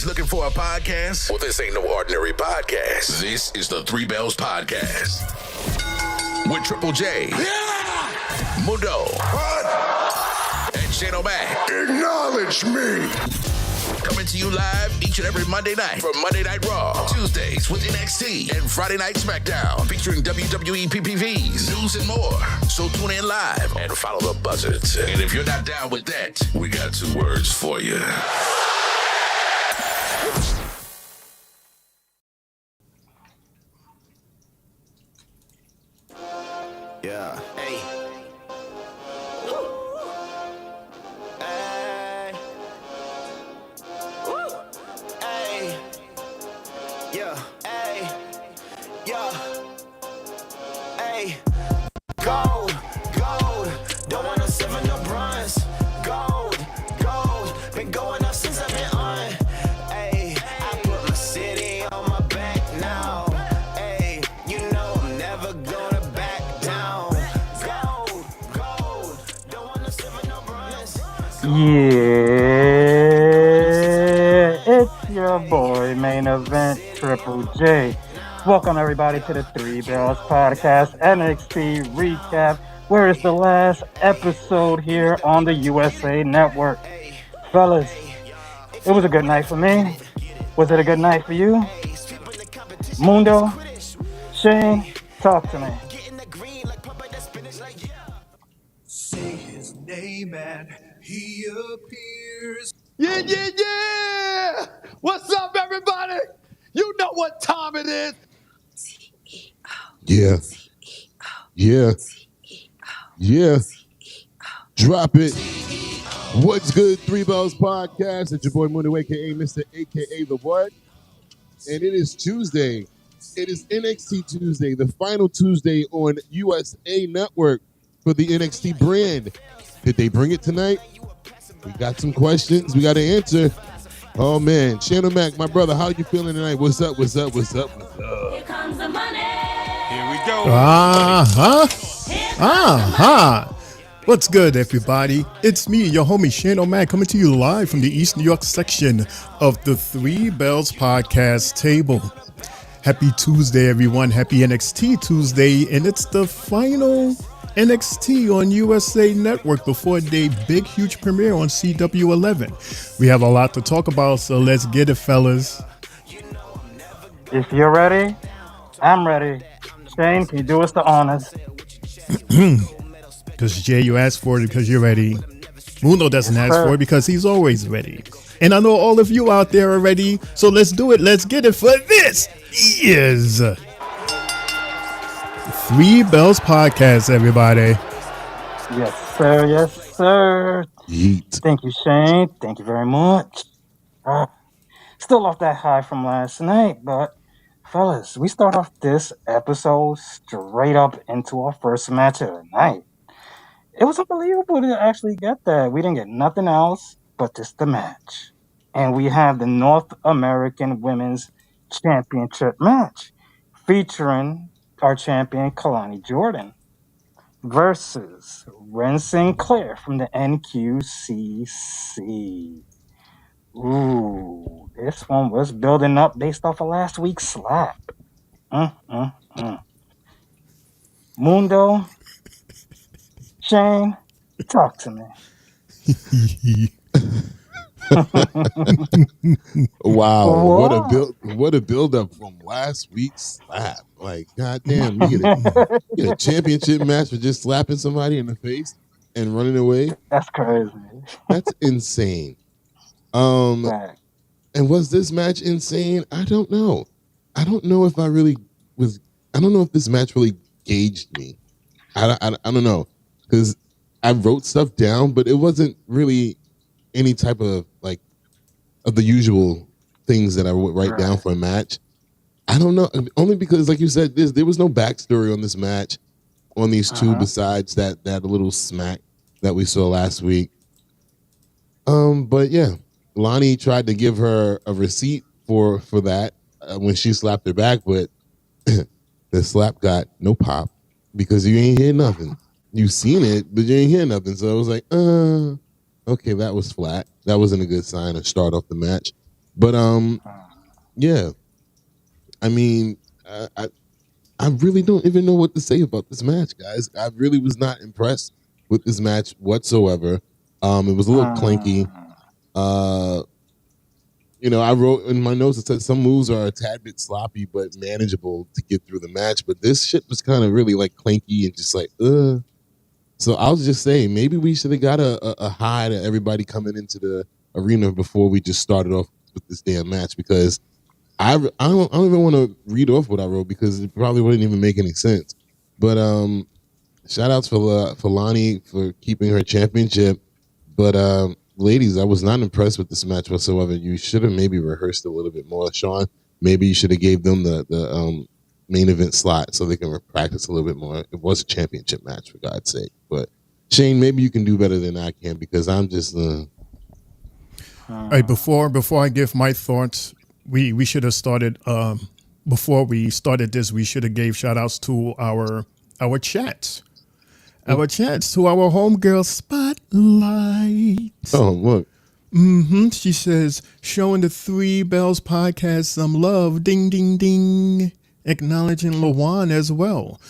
guys looking for a podcast? Well, this ain't no ordinary podcast. This is the Three Bells Podcast. With Triple J. Yeah! Mundo. What? And Shane O'Mac. Acknowledge me. Coming to you live each and every Monday night from Monday Night Raw, Tuesdays with NXT, and Friday Night SmackDown, featuring WWE PPVs, news, and more. So tune in live and follow the buzzards. And if you're not down with that, we got two words for you. Yeah. Hey. Gold, don't want no silver, no bronze. Gold, been going up since I've been on. Ay, I put my city on my back now. Ay, you know I'm never gonna back down. Gold, don't want no silver, no bronze. Yeah, it's your boy, Main Event Triple J. Welcome everybody to the Three Bells Podcast NXT Recap, where it's the last episode here on the USA Network. Fellas, it was a good night for me. Was it a good night for you? Mundo, Shane, talk to me. Say his name and he appears. Yeah! What's up, everybody? You know what time it is. Yeah. Drop it. What's good, Three Bells Podcast? It's your boy Mundo, aka Mr. AKA The What? And it is Tuesday. It is NXT Tuesday, the final Tuesday on USA Network for the NXT brand. Did they bring it tonight? We got some questions. We got to answer. Oh, man. Shane O'Mac, my brother, how you feeling tonight? What's up? Here comes the money. Here we go. What's good, everybody? It's me, your homie Shane O'Mac, coming to you live from the East New York section of the Three Bells Podcast table. Happy Tuesday, everyone. Happy NXT Tuesday. And it's the final NXT on USA Network before their big, huge premiere on CW11. We have a lot to talk about, so let's get it, fellas. If you're ready, I'm ready. Shane, can you do us the honors? Because Jay, you asked for it because you're ready. Mundo doesn't ask for it because he's always ready. And I know all of you out there are ready, so let's do it. Let's get it, for this is Three Bells Podcast, everybody. Yes, sir. Yeet. Thank you, Shane. Thank you very much. Still off that high from last night, but fellas, we start off this episode straight up into our first match of the night. It was unbelievable to actually get that. We didn't get nothing else but just the match. And we have the North American Women's Championship match featuring our champion, Kalani Jordan, versus Ren Sinclair from the NQCC. Ooh, this one was building up based off of last week's slap. Mundo, Shane, talk to me. Wow, what a build up from last week's slap. Like, goddamn, you get a championship match for just slapping somebody in the face and running away. That's crazy. That's insane. And was this match insane? I don't know. I don't know if this match really gauged me. I don't know, because I wrote stuff down, but it wasn't really any type of of the usual things that I would write down for a match. I don't know, only because, like you said, there was no backstory on this match on these two besides that little smack that we saw last week. But yeah, Lonnie tried to give her a receipt for that when she slapped her back, but the slap got no pop because you ain't hear nothing. You seen it, but you ain't hear nothing. So I was like, okay, that was flat. That wasn't a good sign to start off the match. But yeah. I mean, I really don't even know what to say about this match, guys. I really was not impressed with this match whatsoever. It was a little clanky. I wrote in my notes, it said some moves are a tad bit sloppy but manageable to get through the match. But this shit was kind of really like clanky and just like, So I was just saying, maybe we should have got a high to everybody coming into the arena before we just started off with this damn match, because I don't even want to read off what I wrote because it probably wouldn't even make any sense. But shout outs for Lani for keeping her championship. But ladies, I was not impressed with this match whatsoever. You should have maybe rehearsed a little bit more, Sean. Maybe you should have gave them the main event slot so they can practice a little bit more. It was a championship match, for God's sake. But Shane, maybe you can do better than I can, because I'm just. Hey, before I give my thoughts, we should have started. Before we started this, we should have gave shout outs to our chats. Our chats to our homegirl Spotlight. Oh, look. She says, showing the Three Bells podcast some love. Ding, ding, ding. Acknowledging LaJuan as well.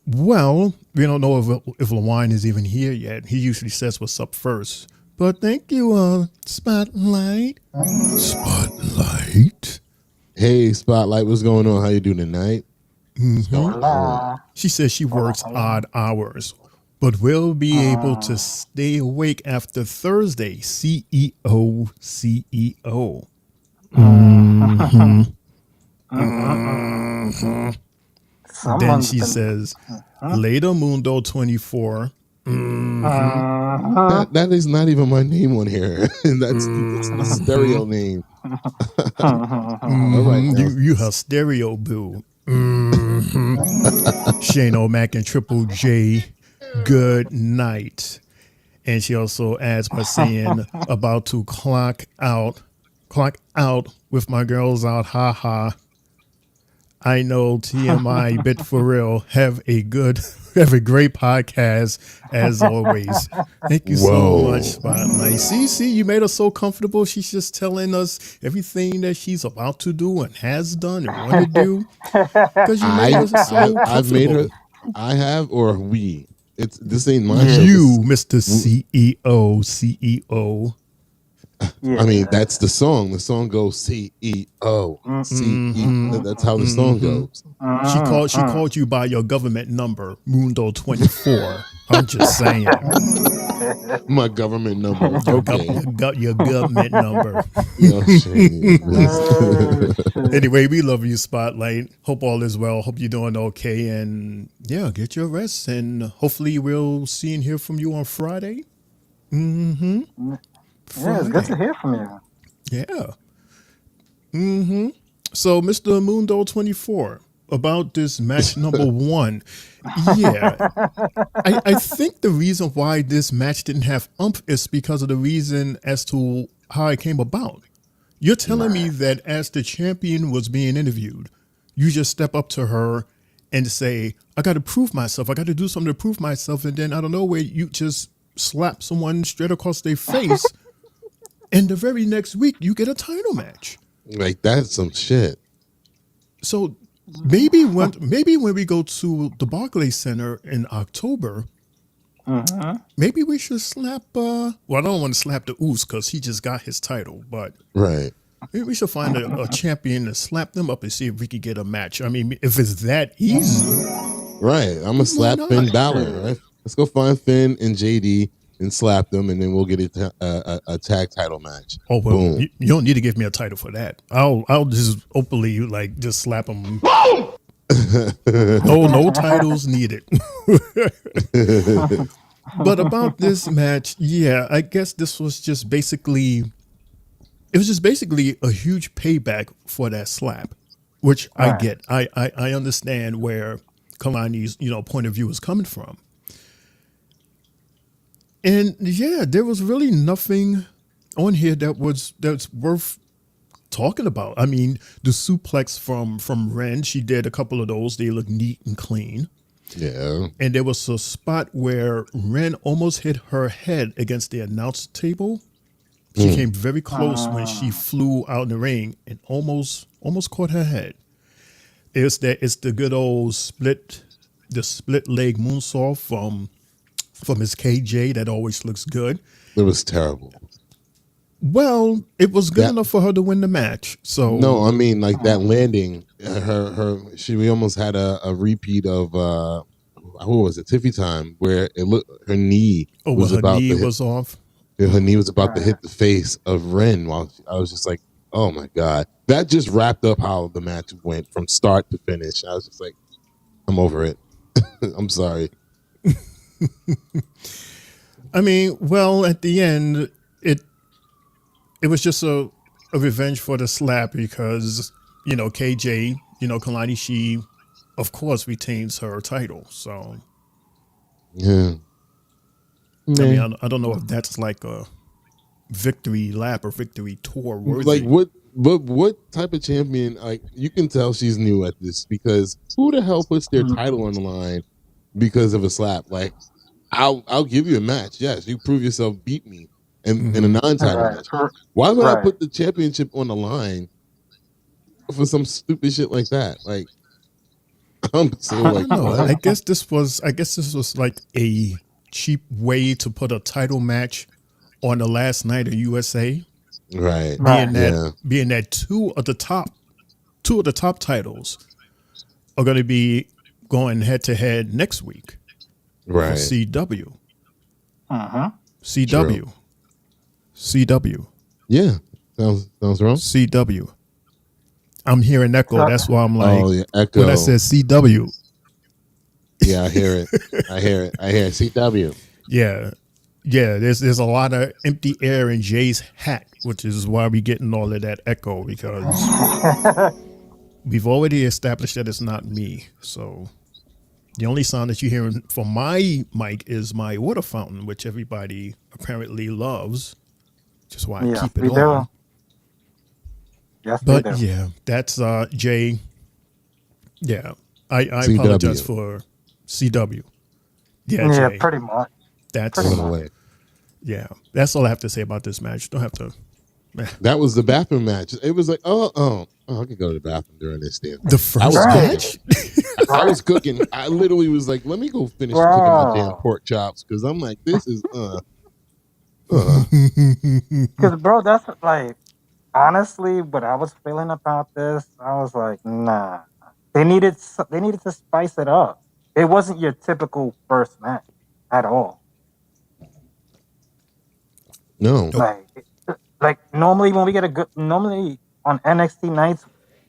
Well, we don't know if LaJuan is even here yet. He usually says what's up first. But thank you, Spotlight. Spotlight. Hey, Spotlight, what's going on? How you doing tonight? She says she works odd hours, but will be able to stay awake after Thursday. CEO. Then she says, later Mundo 24. That is not even my name on here. That's the stereo name. All right, you her stereo boo. Shane O'Mac and Triple J, good night. And she also adds by saying, about to clock out with my girls out, haha. I know TMI bit for real. Have a great podcast as always. Thank you so much, Spotlight. See, you made her so comfortable. She's just telling us everything that she's about to do and has done and want to do. Because you made her so comfortable. I've made her. I have, or we. This ain't my show. You, Mr. CEO. Yeah. I mean, that's the song. The song goes CEO. CEO. That's how the song goes. She called you by your government number, Mundo 24. I'm just saying. My government number. Okay. Your government number. Anyway, we love you, Spotlight. Hope all is well. Hope you're doing okay. And yeah, get your rest. And hopefully we'll see and hear from you on Friday. Yeah, it's good to hear from you. Yeah. So, Mr. Mundo 24, about this match number 1. Yeah. I think the reason why this match didn't have oomph is because of the reason as to how it came about. You're telling me that as the champion was being interviewed, you just step up to her and say, I got to prove myself. I got to do something to prove myself. And then out of nowhere, you just slap someone straight across their face. And the very next week, you get a title match. Like, that's some shit. So maybe when we go to the Barclays Center in October, maybe we should slap. Well, I don't want to slap the Oos because he just got his title, but right. Maybe we should find a champion and slap them up and see if we could get a match. I mean, if it's that easy, right? I'm gonna slap Finn Balor. Right? Let's go find Finn and JD. And slap them, and then we'll get a tag title match. Oh well, you don't need to give me a title for that. I'll just openly just slap them. No titles needed. But about this match, yeah, I guess this was just basically a huge payback for that slap, which I get. I understand where Kalani's point of view is coming from. And yeah, there was really nothing on here that's worth talking about. I mean, the suplex from Ren, she did a couple of those. They look neat and clean. Yeah. And there was a spot where Ren almost hit her head against the announce table. She came very close when she flew out in the ring and almost caught her head. It's the good old split leg moonsault from Miss KJ that always looks good. It was terrible. Well, it was good enough for her to win the match. So no, I mean like that landing. We almost had a repeat of who was it? Tiffy time, where it looked her knee was her about knee to hit, was off. her knee was about to hit the face of Ren. While I was just like, oh my god, that just wrapped up how the match went from start to finish. I was just like, I'm over it. I'm sorry. I mean, well, at the end, it was just a revenge for the slap because, KJ, Kalani, she, of course, retains her title. So, yeah. I mean, I don't know if that's like a victory lap or victory tour worthy. Like what type of champion? Like you can tell she's new at this because who the hell puts their title on the line because of a slap? Like, I'll give you a match. Yes, you prove yourself, beat me. In a non-title match. Why would I put the championship on the line for some stupid shit like that? Like, I'm so like, no. I guess this was like a cheap way to put a title match on the last night of USA. Right. Being that two of the top titles are going to be going head to head next week. Right. For CW. CW. True. CW. Yeah. Sounds wrong. CW. I'm hearing echo. That's why I'm like, oh, yeah, echo. When I said CW. Yeah, I hear it. I hear CW. Yeah. There's a lot of empty air in Jay's hat, which is why we're getting all of that echo because we've already established that it's not me. So the only sound that you're hearing from my mic is my water fountain, which everybody apparently loves. Just why I keep it on. Yes, but yeah, that's Jay. Yeah, I apologize for CW. Yeah, Jay. Pretty much. That's yeah. That's all I have to say about this match. Don't have to. That was the bathroom match. It was like, I could go to the bathroom during this damn. The first match. I was cooking. I literally was like, let me go finish cooking my damn pork chops because I'm like, this is Because, bro, that's like, honestly, what I was feeling about this, I was like, nah. They needed to spice it up. It wasn't your typical first match at all. No. Like normally when we get normally on NXT nights,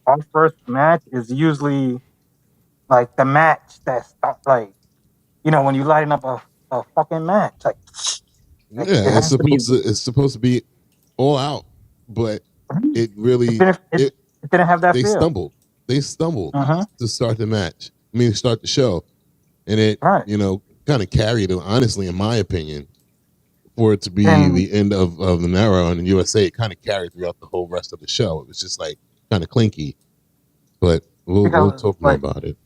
our first match is usually like the match that's like, when you lighten up a fucking match, like yeah, it's supposed to be all out, but it really it didn't have that. They stumbled to start the match. Start the show, and it kind of carried it. Honestly, in my opinion, for it to be the end of the narrow and the USA, it kind of carried throughout the whole rest of the show. It was just like kind of clinky, but we'll talk more about it.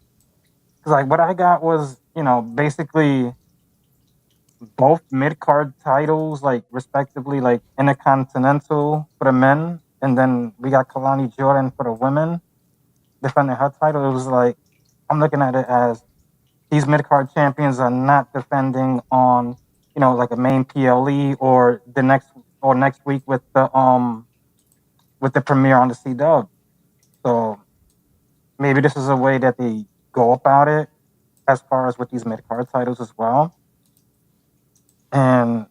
Because like what I got was basically both mid-card titles, like respectively, like Intercontinental for the men, and then we got Kalani Jordan for the women defending her title. It was like, I'm looking at it as these mid-card champions are not defending on, like a main PLE or next week with the premiere on the CW. So maybe this is a way that they go about it as far as with these mid-card titles as well. And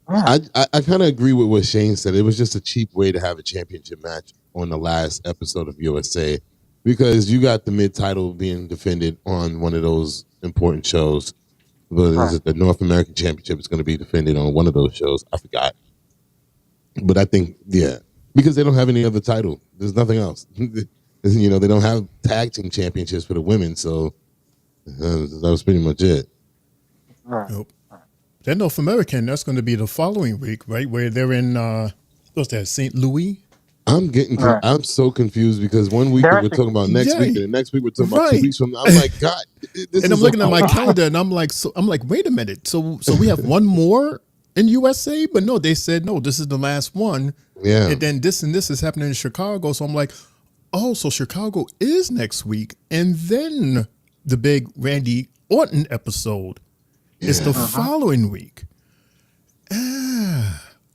I kind of agree with what Shane said. It was just a cheap way to have a championship match on the last episode of USA because you got the mid-title being defended on one of those important shows. But the North American Championship is going to be defended on one of those shows. I forgot. But I think, because they don't have any other title. There's nothing else. They don't have tag team championships for the women. So that was pretty much it. Nope. That North American, that's going to be the following week, right? Where they're in, what's that, St. Louis? I'm so confused because one week we're talking about next week, and the next week we're talking about 2 weeks from now. I'm like, God, and I'm looking at my calendar, and I'm like, wait a minute. So we have one more in USA, but no, they said no, this is the last one. Yeah. And then this and this is happening in Chicago. So I'm like, oh, so Chicago is next week. And then the big Randy Orton episode is the following week.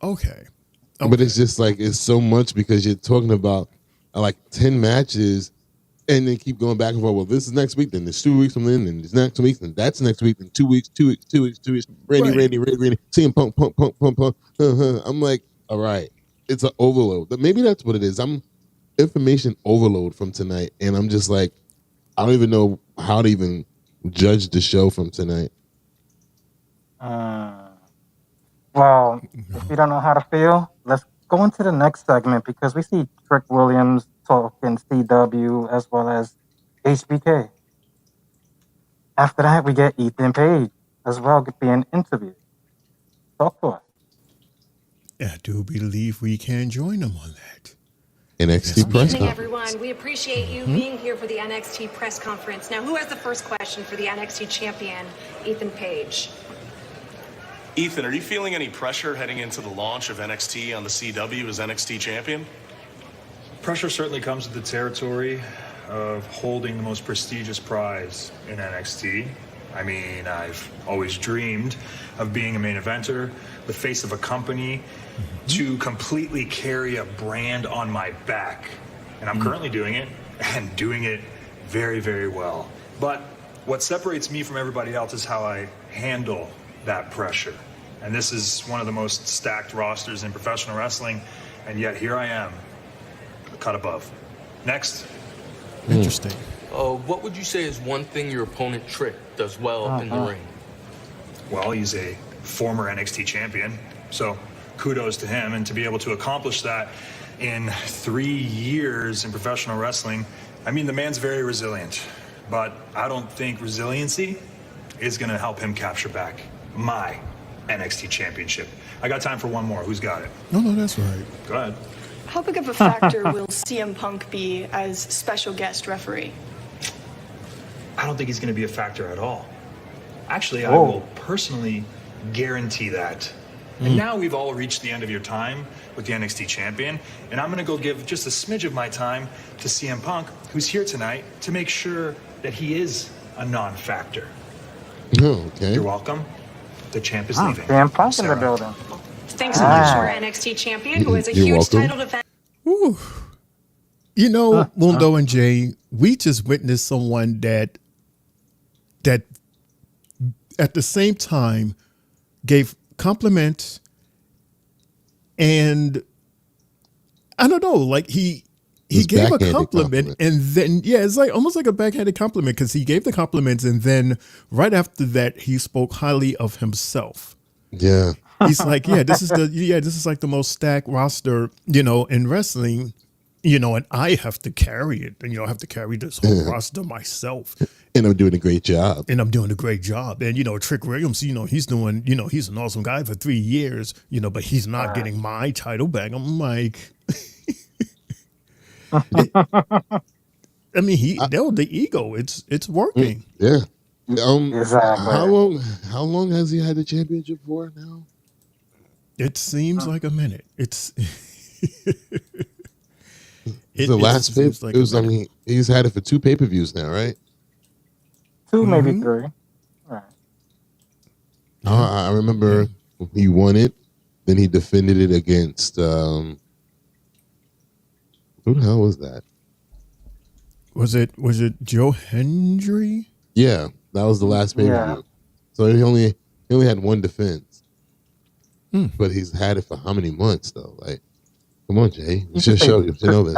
Okay. But it's just like, it's so much because you're talking about like 10 matches and then keep going back and forth. Well, this is next week, then there's 2 weeks from then, and it's next week, and that's next week, then 2 weeks, 2 weeks, 2 weeks, 2 weeks. Randy, CM Punk. I'm like, all right, it's an overload. But maybe that's what it is. I'm information overload from tonight, and I'm just like, I don't even know how to even judge the show from tonight. Well, if you don't know how to feel, let's go into the next segment because we see Trick Williams talking CW as well as HBK. After that, we get Ethan Page as well being interviewed. Talk to us. I do believe we can join them on that. NXT Good press evening, conference. everyone. We appreciate you being here for the NXT press conference. Now, who has the first question for the NXT champion, Ethan Page? Ethan, are you feeling any pressure heading into the launch of NXT on the CW as NXT champion? Pressure certainly comes with the territory of holding the most prestigious prize in NXT. I mean, I've always dreamed of being a main eventer, the face of a company, to completely carry a brand on my back. And I'm currently doing it, and doing it very, very well. But what separates me from everybody else is how I handle that pressure. And this is one of the most stacked rosters in professional wrestling, and yet here I am, a cut above. Next. Interesting. What would you say is one thing your opponent Trick does well in the ring? Well, he's a former NXT champion, so kudos to him. And to be able to accomplish that in 3 years in professional wrestling, I mean, the man's very resilient, but I don't think resiliency is going to help him capture back my NXT championship. I got time for one more. Who's got it? No, that's right. Go ahead. How big of a factor will CM Punk be as special guest referee? I don't think he's going to be a factor at all. Actually, I will personally guarantee that. And now we've all reached the end of your time with the NXT champion, and I'm going to go give just a smidge of my time to CM Punk, who's here tonight, to make sure that he is a non-factor. Okay. You're welcome. The champ is leaving. CM Punk in the Sarah. building. Thanks so much to our NXT champion, who has a You're huge welcome. title defense. Ooh. You know, Mundo and Jay, we just witnessed someone that at the same time gave compliments, and I don't know, like he gave a compliment and then it's like almost like a backhanded compliment because he gave the compliments and then right after that he spoke highly of himself. Yeah. He's like, this is like the most stacked roster, in wrestling, and I have to carry it, and I have to carry this whole roster myself. And I'm doing a great job. And Trick Williams, he's doing, he's an awesome guy for 3 years, but he's not getting my title back. I'm like, I mean, the ego, it's working. Yeah. Exactly. How long has he had the championship for now? It seems like a minute. It's the last pay. Like he's had it for 2 pay-per-views now, right? 2, maybe 3. Right. I remember he won it. Then he defended it against who the hell was that? Was it Joe Hendry? Yeah, that was the last pay-per-view. Yeah. So he only had 1 defense. But he's had it for how many months though? Like, come on, Jay. It's your show. You should know this.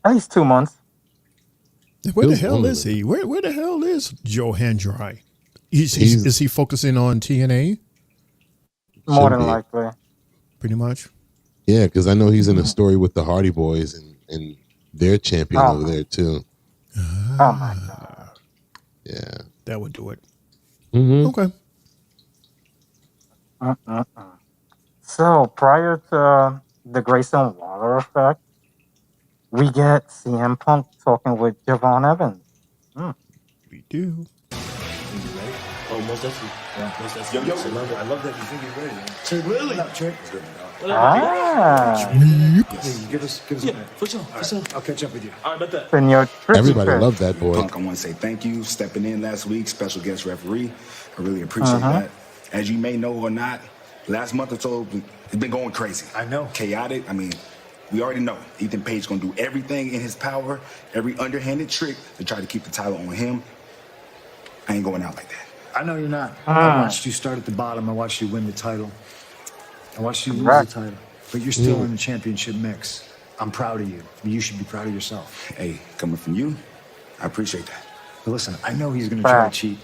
At least 2 months. Where the hell is he? Where the hell is Joe Hendry? Is he focusing on TNA? More than likely. Pretty much. Yeah, because I know he's in a story with the Hardy Boys and their champion over there too. Oh my God. Yeah. That would do it. Mm-hmm. Okay. So prior to the Grayson Waller effect, we get CM Punk talking with Javon Evans. We do. most definitely. Yeah. Most definitely. Yo, I love that you think you're ready. Man. Trick, really? What up, Trick? Ah. Hey, give us a minute. For sure. I'll catch up with you. All right, bet that. Senor Tricky Everybody Trick. loved that boy. Punk, I want to say thank you stepping in last week, special guest referee. I really appreciate that. As you may know or not, last month or so, it's been going crazy. I know. Chaotic. I mean, we already know Ethan Page going to do everything in his power, every underhanded trick to try to keep the title on him. I ain't going out like that. I know you're not. I watched you start at the bottom. I watched you win the title. I watched you lose the title. But you're still in the championship mix. I'm proud of you. You should be proud of yourself. Hey, coming from you, I appreciate that. But listen, I know he's going to try to cheat.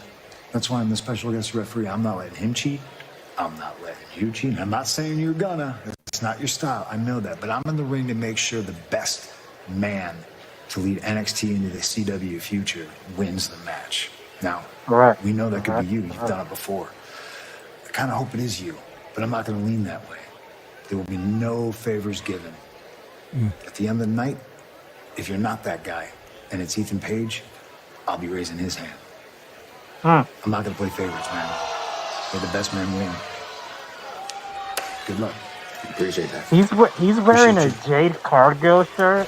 That's why I'm the special guest referee. I'm not letting him cheat. I'm not letting you cheat. I'm not saying you're gonna. It's not your style. I know that. But I'm in the ring to make sure the best man to lead NXT into the CW future wins the match. Now, we know that could be you. You've done it before. I kind of hope it is you, but I'm not going to lean that way. There will be no favors given. At the end of the night, if you're not that guy and it's Ethan Page, I'll be raising his hand. I'm not going to play favorites, man. May the best man win. Good luck. Appreciate that. He's wearing a Jade Cargill shirt.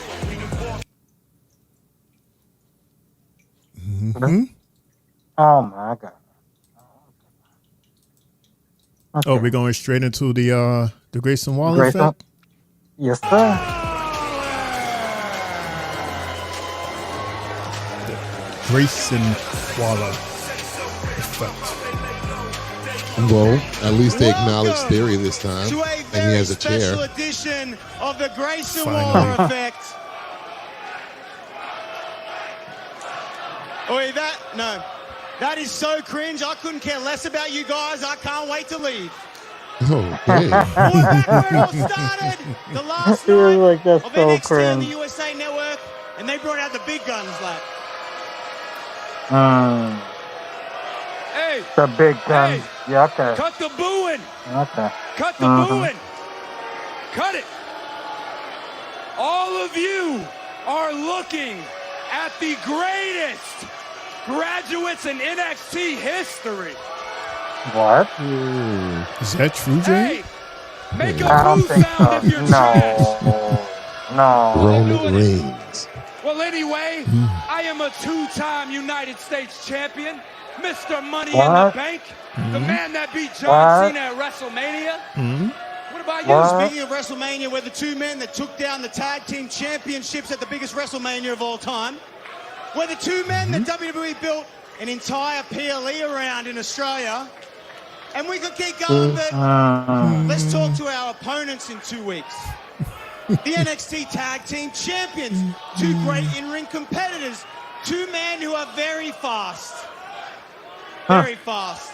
Oh my god. Okay. Oh, we're going straight into the Grayson Waller effect? Yes, sir. The Grayson Waller effect. Well, at least they acknowledge Theory this time, and he has a chair. Special edition of the Grayson Waller effect. Oi, that is so cringe. I couldn't care less about you guys. I can't wait to leave. Oh, dang. Back where it all started, the last night of NXT on the USA Network, and they brought out the big guns, like. Hey, the big gun. Hey, yeah, okay. Cut the booing. Okay. Cut the booing. Cut it. All of you are looking at the greatest graduates in NXT history. What? Is that true, Jay? Hey, make I a don't boo think sound so. if you're trash. No. Roman Reigns. Well, anyway, I am a two-time United States champion, Mr. Money in the Bank, the man that beat John Cena at WrestleMania. What about you? Speaking of WrestleMania, we're the two men that took down the tag team championships at the biggest WrestleMania of all time. We're the two men that WWE built an entire PLE around in Australia. And we could keep going, but let's talk to our opponents in 2 weeks. The NXT Tag Team Champions, two great in-ring competitors, two men who are very fast. Very fast.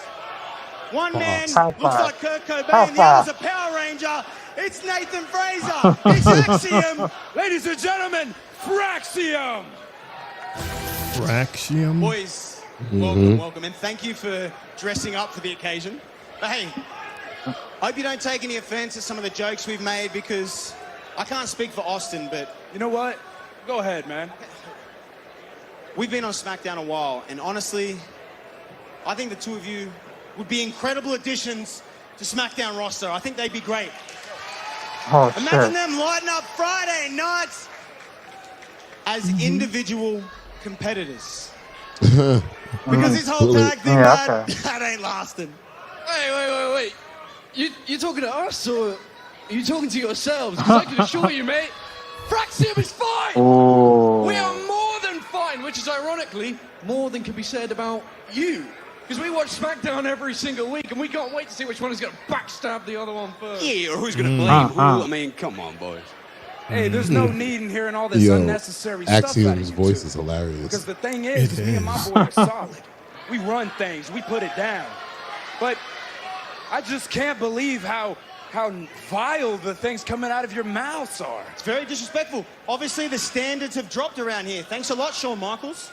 One man looks like Kurt Cobain, the other's a Power Ranger. It's Nathan Fraser. It's Axiom. Ladies and gentlemen, Fraxium. Fraxium? Boys, welcome, and thank you for dressing up for the occasion. But hey, I hope you don't take any offense at some of the jokes we've made, because I can't speak for Austin, but you know what? Go ahead, man. We've been on SmackDown a while, and honestly, I think the two of you would be incredible additions to SmackDown roster. I think they'd be great. Oh, Imagine them lighting up Friday nights as individual competitors. Because this whole tag thing, that ain't lasting. Wait. You talking to us, or are you talking to yourselves? Because I can assure you, mate, Fraxium is fine! We are more than fine, which is ironically more than can be said about you. Because we watch SmackDown every single week, and we can't wait to see which one is going to backstab the other one first. Yeah, or who's going to blame who? I mean, come on, boys. Hey, there's no need in hearing all this unnecessary stuff. Axiom's voice is hilarious. Because the thing is me and my boy are solid. We run things, we put it down. But I just can't believe how vile the things coming out of your mouths are. It's very disrespectful. Obviously, the standards have dropped around here. Thanks a lot, Shawn Michaels.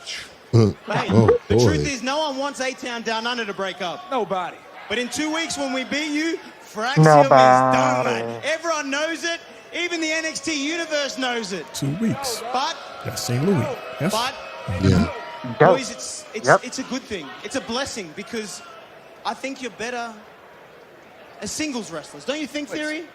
But hey, the truth is, no one wants A-Town Down Under to break up. Nobody. But in 2 weeks, when we beat you, Fraxium is done, mate. Everyone knows it. Even the NXT universe knows it. 2 weeks. But that's St. Louis. Yes. But yeah. Boys, it's a good thing. It's a blessing, because I think you're better as singles wrestlers. Don't you think, Theory?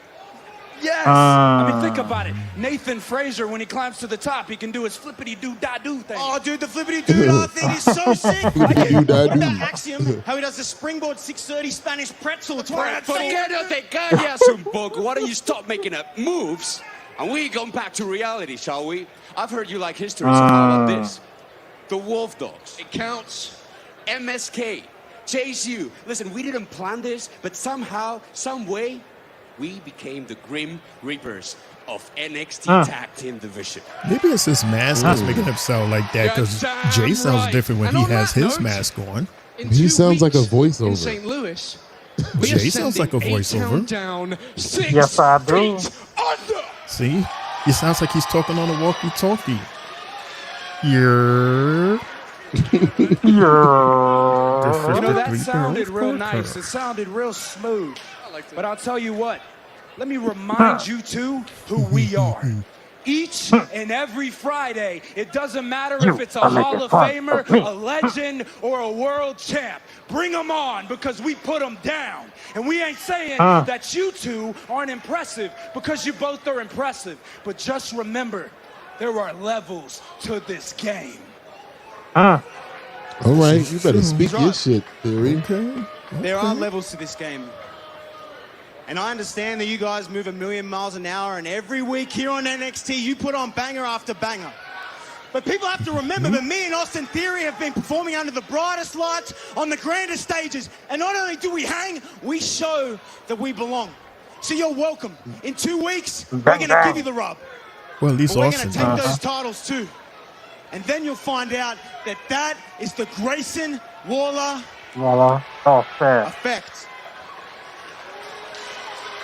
Yes! I mean, think about it. Nathan Frazier, when he climbs to the top, he can do his flippity-doo-da-doo thing. Oh, dude, the flippity-doo-da thing is so sick. What about Axiom? How he does the springboard 630 Spanish pretzel. It's one of the Quédate callas un poco. Why don't you stop making up moves? And we go back to reality, shall we? I've heard you like history, so how about this? The Wolf Dogs. It counts. MSK. Chase U. Listen, we didn't plan this, but somehow, some way, we became the Grim Reapers of NXT Tag Team Division. Maybe it's his mask that's making him sound like that, because Jay sounds different when he has his mask on. He sounds like a voiceover. In St. Louis, Jay sounds like a voiceover. Down, 6 Yes, I do. under. See? He sounds like he's talking on a walkie-talkie. Yeah. You know, that sounded real nice. It sounded real smooth. But I'll tell you what. Let me remind you two who we are. Each and every Friday, it doesn't matter if it's a Hall of Famer, a legend, or a world champ. Bring them on, because we put them down. And we ain't saying that you two aren't impressive, because you both are impressive. But just remember, there are levels to this game. All right, you better speak your shit, Theory. There are levels to this game. And I understand that you guys move 1,000,000 miles an hour, and every week here on NXT, you put on banger after banger. But people have to remember that me and Austin Theory have been performing under the brightest lights on the grandest stages. And not only do we hang, we show that we belong. So you're welcome. In 2 weeks, we're going to give you the rub. Well, at least But we're Austin going to take does. those titles too. And then you'll find out that that is the Grayson Waller effect.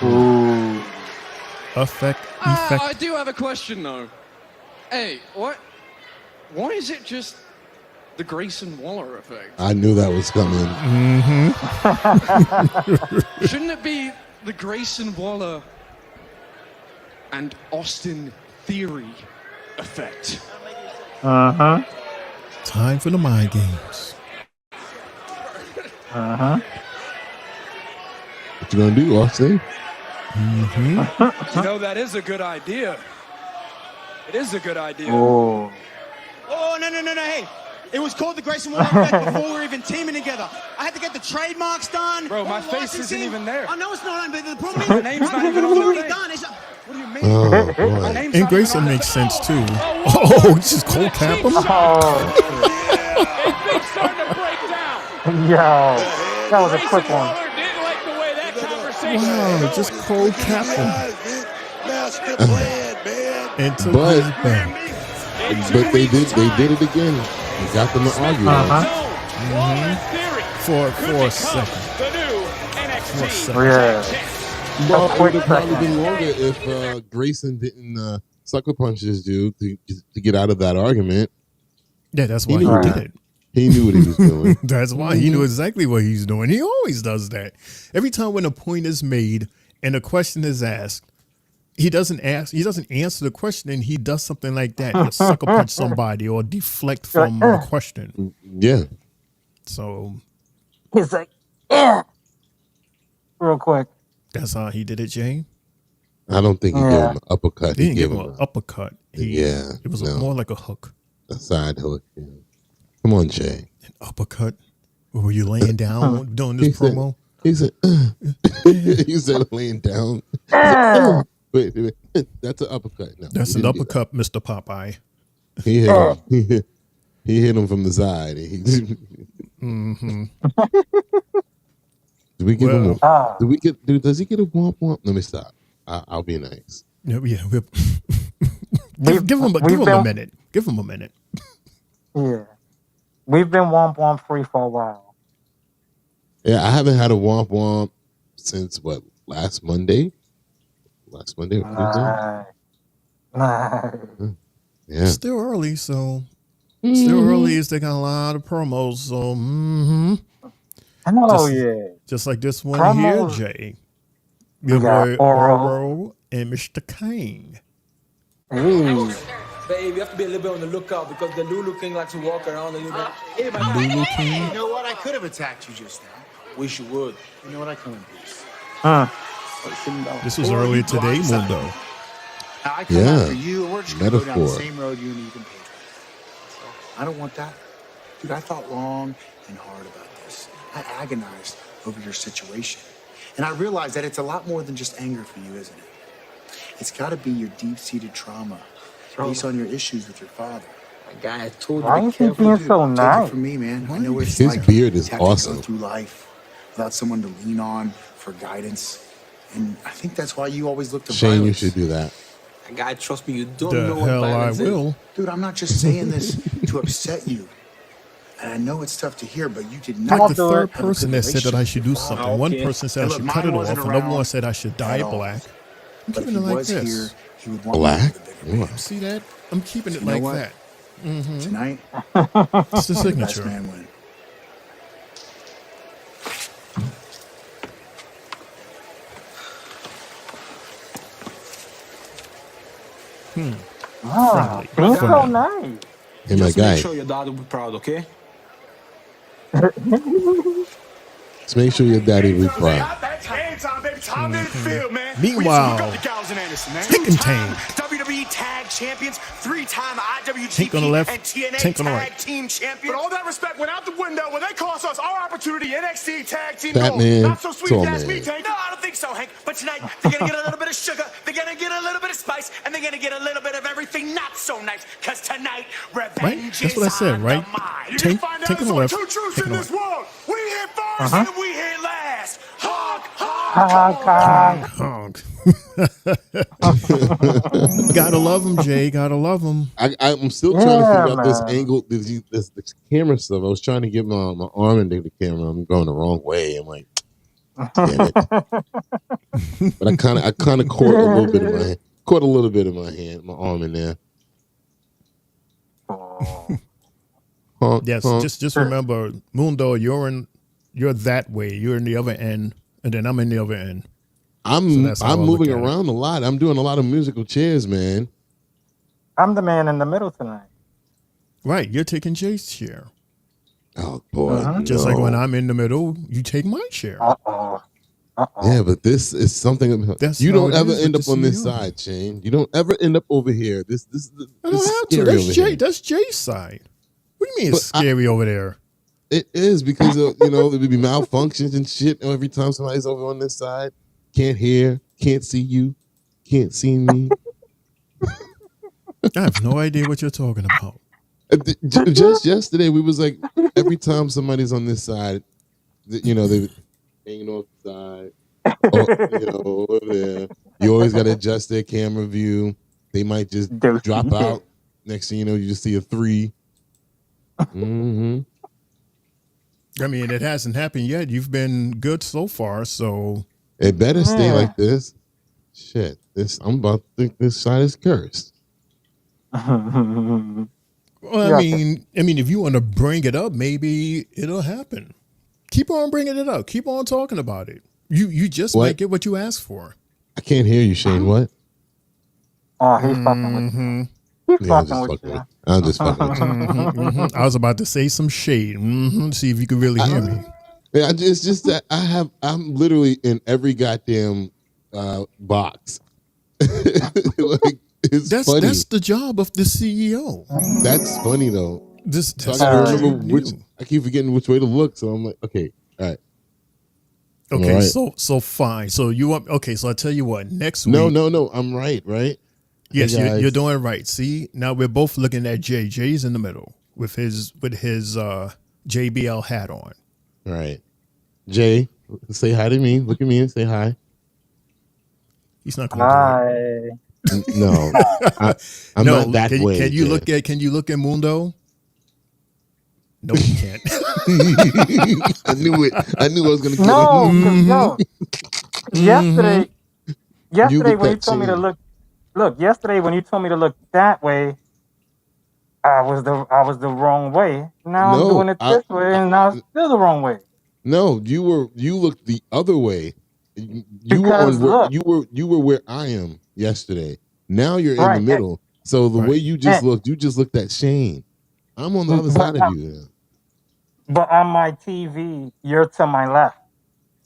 Ooh. Effect. I do have a question, though. Hey, what? Why is it just the Grayson Waller effect? I knew that was coming. Shouldn't it be the Grayson Waller and Austin Theory effect? Time for the mind games. What you gonna do, Austin? You know, that is a good idea. It is a good idea. Oh, no, hey. It was called the Grayson Waller effect before we were even teaming together. I had to get the trademarks done. Bro, my face isn't even there. I know it's not, but the problem is My name's not even on it's the already thing. done. What do you mean? Oh, boy. My name's And not Grayson even on makes the sense thing. too. Oh, just cold cap him. It's starting to break down. Yo, that was a quick one. Waller didn't like the way that conversation Wow, just cold cap him. Master plan, man. And took But- his back. But they did it again. They got them to argue. For a second. The new NXT. Yeah. Well, A it quick would have probably second. been longer if Grayson didn't sucker punch this dude to get out of that argument. Yeah, that's why he knew did it. He knew what he was doing. That's why he knew exactly what he's doing. He always does that. Every time when a point is made and a question is asked, he doesn't answer the question, and he does something like that. He'll sucker punch somebody or deflect from the question. Yeah. So He's like, yeah. Real quick. that's how he did it, Jay. I don't think he gave him an uppercut. He didn't give gave him an uppercut. It was no. more like a hook. A side hook. Yeah. Come on, Jay. An uppercut? Were you laying down doing this promo? He said, he said laying down. Wait, that's an uppercut. No, That's an uppercut, Mr. Popeye. He hit him. He hit him from the side. Do we give him? Does he get a womp womp? Let me stop. I'll be nice. Yeah. Give him a minute. Give him a minute. Yeah. We've been womp womp free for a while. Yeah, I haven't had a womp womp since last Monday. Last Monday or Tuesday. Yeah. Still early, so still early. They got a lot of promos, so just like this one Promos. here, Jay. Your got boy Oro. Oro and Mr. King. Babe, you have to be a little bit on the lookout because the Lulu King likes to walk around a little bit. Lulu King. You know what? I could have attacked you just now. Wish you would. You know what? I come in peace. This was earlier today, Mundo. I come Yeah. after you, and we're just going to go down the Metaphor. same road you and Ethan Page went. So, I don't want that. Dude, I thought long and hard about this. I agonized over your situation. And I realized that it's a lot more than just anger for you, isn't it? It's got to be your deep-seated trauma based on your issues with your father. My guy, I told Why you is to he be careful. being Dude, so take nice? it from me, man. I know what it's His like beard is to have to awesome. go through life without someone to lean on for guidance. And I think that's why you always look to Shane, you violence. should do that. My guy, trust me, you don't The know what hell I violence is. will. Dude, I'm not just saying this to upset you. And I know it's tough to hear, but you did Like not the third have a person good that said that I should do relationship with your something. One Okay. person said And I should look, cut it mine off. wasn't Another one around said I should dye at it all. black. I'm But keeping if it he like was this. here, he would want Black? me to be the bigger man. See that? I'm keeping it You know like what? that. Mm-hmm. Tonight, It's the the best signature. man win. Ah, Friendly. being so Friendly. nice. Hey, my Just guy. make sure your dad will be proud, okay? Let's make sure your daddy will be proud. Time in the field, man. Meanwhile, We just Gallows and Anderson, man. Tank and Tank. WWE Tag Champions, 3-time Tank on the IWGP left, and TNA Tank on the Tag right. Team Champions. But all that respect went out the window when they cost us our opportunity NXT Tag Team Fat Gold. man, Not so sweet tall if you ask me, man. Tank. No, I don't think so, Hank. But tonight, they're going to get a little bit of sugar, they're going to get a little bit of spice, and they're going to get a little bit of everything not so nice. Because tonight, revenge Right? That's is what I said, on right? the mind. You Tank, can find Tank out on the there's left, only two truths Tank in on the this right. world. We hit first and we hit last. Honk, honk, Honk, honk. Honk. Gotta love him, Jay. Gotta love him. I'm still trying to figure Yeah, out this man. angle, this camera stuff. I was trying to get my arm into the camera. I'm going the wrong way. I'm like, damn it. But I kind of caught a little bit of my hand. Caught a little bit of my hand, my arm in there. Honk, Yes, honk. just remember, Mundo, you're that way. You're in the other end, and then I'm in the other end. I'm that's how I look moving at it. around a lot. I'm doing a lot of musical chairs, man. I'm the man in the middle tonight. Right, you're taking Jay's chair. Oh boy, Just like no. when I'm in the middle, you take my chair. Uh-oh. Yeah, but this is something. That's You how don't it ever is with end the up on this CEO. side, Shane. You don't ever end up over here. This is I this is don't have to. scary That's over Jay. here. That's Jay's side. What do you mean it's But scary over there? It is because of, there would be malfunctions and shit every time somebody's over on this side. Can't hear, can't see you, can't see me. I have no idea what you're talking about. Just yesterday, we was like, every time somebody's on this side, they hanging off the side, over there. You always got to adjust their camera view. They might just drop out. Next thing you know, you just see a 3. Mm-hmm. I mean, it hasn't happened yet. You've been good so far, so It better stay like this. Shit, I'm about to think this side is cursed. well, I mean, if you want to bring it up, maybe it'll happen. Keep on bringing it up. Keep on talking about it. You just might get what you asked for. I can't hear you, Shane. What? Oh, he's fucking with you. He's Yeah, I'm fucking just with fucking you. with you. I'm just fucking with you. Mhm. I was about to say some shade. See if you could really hear me. Yeah, it's just that I'm literally in every goddamn box. Like, it's funny. That's the job of the CEO. That's funny though. So I That's gotta what you remember do. I keep forgetting which way to look. So I'm like, okay, all right. Okay, All right. so fine. So you want so I tell you what, next week. No, I'm right? Yes, Hey, guys. you're doing right. See, now we're both looking at Jay. Jay's in the middle with his JBL hat on. All right. Jay, say hi to me. Look at me and say hi. He's not going to do it. No, I'm not that way. Can you Jay. look at Mundo? No, you can't. I knew it. I knew I was gonna get No, it. 'cause, yo, yesterday look when you that told me to same. look, yesterday when you told me to look that way, I was the wrong way. Now No, I'm doing it this way, and now it's still the wrong way. No, you looked the other way. You were Because, on where, look. you were where I am yesterday. Now you're in Right, the middle. So the Right. way you just and- looked, you just looked at Shane. I'm on the other side of you. But on my TV, you're to my left.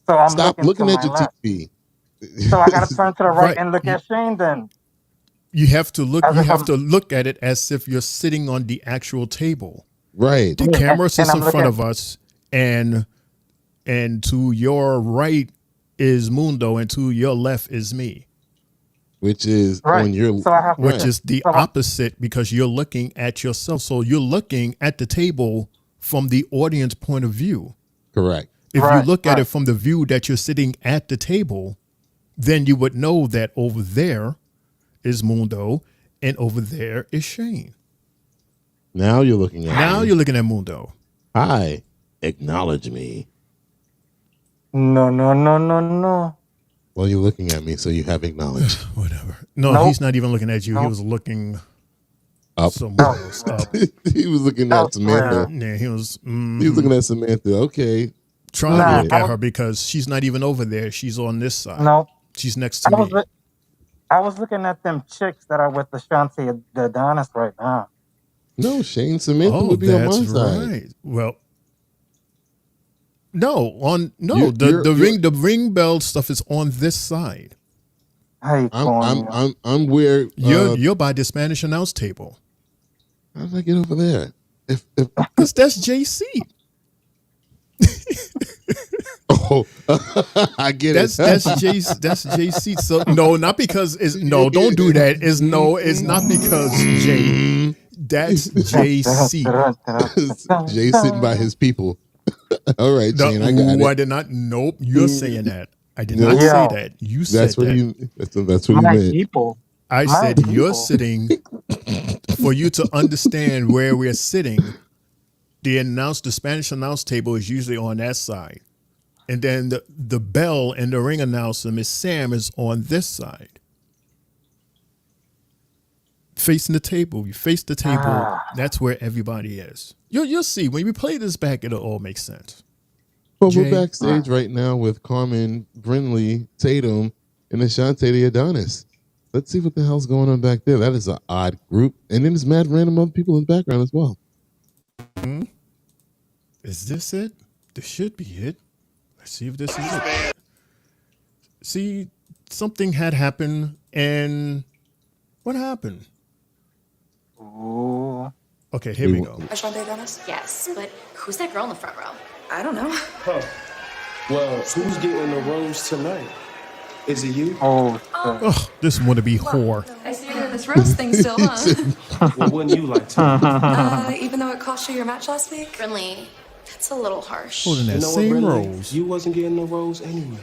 So I'm Stop looking to at my your left. TV. So I gotta turn to the right, Right. and look at Shane then. You have to look. As You if have I'm to look at it as if you're sitting on the actual table. Right. The camera sits I'm in front looking. of us, and to your right is Mundo, and to your left is me, Which is Right. on your So I have which to. is the So I- opposite because you're looking at yourself. So you're looking at the table from the audience point of view. correct. If you Right, look at right. it from the view that you're sitting at the table, then you would know that over there is Mundo and over there is Shane. Now you're looking at Now me. you're looking at Mundo. Hi. Acknowledge me. No, no, no, no, no. Well, you're looking at me, so you have acknowledged. Whatever. No, Nope. he's not even looking at you. He Nope. was looking Up. somewhere else. Up. He was looking at Samantha. Yeah, he was He was looking at Samantha. Okay. trying Nah, to look I at was- her because she's not even over there. She's on this side. No. She's next to I was me. I was looking at them chicks that are with Ashanti the Adonis right now. No, Shane Samantha Oh, would be on my that's side. right. Well, no, You're- the ring bell stuff is on this side. Hey, I'm where You're by the Spanish announce table. how did I get over there? If Because that's JC. oh I get That's it. that's JC. So no, not because it's no, don't do that. It's not because Jay. That's JC. Jay sitting by his people. All right, No, Shane, I got it. I did not. Nope, you're saying that. I did not Nope. say that. You said That's what that. that's what you My meant. people. I My said people. you're sitting for you to understand where we're sitting. The Spanish announce table is usually on that side, and then the bell and the ring announcer, Miss Sam, is on this side, facing the table. You face the table. That's where everybody is. You'll see when we play this back, it'll all make sense. Well, Jay? we're backstage right now with Carmen, Brindley, Tatum, and Ashante the Adonis. Let's see what the hell's going on back there. That is an odd group. And then there's mad random other people in the background as well. Is this it? This should be it. Let's see if this is it. See, something had happened, and what happened? Ooh. Okay, here we go. Ashante Dennis? Yes, but who's that girl in the front row? I don't know. Huh. Well, who's getting the rose tonight? Is it you? Oh, Ugh, this wannabe whore. I see you're in this rose thing still, huh? Well, wouldn't you like to? Even though it cost you your match last week? Brinley, that's a little harsh. Holding that You know what, same Brindley? rose. You wasn't getting the rose anyway.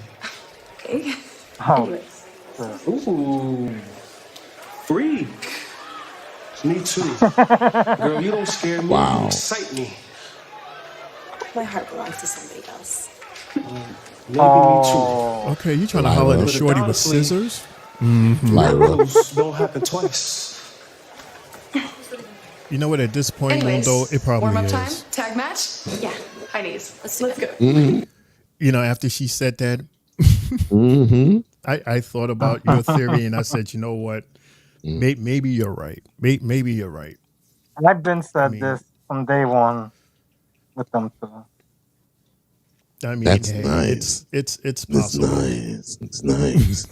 Okay. Oh. Ooh, freak. Me too. Girl, you don't scare me. Wow. You excite me. My heart belongs to somebody else. Maybe Oh. Okay, you trying to holler at a But shorty with honestly- scissors? me too. Lyra. Rose don't happen twice. You know what? At this point, Anyways, Mundo, it probably warm-up is. time? Tag match? Yeah, high knees. Let's do it. Mhm. You know, after she said that, Mhm. I thought about your theory, and I said, you know what? Maybe you're right. Maybe you're right. I've been said this from day one with them two. I mean, That's hey, nice. It's It's possible. nice. It's nice.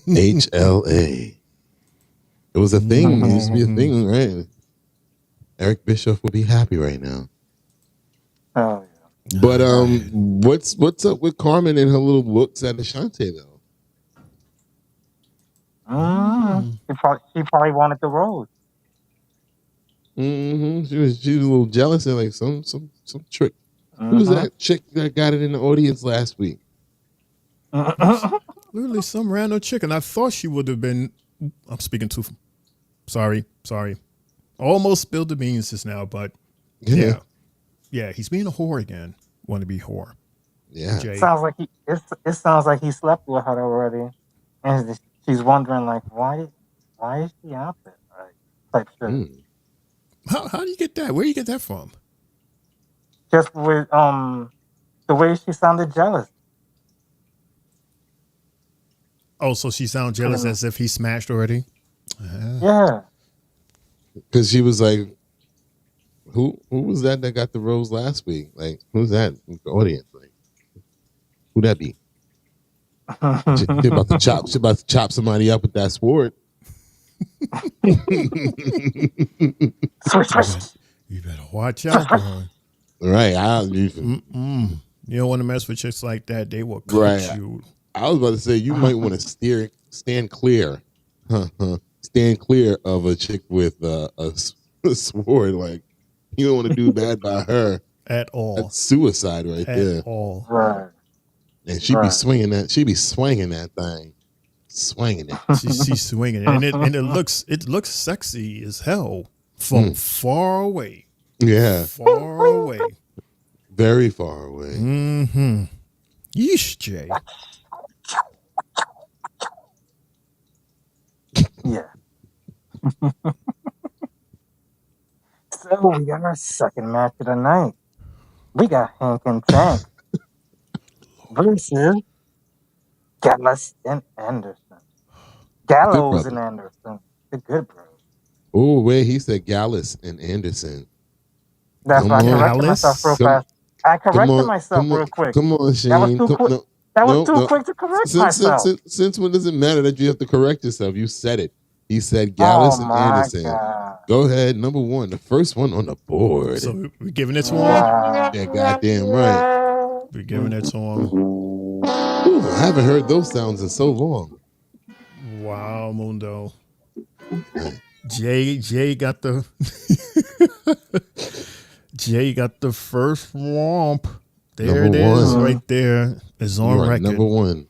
HLA. It was a thing. It used to be a thing, right? Eric Bischoff would be happy right now. Oh, yeah. But what's up with Carmen and her little looks at Ashante though? She probably wanted the rose. Mm-hmm. She was a little jealous and like some trick. Who was that chick that got it in the audience last week? Literally some random chicken. I thought she would have been. I'm speaking too. Sorry. Almost spilled the beans just now, but yeah. He's being a whore again. Want to be whore. Yeah. Jay. Sounds like it sounds like he slept with her already, and she's wondering like why is she out there, right? Type shit. How do you get that? Where do you get that from? Just with the way she sounded jealous. Oh, so she sounds jealous as if he smashed already? Yeah. Because she was like, who was that got the rose last week? Like, who's that in the audience? Like, Who that be? She about to chop somebody up with that sword. You better watch out for her. Right. You don't want to mess with chicks like that. They will cut you. I was about to say, you might want to stand clear. Stand clear of a chick with a sword. Like, you don't want to do that by her. At all. That's suicide there. At all. Right. And she be swinging that. She be swinging that thing. Swinging it. She's swinging it. And it looks sexy as hell from far away. Yeah. Far away. Very far away. Mm-hmm. Yeesh, Jay. Yeah. So we got our second match of the night. We got Hank and Tank versus Gallus and Anderson. Gallows and Anderson. The good bro. Oh, wait, he said Gallus and Anderson. That's why I corrected myself real fast. I corrected myself real quick. Come on, Shane. That was too quick to correct myself. Since when does it matter that you have to correct yourself? You said it. He said Gallus and Anderson. God. Go ahead, number one, the first one on the board. So we're giving it to him? Yeah, goddamn right. We're giving it to him. Ooh, I haven't heard those sounds in so long. Wow, Mundo. Jay got the Jay got the first romp. There number it is, one. right there. It's on record. Number one.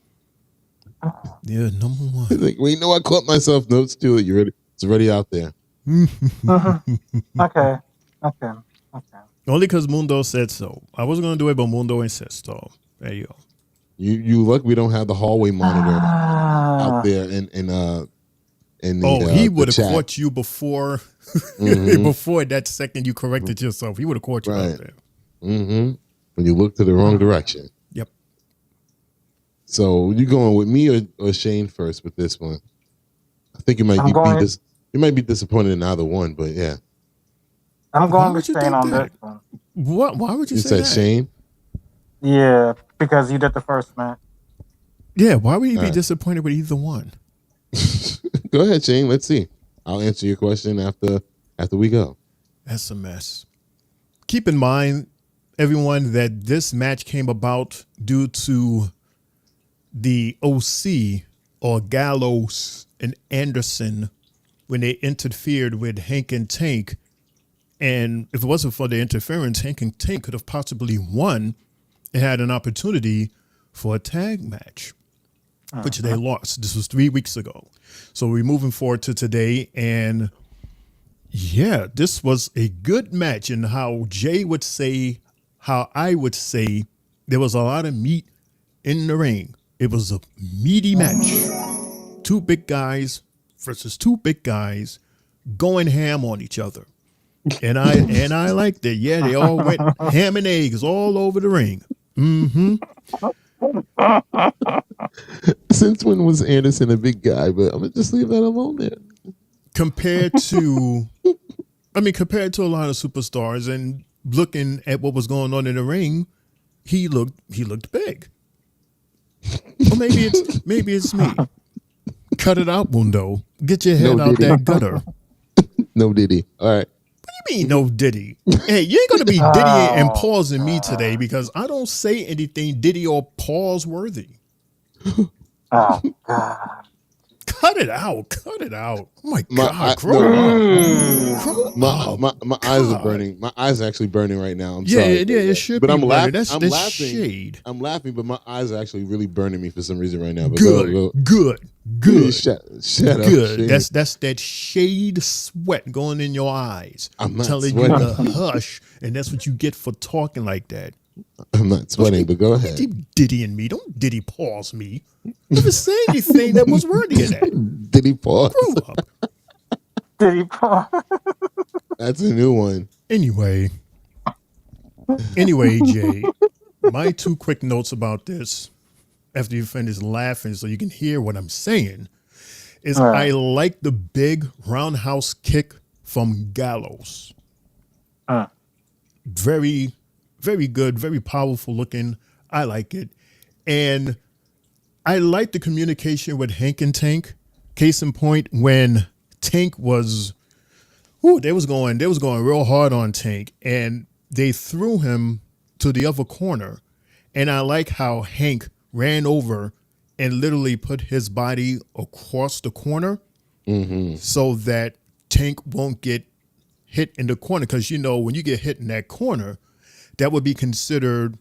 Yeah, number one. Like, well, you know, I caught myself notes too. You ready? It's already out there. Okay. Only because Mundo said so. I wasn't going to do it, but Mundo insists. So there you go. You look. We don't have the hallway monitor out there, he would have caught you before. Before that second you corrected yourself, he would have caught you out there. Mm-hmm. When you look to the wrong direction. Yep. So you going with me or Shane first with this one? I think you might you might be disappointed in either one, but yeah. I'm going with Shane on this one. What? Why would you say that? Shane? Yeah, because you did the first match. Yeah, why would you be disappointed with either one? Go ahead, Shane. Let's see. I'll answer your question after we go. That's a mess. Keep in mind, everyone, that this match came about due to the OC or Gallows and Anderson when they interfered with Hank and Tank. And if it wasn't for the interference, Hank and Tank could have possibly won and had an opportunity for a tag match, which they lost. This was 3 weeks ago. So we're moving forward to today. And yeah, this was a good match. And how Jay would say, how I would say, there was a lot of meat in the ring. It was a meaty match. Two big guys versus two big guys going ham on each other. And I liked it. Yeah, they all went ham and eggs all over the ring. Mm-hmm. Since when was Anderson a big guy? But I'm gonna just leave that alone there. Compared to a lot of superstars, and looking at what was going on in the ring, he looked big. Or maybe it's me. Cut it out, Mundo. Get your head out that gutter. No Diddy. All right. What do you mean, no Diddy? Hey, you ain't gonna be Diddy and pausing me today because I don't say anything Diddy or pause worthy. Oh God. Cut it out. Oh my God. Grow up. My eyes are burning. My eyes are actually burning right now. I'm sorry. It should but be. I'm laughing. That's I'm laughing. Shade. I'm laughing, but my eyes are actually really burning me for some reason right now. But Good. Shut up. Good. That's that shade sweat going in your eyes. I'm not telling sweating. you to hush, and that's what you get for talking like that. I'm not sweating, but go ahead. Keep Diddying me. Don't Diddy pause me. Never say anything that was worthy of that. Diddy pause. Grow up. Diddy pause. That's a new one. Anyway, Jay, my two quick notes about this after you finish laughing so you can hear what I'm saying is I like the big roundhouse kick from Gallows. Very, very good, very powerful looking. I like it. And I like the communication with Hank and Tank. Case in point, when Tank was, they was going real hard on Tank, and they threw him to the other corner. And I like how Hank ran over and literally put his body across the corner so that Tank won't get hit in the corner. Because, you know, when you get hit in that corner, that would be considered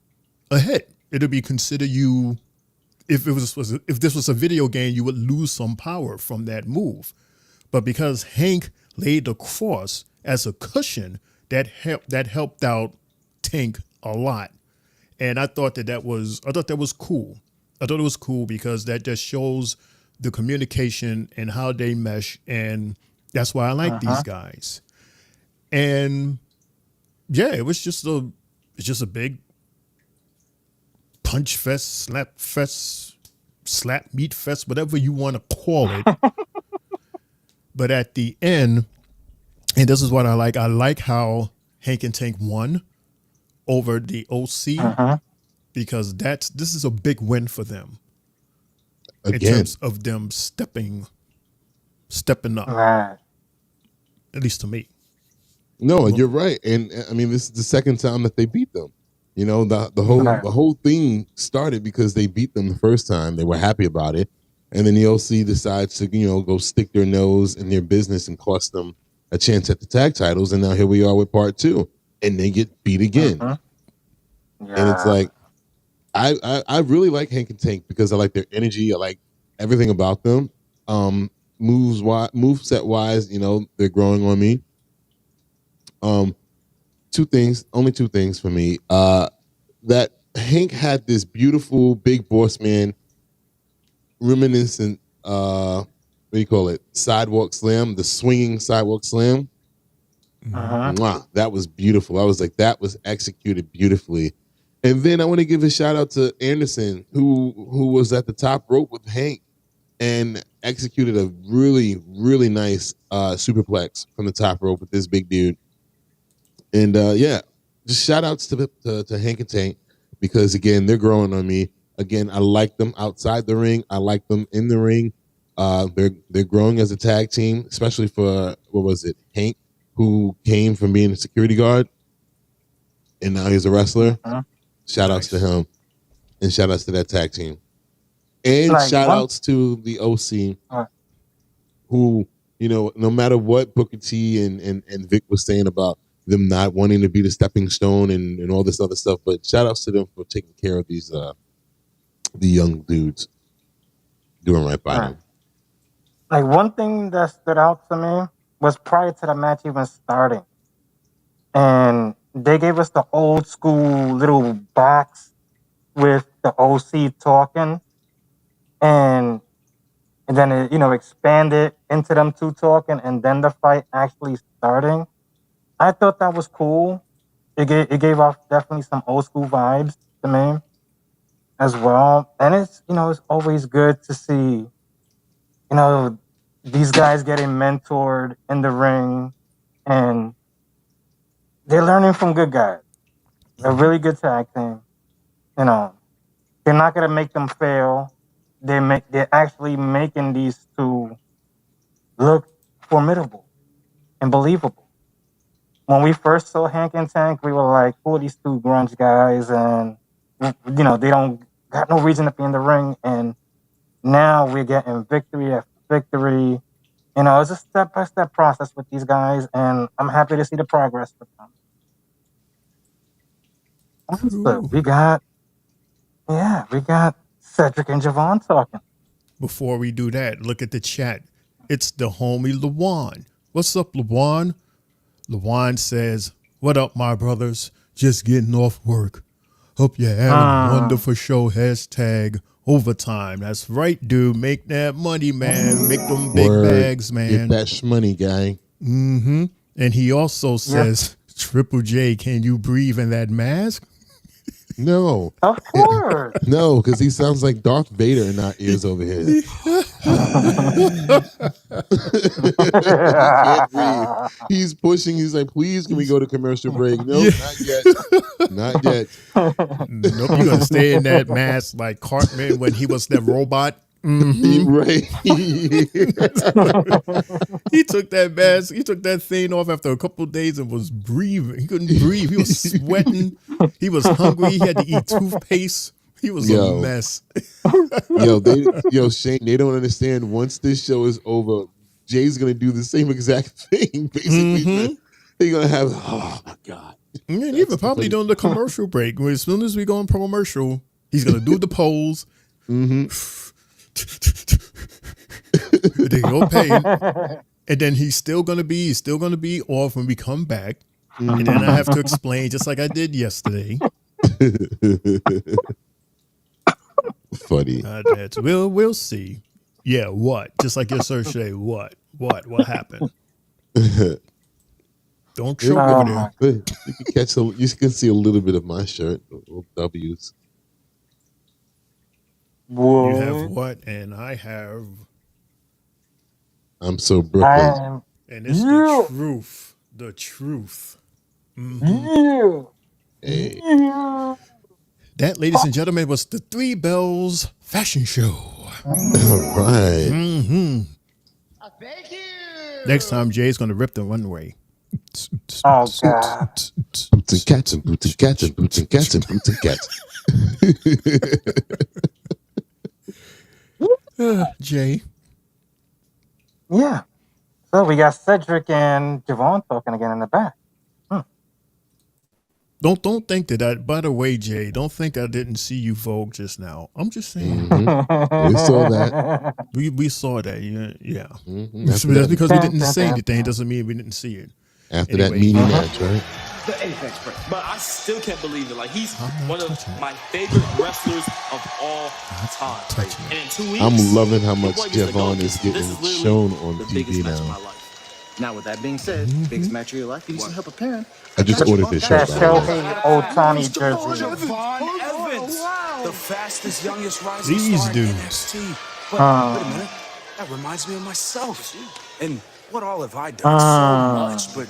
a hit. It would be considered you, if this was a video game, you would lose some power from that move. But because Hank laid the cross as a cushion, that helped out Tank a lot. And I thought that was cool. I thought it was cool because that just shows the communication and how they mesh, and that's why I like these guys. And yeah, it's just a big punch fest, slap meat fest, whatever you want to call it. But at the end, and this is what I like how Hank and Tank won over the OC, because this is a big win for them. Again. In terms of them stepping up. Right. At least to me. No, you're right. And I mean, this is the second time that they beat them. You know, the whole thing started because they beat them the first time. They were happy about it. And then the OC decides to, you know, go stick their nose in their business and cost them a chance at the tag titles. And now here we are with part 2. And they get beat again. Yeah. And it's like, I really like Hank and Tank because I like their energy. I like everything about them. Moveset wise, you know, they're growing on me. Only two things for me. That Hank had this beautiful big boss man reminiscent, what do you call it? Sidewalk slam, the swinging sidewalk slam. Mwah, that was beautiful. I was like, that was executed beautifully. And then I want to give a shout out to Anderson, who was at the top rope with Hank and executed a really, really nice superplex from the top rope with this big dude. And yeah, just shout outs to Hank and Tank because, again, they're growing on me. Again, I like them outside the ring. I like them in the ring. They're growing as a tag team, especially for, Hank, who came from being a security guard and now he's a wrestler. Shout outs to him and shout outs to that tag team. And shout outs to the OC who, you know, no matter what Booker T and Vic was saying about them not wanting to be the stepping stone and all this other stuff, but shout outs to them for taking care of these the young dudes, doing right by them. Like, one thing that stood out to me was prior to the match even starting, and they gave us the old school little box with the OC talking, and then it, you know, expanded into them two talking, and then the fight actually starting. I thought that was cool. It gave off definitely some old school vibes to me as well. And it's, you know, it's always good to see, you know, these guys getting mentored in the ring, and they're learning from good guys. A really good tag team. You know, they're not gonna make them fail. They're actually making these two look formidable and believable. When we first saw Hank and Tank, we were like, who are these two grunge guys? And, you know, they don't got no reason to be in the ring. And now we're getting victory after victory. You know, it's a step-by-step process with these guys, and I'm happy to see the progress with them. Also, we got Cedric and Javon talking. Before we do that, look at the chat. It's the homie Lawan. What's up, Lawan? Lawan says, what up, my brothers? Just getting off work. Hope you're having a wonderful show. Hashtag overtime. That's right, dude. Make that money, man. Make them big bags, man. Get that shmoney, guy. And he also says, Triple J, can you breathe in that mask? No. Of course. No, because he sounds like Darth Vader in our ears over here. He can't breathe. He's pushing. He's like, please, can we go to commercial break? No, not yet. Not yet. Nope, you're going to stay in that mask like Cartman when he was that robot. Right. He took that mask, he took that thing off after a couple of days and was breathing. He couldn't breathe. He was sweating. He was hungry. He had to eat toothpaste. He was a mess. Shane, they don't understand. Once this show is over, Jay's gonna do the same exact thing. Basically, they're gonna have. Oh my god! And even probably during the commercial break, as soon as we go on commercial, he's gonna do the pose. They go pay, and then he's still gonna be off when we come back, and then I have to explain just like I did yesterday. Funny. We'll see. Yeah, what? Just like your search today. What happened? Don't choke over there. You can see a little bit of my shirt, little W's. Whoa. You have what? And I have. I'm so Brooklyn. And it's the truth. The truth. Hey. That, ladies and gentlemen, was the Three Bells Fashion Show. All right. Thank you. Next time, Jay's going to rip the runway. Oh, God. Boots and cats and boots and cats and boots and cats and boots and cats. Jay. Yeah. So we got Cedric and Javon talking again in the back. Don't think that by the way, Jay, don't think I didn't see you Vogue just now. I'm just saying. We saw that. We saw that. Yeah. That's because we didn't say anything. It doesn't mean we didn't see it. After that meeting match, right? The Apex Break. But I still can't believe it. Like, he's one of my favorite wrestlers of all time. And in 2 weeks, I'm loving how much Javon is getting shown on TV now. Now, with that being said, biggest match of your life, you need some help preparing. I just ordered this shirt. That Shohei Ohtani jersey. Evans, the fastest, youngest rising These star in dudes. NXT. Wait a minute. That reminds me of myself. And what all have I done? So much, but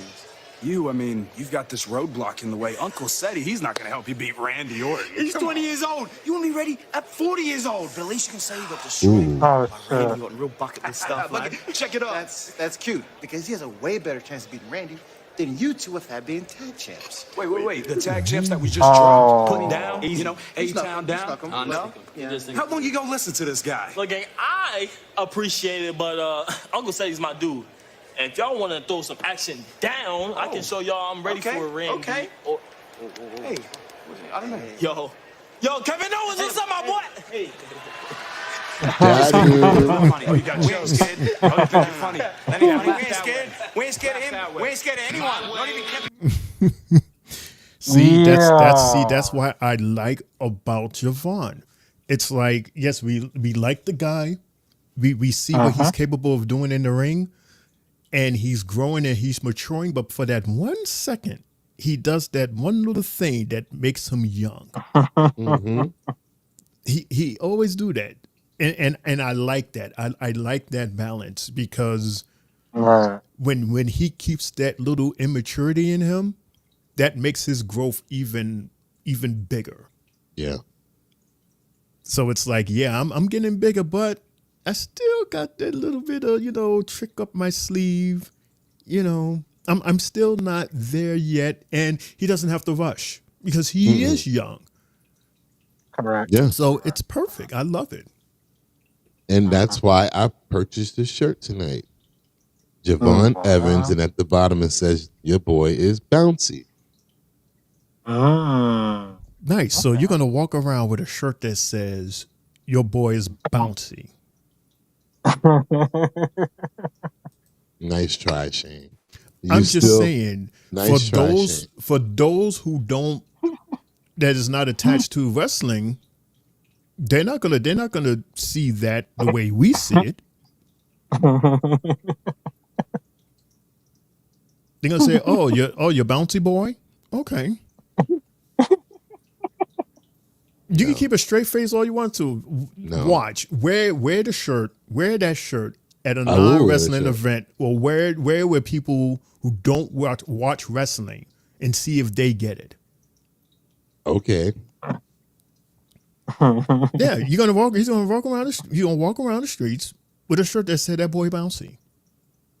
you've got this roadblock in the way. Uncle said he's not going to help you beat Randy Orton. He's 20 years old. You want me ready at 40 years old. But at least you can say you got destroyed by Randy Orton. Real bucket list stuff. Check it out. That's cute, because he has a way better chance of beating Randy than you two have had being tag champs. Wait. The tag champs that we just dropped, putting down, A-Town down. No? How long you gonna listen to this guy? Look, gang, I appreciate it, but Uncle said he's my dude. And if y'all want to throw some action down, I can show y'all I'm ready for a ring. Okay. Hey, I don't know. Yo, Kevin Owens, what's up, my boy? Hey. You got jokes, kid. I don't think you're funny. We ain't scared. We ain't scared of him. We ain't scared of anyone. Not even Kevin. That's what I like about Javon. It's like, yes, we like the guy. We see what he's capable of doing in the ring. And he's growing and he's maturing, but for that 1 second, he does that one little thing that makes him young. He always do that, and I like that. I like that balance because when he keeps that little immaturity in him, that makes his growth even bigger. Yeah. So it's like, yeah, I'm getting bigger, but I still got that little bit of, trick up my sleeve. I'm still not there yet. And he doesn't have to rush because he is young. Correct. Yeah. So it's perfect. I love it. And that's why I purchased this shirt tonight. Javon Evans. And at the bottom it says, your boy is bouncy. Nice. So you're going to walk around with a shirt that says, your boy is bouncy. Nice try, Shane. I'm just saying, nice for those who don't, that is not attached to wrestling, they're not gonna see that the way we see it. They're gonna say, "Oh, you're bouncy boy." Okay. You can keep a straight face all you want to. No. Watch. Wear the shirt. Wear that shirt at a I will wear that non-wrestling shirt. event, or wear it with people who don't watch wrestling and see if they get it. Okay. Yeah, he's gonna walk around the streets with a shirt that said "That boy bouncy."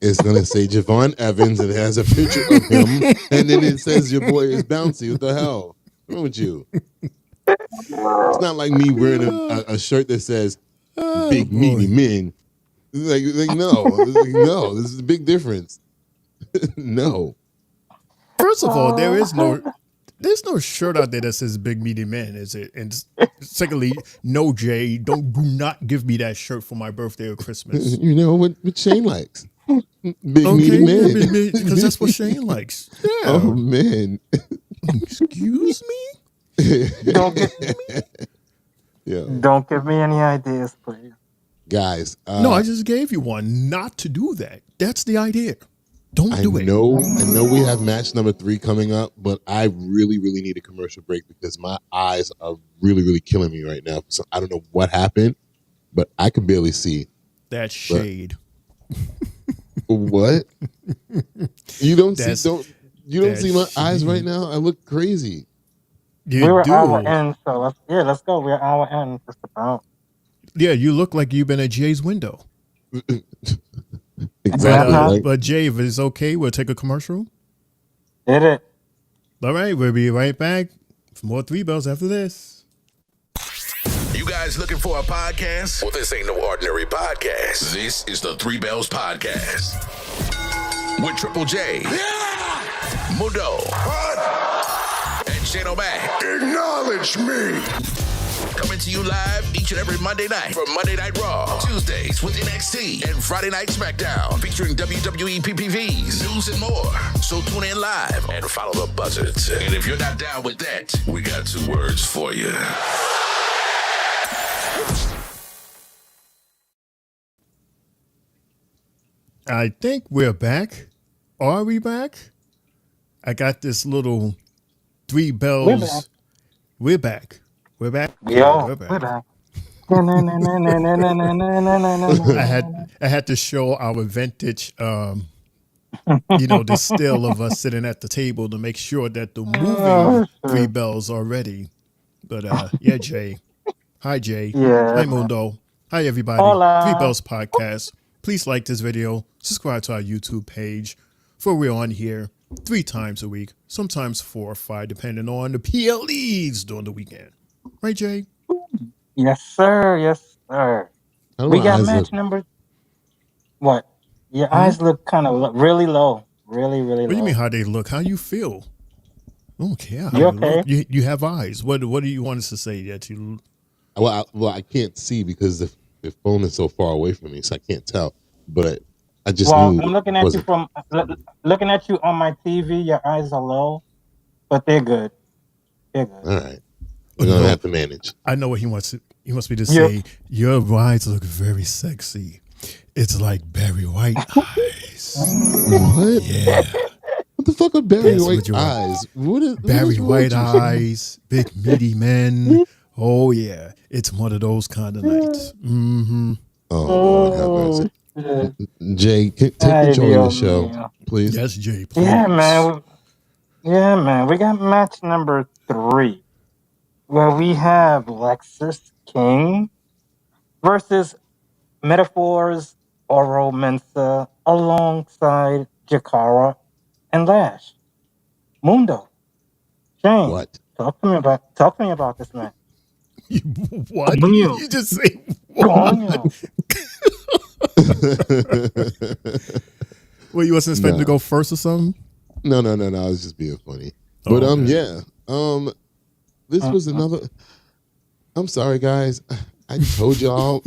It's gonna say Javon Evans and it has a picture of him, and then it says your boy is bouncy. What the hell? What's wrong with you? It's not like me wearing a shirt that says "Big Meaty Men." Like no, no. This is a big difference. No. First of all, there's no shirt out there that says "Big Meaty Man," is it? And secondly, no, Jay, do not give me that shirt for my birthday or Christmas. You know what Shane likes. Big meaty man. Because that's what Shane likes. Yeah. Oh man. Excuse me? Don't give me any ideas, please. Guys. No, I just gave you one. Not to do that. That's the idea. Don't do it. I know we have match number 3 coming up, but I really, really need a commercial break because my eyes are really, really killing me right now. So I don't know what happened, but I can barely see. That's shade. What? You don't see my eyes right now? I look crazy. We were hour in, so let's go. We're hour in, just about. Yeah, you look like you've been at Jay's window. Exactly. But Jay, if it's okay, we'll take a commercial. Did it? All right, we'll be right back for more 3 Bells after this. You guys looking for a podcast? Well, this ain't no ordinary podcast. This is the 3 Bells Podcast. With Triple J. Yeah! Mundo. What? And Shane O'Mac. Acknowledge me. Coming to you live each and every Monday night from Monday Night Raw, Tuesdays with NXT, and Friday Night SmackDown, featuring WWE PPVs, news, and more. So tune in live and follow the buzzards. And if you're not down with that, we got 2 words for you. I think we're back. Are we back? I got this little 3 Bells. We're back. We're back. Yo, we're back. we're back. I had to show our vintage, the still of us sitting at the table to make sure that the moving 3 Bells are ready. But yeah, Jay. Hi, Jay. Yeah. Hi, Mundo. Hi, everybody. Hola. 3 Bells Podcast. Please like this video. Subscribe to our YouTube page. For we're on here 3 times a week, sometimes 4 or 5, depending on the PLEs during the weekend. Right, Jay? Yes, sir. Yes, sir. We got match number. What? Your eyes look kind of really low. Really, really low. What do you mean how they look? How you feel? I don't care. You okay? You have eyes. What do you want us to say that you? Well, I can't see because the phone is so far away from me, so I can't tell. But I just knew. I'm looking at you looking at you on my TV. Your eyes are low, but they're good. They're good. All right. We're gonna have to manage. I know what he wants. He wants me to say. Your eyes look very sexy. It's like Barry White eyes. What? Yeah. What the fuck are Barry White eyes? Barry White eyes, big meaty men. Oh yeah, it's one of those kind of nights. Mm-hmm. Oh, Lord have mercy. Jay, take control of the show, please. Yes, Jay. Please. Yeah, man. We got match number 3, where we have Lexus King versus Metaphors Oro Mensa alongside Jakara and Lash. Mundo, Shane, what? Talk to me about this match. What? You just say what? Well, you wasn't expecting to go first or something? No. I was just being funny. But yeah. This was another. I'm sorry, guys. I told y'all.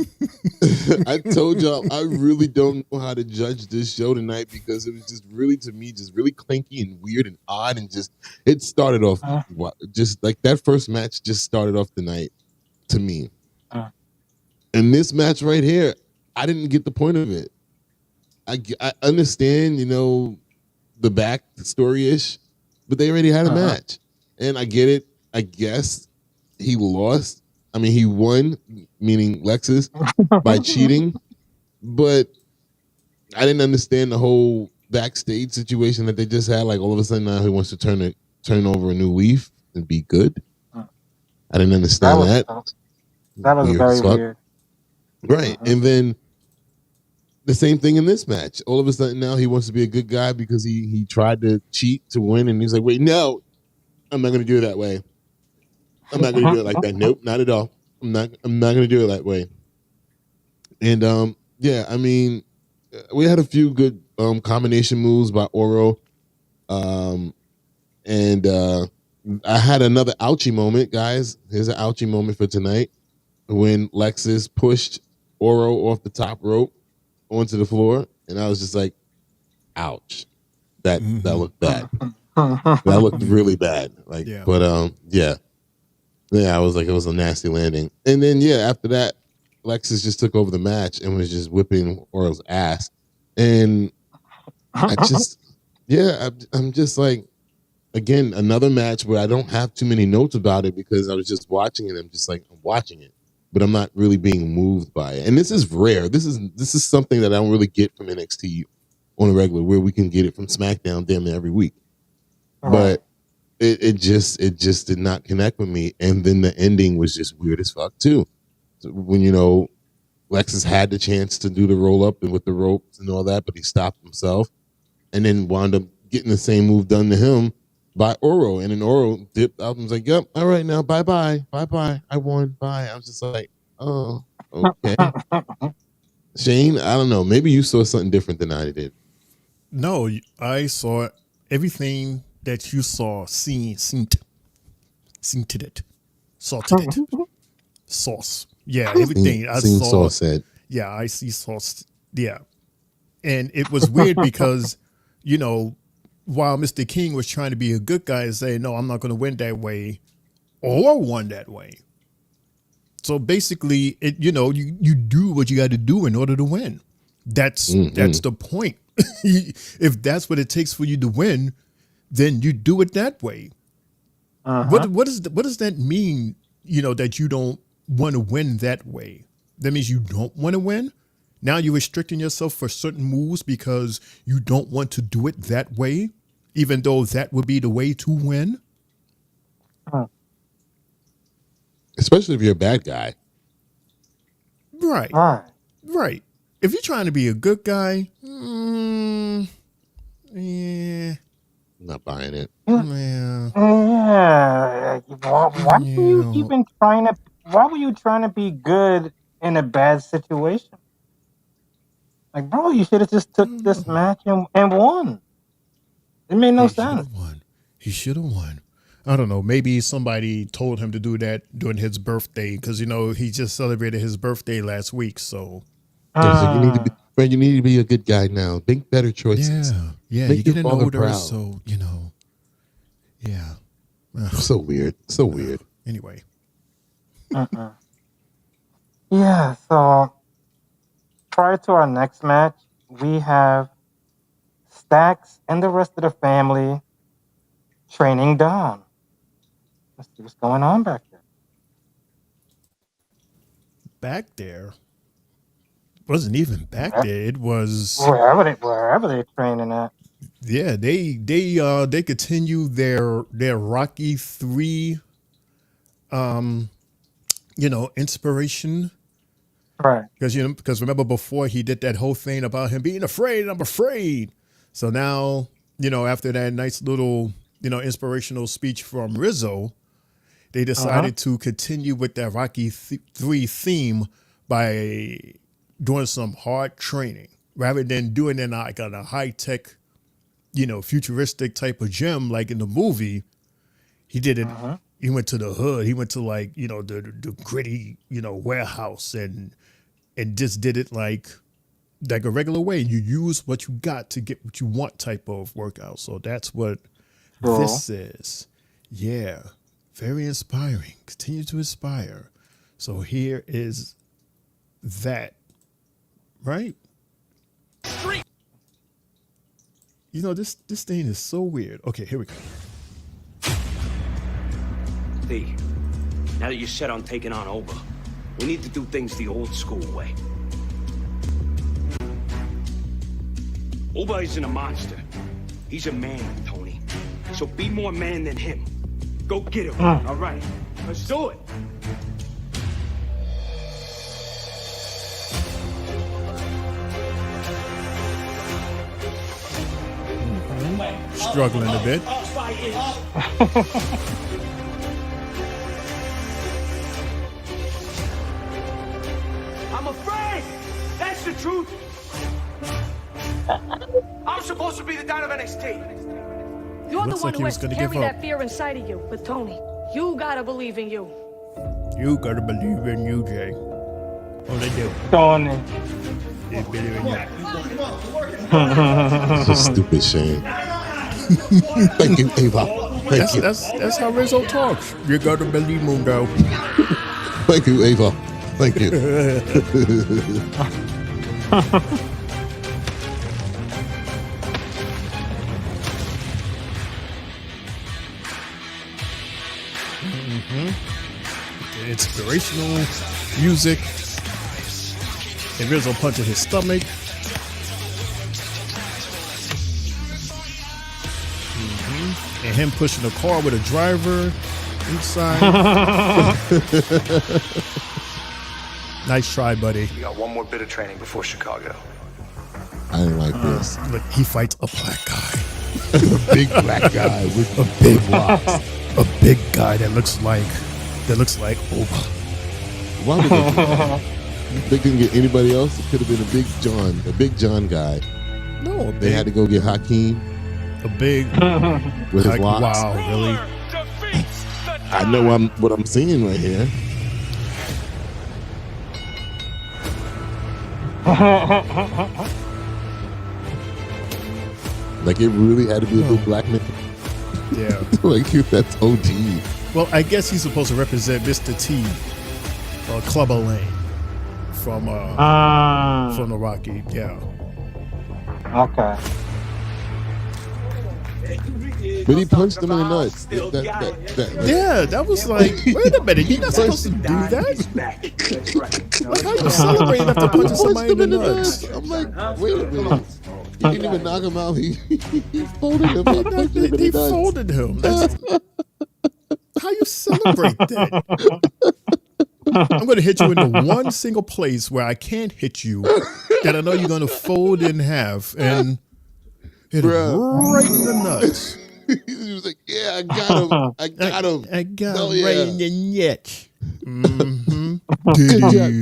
I really don't know how to judge this show tonight because it was just really, to me, just really clanky and weird and odd, and just it started off just like that first match just started off the night to me. And this match right here, I didn't get the point of it. I understand, the back story ish, but they already had a match, and I get it. I guess he lost. I mean, he won, meaning Lexus, by cheating. But I didn't understand the whole backstage situation that they just had. Like all of a sudden now he wants to turn over a new leaf and be good. I didn't understand that. That was Weird very weird. Right. And then the same thing in this match. All of a sudden now he wants to be a good guy because he tried to cheat to win, and he's like, wait, no, I'm not going to do it that way. I'm not going to do it like that. Nope, not at all. I'm not going to do it that way. And yeah, I mean, we had a few good combination moves by Oro. And I had another ouchie moment, guys. Here's an ouchie moment for tonight when Lexus pushed Oro off the top rope onto the floor, and I was just like, ouch. That looked bad. That looked really bad. Like, yeah. But yeah. Yeah, I was like, it was a nasty landing. And then after that, Lexus just took over the match and was just whipping Oro's ass. And I just I'm just like, again, another match where I don't have too many notes about it because I was just watching it. I'm just like, I'm watching it, but I'm not really being moved by it. And this is rare. This is something that I don't really get from NXT on a regular, where we can get it from SmackDown damn near every week. But it just did not connect with me. And then the ending was just weird as fuck too. So when Lexus had the chance to do the roll up and with the ropes and all that, but he stopped himself, and then wound up getting the same move done to him by Oro. And then Oro dipped out and was like, yep, all right now, bye-bye, I won, bye. I was just like, oh, okay. Shane, I don't know. Maybe you saw something different than I did. No, I saw everything that you saw, seen it, salted it, sauce. Yeah, everything I saw. Sauce said. Yeah, I see sauce. Yeah. And it was weird because, while Mr. King was trying to be a good guy and say, no, I'm not going to win that way, or won that way. So basically, you do what you got to do in order to win. That's the point. If that's what it takes for you to win, then you do it that way. What does that mean? That you don't want to win that way. That means you don't want to win. Now you're restricting yourself for certain moves because you don't want to do it that way, even though that would be the way to win. Especially if you're a bad guy. Right. Right. If you're trying to be a good guy, yeah. I'm not buying it. Yeah. Why were you trying to be good in a bad situation? Like, bro, you should have just took this match and won. It made no sense. He should have won. I don't know. Maybe somebody told him to do that during his birthday because, he just celebrated his birthday last week. So you need to be a good guy now. Make better choices. Yeah. Make you're getting older, proud. so, yeah. So weird. So weird. Anyway. Yeah, so prior to our next match, we have Stacks and the rest of the family training Dawn. Let's see what's going on back there. Back there? Wasn't even back there. It was wherever they're training at. Yeah, they continue their Rocky 3 inspiration. Right. Because remember before he did that whole thing about him being afraid, I'm afraid. So now, after that nice little, inspirational speech from Rizzo, they decided to continue with that Rocky 3 theme by doing some hard training rather than doing it in like a high-tech, futuristic type of gym like in the movie. He did it. He went to the hood. He went to like, the gritty, warehouse and just did it like a regular way. You use what you got to get what you want type of workout. So that's what this is. Yeah. Very inspiring. Continue to inspire. So here is that. Right? This thing is so weird. Okay, here we go. Lee, Now that you're set on taking on Oba, we need to do things the old school way. Oba isn't a monster. He's a man, Tony. So be more man than him. Go get him. All right, let's do it. Struggling a bit. I'm afraid. That's the truth. I'm supposed to be the Don of NXT. You're the Looks one like who he has was to gonna carry give up. that fear inside of you. But Tony, you gotta believe in you. You gotta believe in you, Jay. Oh, they do. Tony. They believe in you. So stupid, Shane. Thank you, Ava. Thank you. That's how Rizzo talks. You gotta believe Mundo. Thank you, Ava. Thank you. The inspirational music. And Rizzo punching his stomach. And him pushing the car with a driver inside. Nice try, buddy. We got one more bit of training before Chicago. I didn't like this. Look, he fights a black guy. A big black guy with a big rocks. A big guy that looks like Oba. Why would they do that? They couldn't get anybody else. It could have been a big John guy. No, they had to go get Hakeem. A big with his locks. Wow, really? I know what I'm seeing right here. Like it really had to be a big black man. Yeah. Like that's OD. Well, I guess he's supposed to represent Mr. T, Clubber Lane from the Rocky. Yeah. Okay. But he punched him in the nuts. Yeah, that was like, wait a minute, you're not supposed to do that. Like how you celebrate after punching somebody in the nuts? I'm like, wait a minute. He didn't even knock him out. He folded him. He folded him. That's how you celebrate that. I'm going to hit you in the one single place where I can't hit you that I know you're going to fold in half and hit him right in the nuts. He was like, yeah, I got him. I got him. I got Hell him yeah. right in the net. Mm-hmm. Good job,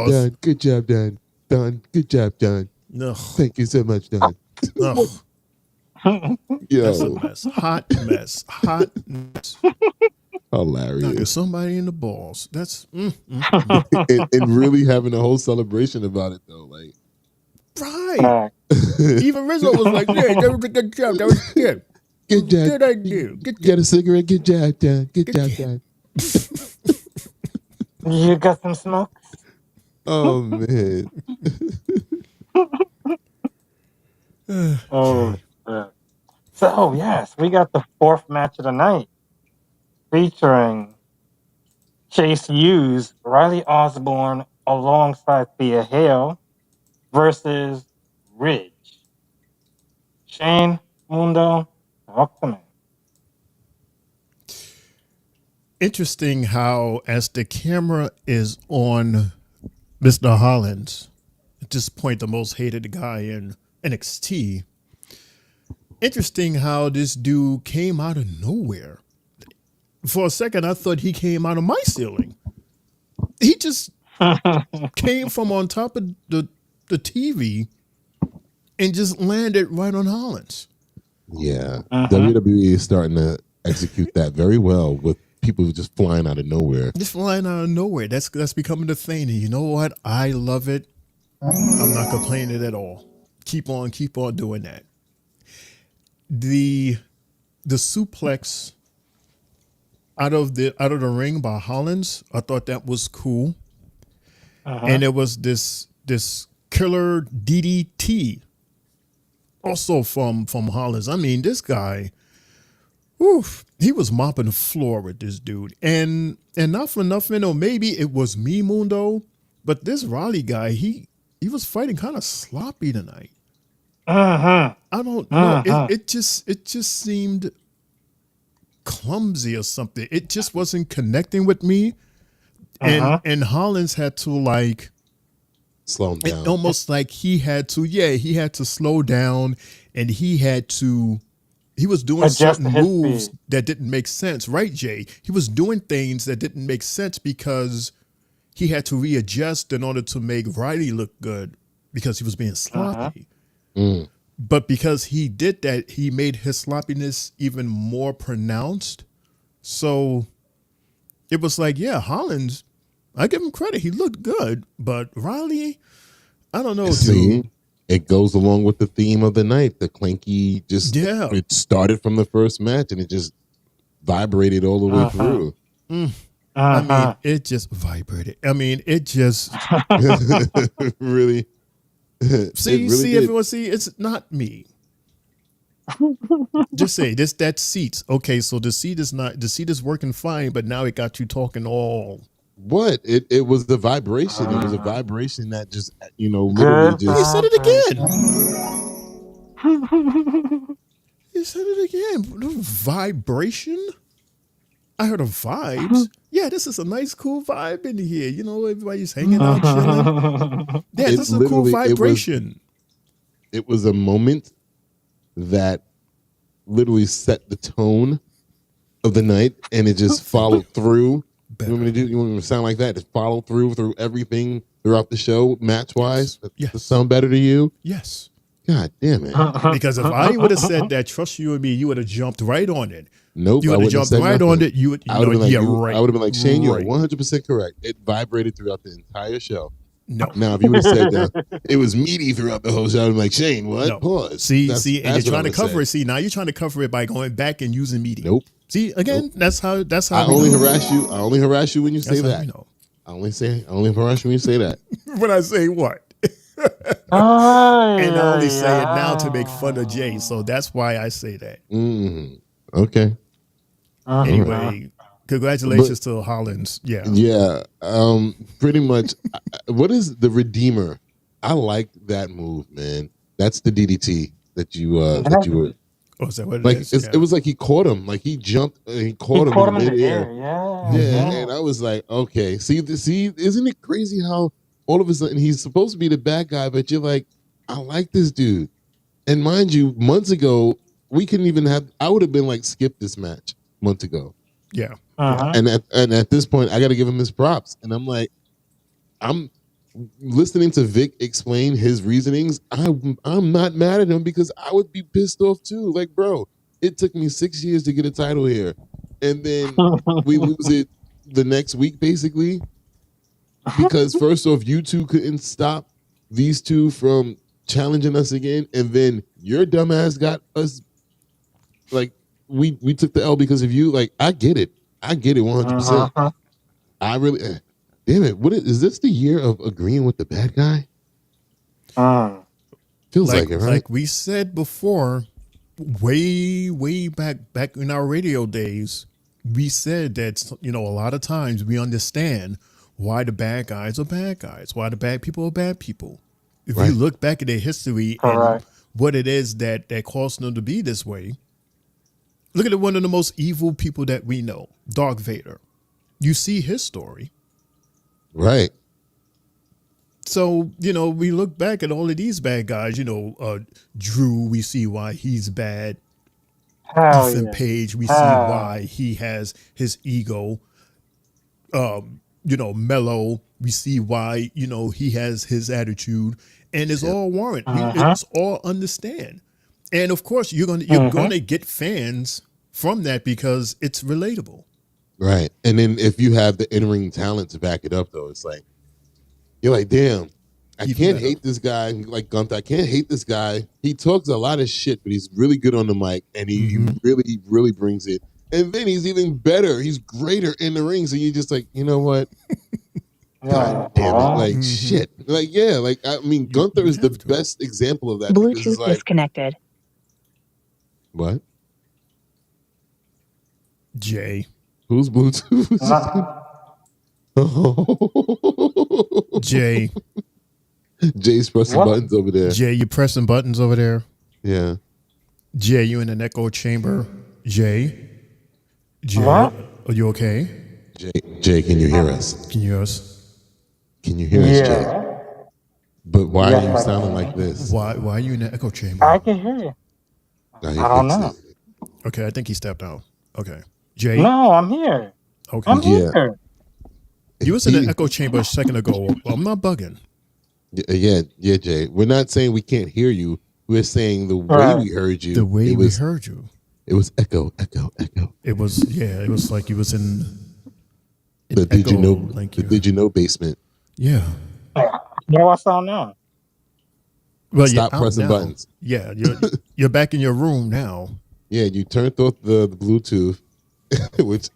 Don. Good job, Don. Don, good job, Don. No. Thank you so much, Don. Yo. That's a mess. Hot mess. Hot mess. Hilarious. Knocking somebody in the balls. That's and really having a whole celebration about it though. Like right. Even Rizzo was like, yeah, that was a good job. That was good. Good job. Good idea. Get a cigarette. Good job, Don. Good job, Don. You got some smoke? Oh man. Oh shit. So yes, we got the fourth match of the night, featuring Chase Hughes, Riley Osborne alongside Thea Hale versus Ridge. Shane, Mundo, talk to me. Interesting how as the camera is on Mr. Hollins, at this point the most hated guy in NXT. Interesting how this dude came out of nowhere. For a second, I thought he came out of my ceiling. He just came from on top of the TV and just landed right on Hollins. Yeah. WWE is starting to execute that very well with people just flying out of nowhere. Just flying out of nowhere. That's becoming the thing. And you know what? I love it. I'm not complaining at all. Keep on doing that. The suplex out of the ring by Hollins, I thought that was cool. And it was this killer DDT also from Hollins. I mean, this guy, Oof, he was mopping the floor with this dude. And not for nothing, or maybe it was me, Mundo, but this Raleigh guy, he was fighting kind of sloppy tonight. I don't know. It just seemed clumsy or something. It just wasn't connecting with me. And Hollins had to like slow him down. Almost like he had to slow down, and he was doing certain moves that didn't make sense, right, Jay? He was doing things that didn't make sense because he had to readjust in order to make Riley look good because he was being sloppy. But because he did that, he made his sloppiness even more pronounced. So it was like, yeah, Hollins, I give him credit. He looked good. But Riley, I don't know. See, it goes along with the theme of the night. The clanky it started from the first match and it just vibrated all the way through. I mean, it just vibrated. I mean, it just really. Everyone see, it's not me. Just say this, that seats. Okay, so the seat is working fine, but now it got you talking all. What? It was the vibration. It was a vibration that just, literally just. You said it again. You said it again. Vibration? I heard of vibes. Yeah, this is a nice, cool vibe in here. Everybody's hanging out, chilling. Yeah, this is a cool vibration. It was a moment that literally set the tone of the night, and it just followed through. You want me to sound like that? Just follow through everything throughout the show, match-wise? Yes. Does it sound better to you? Yes. God damn it. Because if I would have said that, trust you and me, you would have jumped right on it. Nope. You would have jumped right on it. You would have been right. I would have been like, Shane, you're 100% correct. It vibrated throughout the entire show. No. Now, if you would have said that it was meaty throughout the whole show, I'm like, Shane, what? No. Pause. See, and you're trying to cover it. See, now you're trying to cover it by going back and using meaty. Nope. See, again, that's how I only harass you. I only harass you when you say that. I only harass you when you say that. When I say what? And I only say it now to make fun of Jay, so that's why I say that. Okay. Anyway, congratulations to Hollins. Yeah. Yeah. Pretty much. What is the Redeemer? I like that move, man. That's the DDT that you were. Oh, is that what it is? It was like he caught him. Like he jumped. He caught him in midair. Yeah. And I was like, okay. See, isn't it crazy how all of a sudden he's supposed to be the bad guy, but you're like, I like this dude. And mind you, months ago, we couldn't even have. I would have been like, skip this match months ago. Yeah. And at this point, I got to give him his props. And I'm like, I'm listening to Vic explain his reasonings. I'm not mad at him because I would be pissed off too. Like, bro, it took me 6 years to get a title here, and then we lose it the next week, basically. Because first off, you two couldn't stop these two from challenging us again, and then your dumbass got us. Like we took the L because of you. Like I get it 100%. I really, damn it. What is this? The year of agreeing with the bad guy? Feels like it, right? Like we said before, way back in our radio days, we said that a lot of times we understand why the bad guys are bad guys, why the bad people are bad people. If you look back at their history and what it is that caused them to be this way, look at one of the most evil people that we know, Darth Vader. You see his story. Right. So, we look back at all of these bad guys, Drew, we see why he's bad. Ethan Page, we see why he has his ego. Mello, we see why, he has his attitude, and it's all warrant. It's all understand. And of course, you're gonna get fans from that because it's relatable. Right. And then if you have the in-ring talent to back it up, though, it's like, you're like, damn, I can't hate this guy like Gunther. I can't hate this guy. He talks a lot of shit, but he's really good on the mic, and he really, really brings it. And then he's even better. He's greater in the ring. So you're just like, you know what? God damn it. Like, shit. Like, yeah. Like, I mean, Gunther is the best example of that. Bluetooth disconnected. What? Jay. Who's Bluetooth? Jay. Jay's pressing buttons over there. Jay, you pressing buttons over there? Yeah. Jay, you in an echo chamber? Jay? What? Are you okay? Jay, can you hear us? Can you hear us? Can you hear us, Jay? But why are you sounding like this? Why are you in an echo chamber? I can hear you. I don't know. Okay, I think he stepped out. Okay. Jay? No, I'm here. Okay. I'm here. You was in an echo chamber a second ago. I'm not bugging. Yeah, Jay. We're not saying we can't hear you. We're saying the way we heard you. The way we heard you. It was echo, echo, echo. It was like you was in the echo, did you know basement. Yeah. How I sound now? Well, stop pressing buttons. Yeah, you're back in your room now. Yeah, you turned off the Bluetooth, which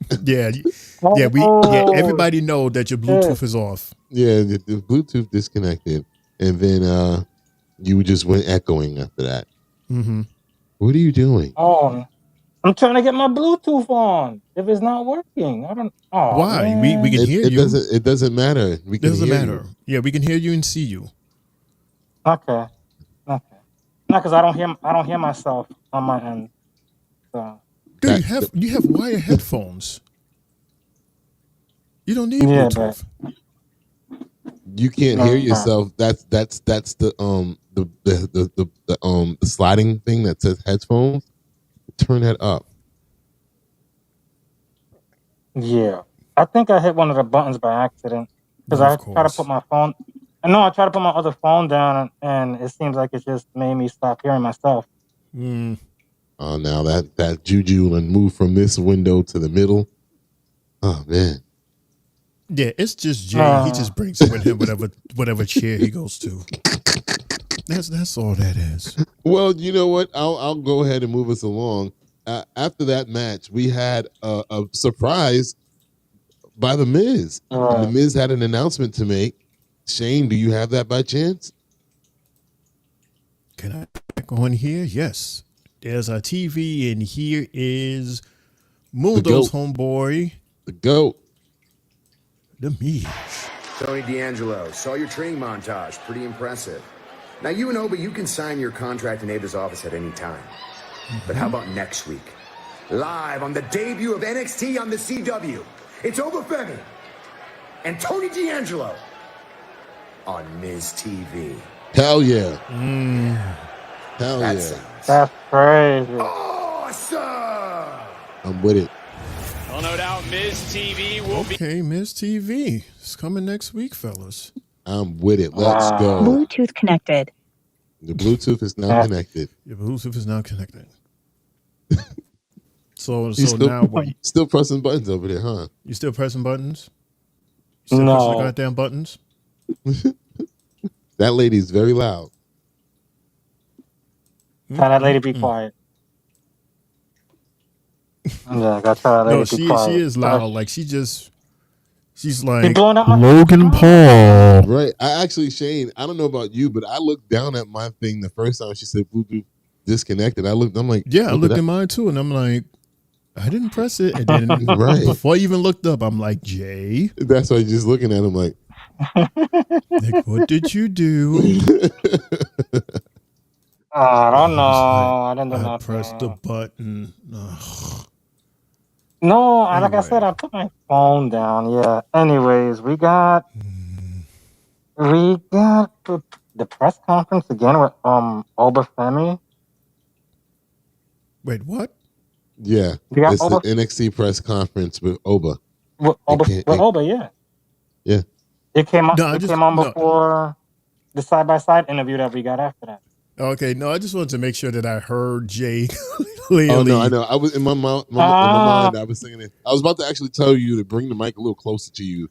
everybody know that your Bluetooth is off. Yeah, the Bluetooth disconnected, and then you just went echoing after that. Mm-hmm. What are you doing? Oh, I'm trying to get my Bluetooth on. If it's not working, I don't. Oh, why? Man. We can hear you. It doesn't matter. We can doesn't hear matter. You. Yeah, we can hear you and see you. Okay. No, because I don't hear myself on my end. So. Dude, you have wire headphones. You don't need Bluetooth. You can't hear yourself. That's the sliding thing that says headphones. Turn that up. Yeah, I think I hit one of the buttons by accident because I tried to put my phone. No, I tried to put my other phone down, and it seems like it just made me stop hearing myself. Oh, now that juju and move from this window to the middle. Oh man. Yeah, it's just Jay. He just brings it with him whatever chair he goes to. That's all that is. Well, you know what? I'll go ahead and move us along. After that match, we had a surprise by The Miz. The Miz had an announcement to make. Shane, do you have that by chance? Can I go in here? Yes. There's our TV, and here is Mundo's homeboy. The GOAT. The Miz. Tony D'Angelo, saw your training montage. Pretty impressive. Now, you and Oba, you can sign your contract in Ava's office at any time. But how about next week? Live on the debut of NXT on the CW. It's Oba Femi and Tony D'Angelo on Miz TV. Hell yeah. Hell That yeah. sounds That's crazy. awesome. I'm with it. Well, no doubt Miz TV will be. Okay, Miz TV. It's coming next week, fellas. I'm with it. Let's go. Bluetooth connected. The Bluetooth is now connected. Your Bluetooth is now connected. So He's now what? Still pressing buttons over there, huh? You still pressing buttons? You still pressing the goddamn buttons? That lady's very loud. Tell that lady be quiet. Yeah, gotta tell that lady be quiet. She is loud. Like she's like blowing up my Logan Paul. Right. Shane, I don't know about you, but I looked down at my thing the first time she said Bluetooth disconnected. I'm like, yeah, I looked at mine too, and I'm like, I didn't press it. And then before I even looked up, I'm like, Jay. That's why you're just looking at him like what did you do? I don't know. I didn't do nothing. Press the button. Ugh. No, like I said, I put my phone down. Yeah. Anyways, we got the press conference again with Oba Femi. Wait, what? Yeah, got it's Oba? the NXT press conference with Oba. With Oba, yeah. Yeah. It came on. Before the side-by-side interview that we got after that. Okay, no, I just wanted to make sure that I heard Jay clearly. Oh no, I know. I was in my mind. I was singing it. I was about to actually tell you to bring the mic a little closer to you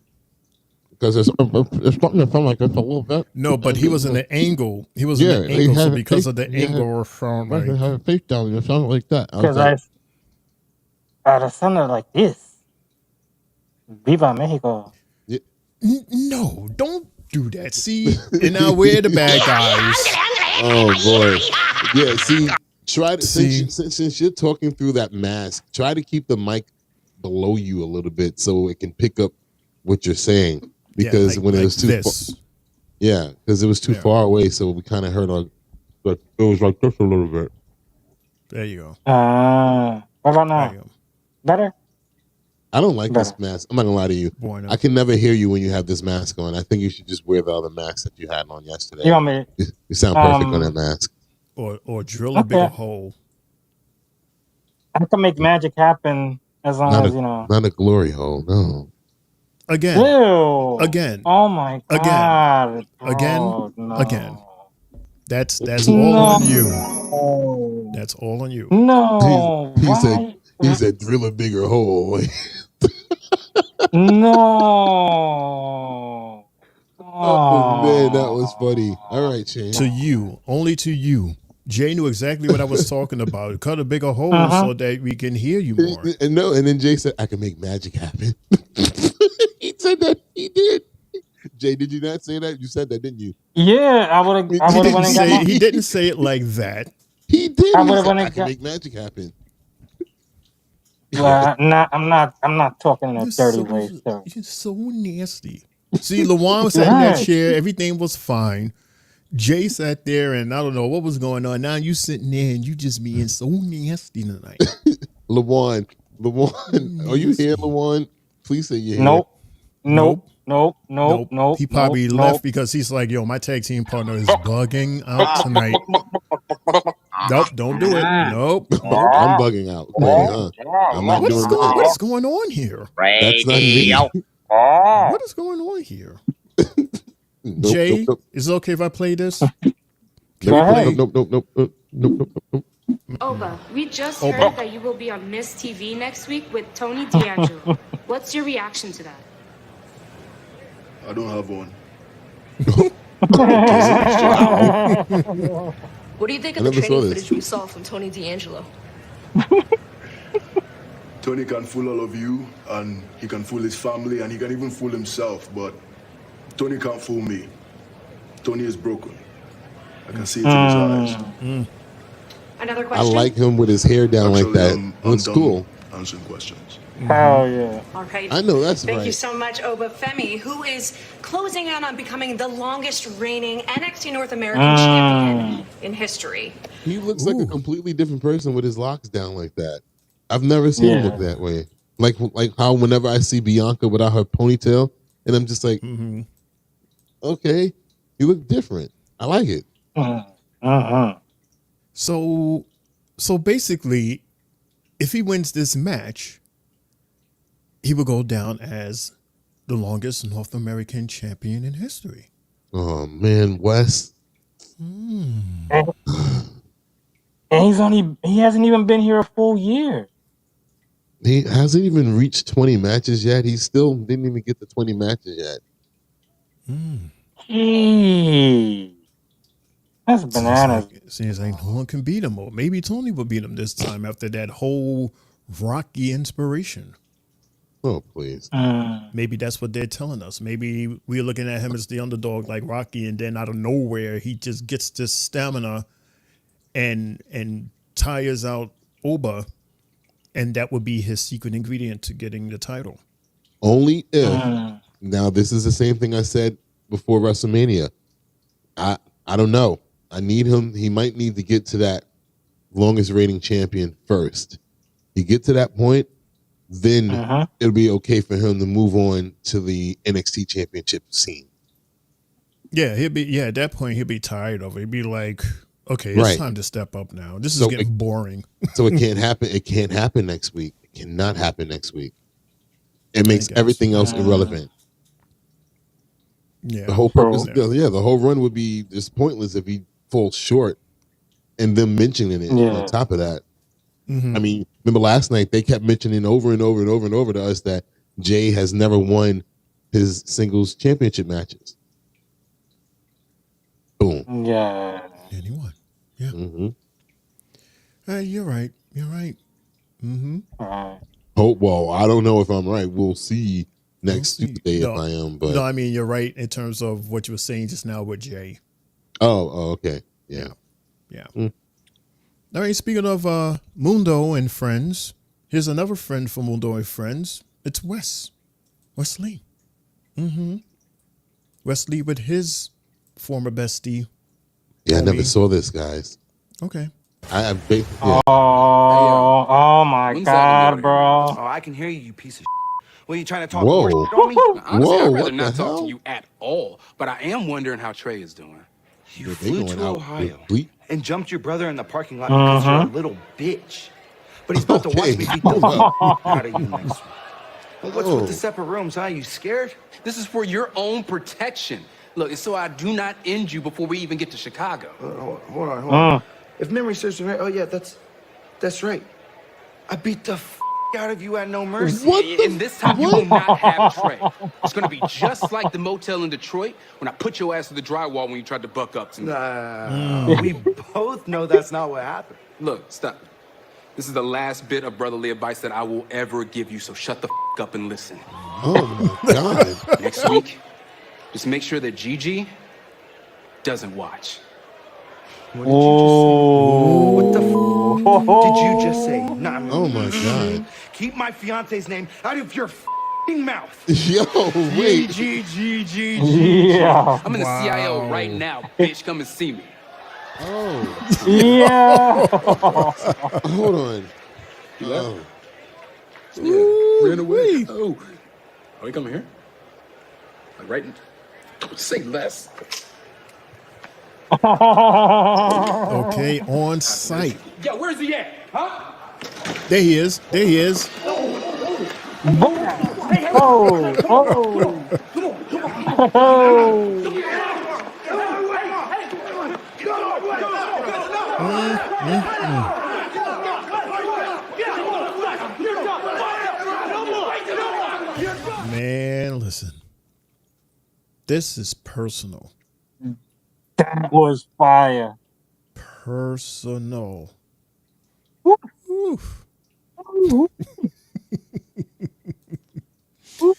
because it's starting to sound like it's a little bit. No, but he was in the angle. He was in the angle, so because of the angle, sound like have a face down. It sounded like that. Because I sounded like this. Viva Mexico. Yeah. No, don't do that. See, and now we're the bad guys. Oh boy, yeah. See, try to since you're talking through that mask, try to keep the mic below you a little bit so it can pick up what you're saying. Because when it was too because it was too far away, so we kind of heard it was like this a little bit. There you go. What about now? Better? I don't like this mask. I'm not gonna lie to you. I can never hear you when you have this mask on. I think you should just wear the other mask that you had on yesterday. You want me? You sound perfect on that mask. Or drill a bigger hole. I can make magic happen as long as, Not a glory hole, no. Again. Ew. Again. Oh my God. Again. That's all on you. That's all on you. No. He said drill a bigger hole. No. Oh man, that was funny. All right, Shane. To you, only to you. Jay knew exactly what I was talking about. Cut a bigger hole so that we can hear you more. And then Jay said, I can make magic happen. He said that. He did. Jay, did you not say that? You said that, didn't you? Yeah, I would have. He didn't say it like that. He did. I can make magic happen. Well, I'm not talking in a dirty way. So. You're so nasty. See, Lawan sat in that chair. Everything was fine. Jay sat there, and I don't know what was going on. Now you sitting there, and you just being so nasty tonight. Lawan, are you here, Lawan? Please say you're here. Nope. He probably left because he's like, yo, my tag team partner is bugging out tonight. Nope, don't do it. Nope. I'm bugging out. I'm not doing that. What is going on here? That's not me. What is going on here? Jay, is it okay if I play this? Nope. Oba, we just heard that you will be on Miss TV next week with Tony D'Angelo. What's your reaction to that? I don't have one. What do you think of the training footage we saw from Tony D'Angelo? Tony can fool all of you, and he can fool his family, and he can even fool himself, but Tony can't fool me. Tony is broken. I can see it in his eyes. Another I question? like him with his hair down like that. It's cool. Answering questions. Hell yeah. All right. I know that's Thank right. you so much, Oba Femi, who is closing in on becoming the longest reigning NXT North American champion in history. He looks like a completely different person with his locks down like that. I've never seen him look that way. Like how whenever I see Bianca without her ponytail, and I'm just like, okay, you look different. I like it. So basically, if he wins this match, he will go down as the longest North American champion in history. Oh man, Wes. And he hasn't even been here a full year. He hasn't even reached 20 matches yet. He still didn't even get to 20 matches yet. That's bananas. Seems like no one can beat him, or maybe Tony will beat him this time after that whole Rocky inspiration. Oh, please. Maybe that's what they're telling us. Maybe we're looking at him as the underdog like Rocky, and then out of nowhere, he just gets this stamina and tires out Oba, and that would be his secret ingredient to getting the title. Only if. Now, this is the same thing I said before WrestleMania. I don't know. I need him. He might need to get to that longest reigning champion first. You get to that point, then it'll be okay for him to move on to the NXT championship scene. Yeah, at that point he'll be tired of it. He'll be like, okay, it's time to step up now. This is getting boring. So it can't happen. It can't happen next week. It cannot happen next week. It makes everything else irrelevant. Yeah. The whole purpose, the whole run would be just pointless if he falls short and them mentioning it on top of that. I mean, remember last night they kept mentioning over and over and over and over to us that Jay has never won his singles championship matches. Boom. Yeah. And he won. Yeah. You're right. Oh, well, I don't know if I'm right. We'll see next Tuesday if I am. But no, I mean, you're right in terms of what you were saying just now with Jay. Oh, okay. Yeah. All right, speaking of Mundo and friends, Here's another friend from Moldova Friends. It's Wesley. Wesley with his former bestie. Yeah, I never saw this, guys. Okay. Oh my God, bro. Oh, I can hear you, you piece of shit. Well, you trying to talk Whoa. more shit on me? Honestly, Whoa, I'd rather what not the talk hell? to you at all. But I am wondering how Trey is doing. You They flew going to out Ohio with bleep. and jumped your brother in the parking lot because you're a little bitch. But he's about to watch me beat the out of you next week. Well, what's with the separate rooms, huh? You scared? This is for your own protection. Look, it's so I do not end you before we even get to Chicago. Hold on. If memory serves me right, oh yeah, that's right. I beat the out of you at No Mercy. And this time you will not have Trey. It's going to be just like the motel in Detroit when I put your ass to the drywall when you tried to buck up to me. We both know that's not what happened. Look, stop. This is the last bit of brotherly advice that I will ever give you, so shut the up and listen. Oh my God. Next week, just make sure that Gigi doesn't watch. What did you just say? What the did you just say? Nah, Oh my God. Keep my fiance's name out of your mouth. Yo, wait. G. Yeah. I'm in the CIO right now, bitch. Come and see me. Oh. Yeah. Hold on. Yeah, ran away. Oh, are you coming here? Like right? Don't say less. Okay, on site. Yeah, where's he at? Huh? There he is. Man, listen. This is personal. That was fire. Personal.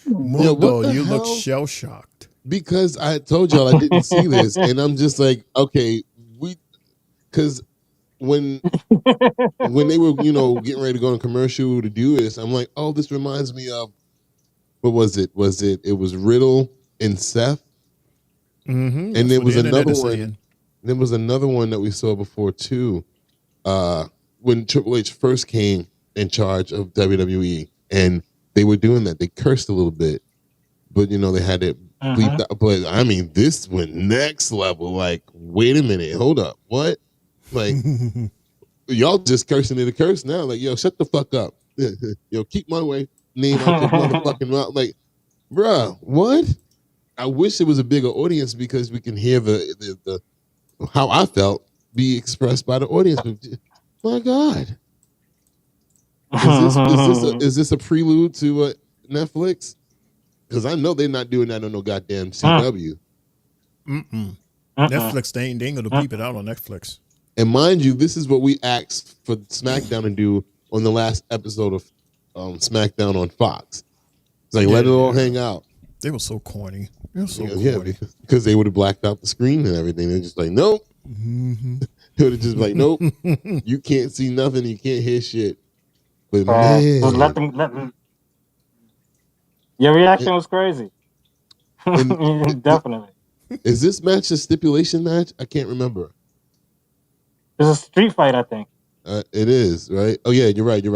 Mundo, you look shell-shocked. Because I told y'all I didn't see this, and I'm just like, okay, because when they were, getting ready to go on commercial to do this, I'm like, oh, this reminds me of, what was it? It was Riddle and Seth, and there was another one. There was another one that we saw before too, when Triple H first came in charge of WWE, and they were doing that. They cursed a little bit, but they had it bleeped out. But I mean, this went next level. Like, wait a minute, hold up, what? Like, y'all just cursing it a curse now. Like, yo, shut the fuck up. Yo, keep my name out your motherfucking mouth. Like, bruh, what? I wish it was a bigger audience because we can hear the how I felt be expressed by the audience. My God. Is this a prelude to Netflix? Because I know they're not doing that on no goddamn CW. Netflix, they ain't gonna keep it out on Netflix. And mind you, this is what we asked for SmackDown to do on the last episode of SmackDown on Fox. It's like, let it all hang out. They were so corny. They were so corny. Because they would have blacked out the screen and everything. They're just like, nope. They would have just like, nope. You can't see nothing. You can't hear shit. But man. Let them. Your reaction was crazy. Definitely. Is this match a stipulation match? I can't remember. It's a street fight, I think. It is, right? Oh, yeah, you're right. Yeah.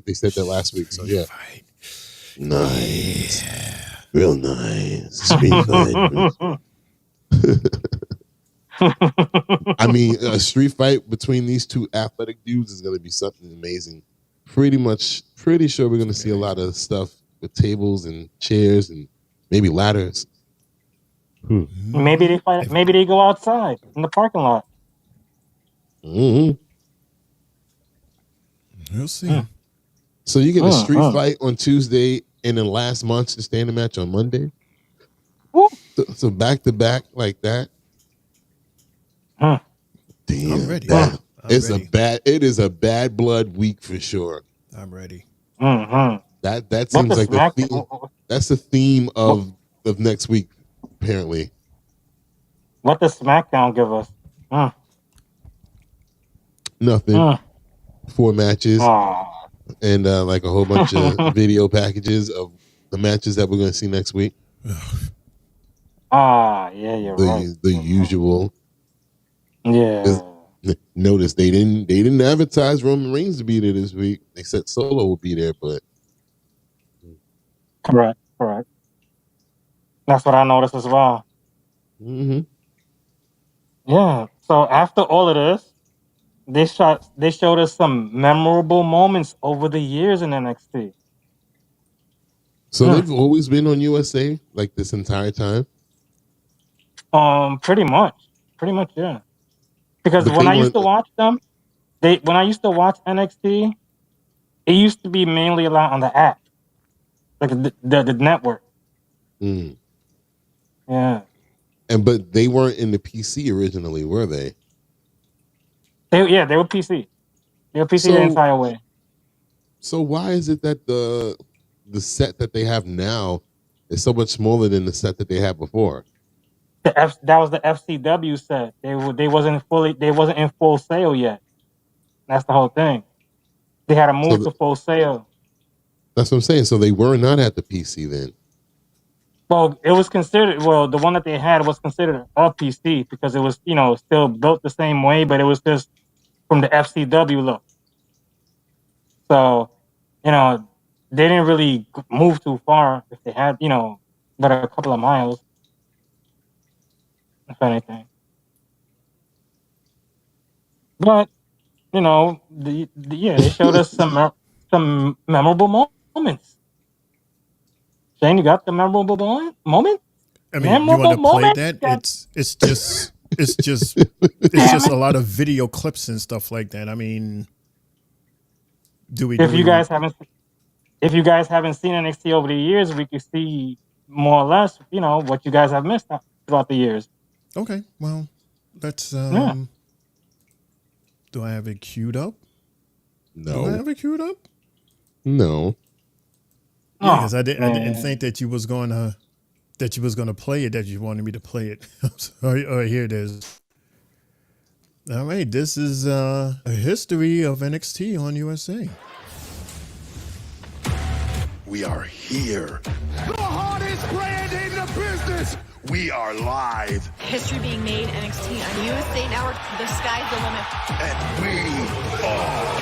They said that last week. So, yeah. Fight. Nice. Yeah. Real nice. Street fight. I mean, a street fight between these two athletic dudes is going to be something amazing. Pretty sure we're going to see a lot of stuff with tables and chairs and maybe ladders. Maybe they fight. Maybe they go outside in the parking lot. Mm-hmm. We'll see. So you get a street fight on Tuesday and then last monster standing match on Monday. So back to back like that. Damn, I'm ready. It is a bad blood week for sure. I'm ready. That seems like the theme. That's the theme of next week, apparently. What does SmackDown give us? Nothing. 4 matches. and like a whole bunch of video packages of the matches that we're going to see next week. Yeah, you're right. The usual. Yeah. Notice they didn't advertise Roman Reigns to be there this week. They said Solo would be there, but correct. That's what I noticed as well. Mm-hmm. Yeah. So after all of this, they showed us some memorable moments over the years in NXT. So they've always been on USA like this entire time. Pretty much, yeah. Because But when they I used to weren't- watch them, when I used to watch NXT, it used to be mainly a lot on the app, like the network. Mm. Yeah. But they weren't in the PC originally, were they? They were PC. They were PC the entire way. So why is it that the set that they have now is so much smaller than the set that they had before? That was the FCW set. They wasn't in full sale yet. That's the whole thing. They had to move to full sale. That's what I'm saying. So they were not at the PC then. Well, it was considered. Well, the one that they had was considered a PC because it was, still built the same way, but it was just from the FCW look. So, they didn't really move too far if they had, but a couple of miles, if anything. But, they showed us some memorable moments. Shane, you got the memorable moment? I mean, you want to play that? It's just a lot of video clips and stuff like that. I mean, If you guys haven't seen NXT over the years, we could see more or less, what you guys have missed throughout the years. Okay, well, that's Do I have it queued up? No. Do I have it queued up? No. Yeah, because I didn't think that you was gonna play it, that you wanted me to play it. Sorry, here it is. All right, this is a history of NXT on USA. We are here. The hardest brand in the business. We are live. History being made, NXT on USA Network. The sky's the limit. And we are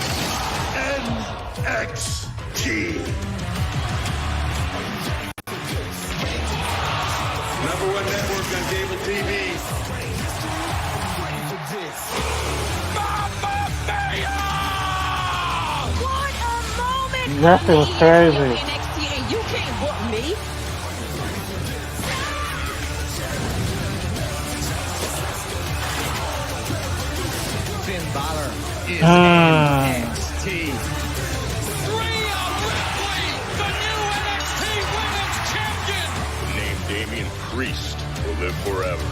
NXT. #1 network on cable TV. What a moment! That shit was crazy. NXT and you can't whoop me. Finn Balor is NXT. Rhea Ripley, the new NXT Women's Champion. Name Damian Priest will live forever.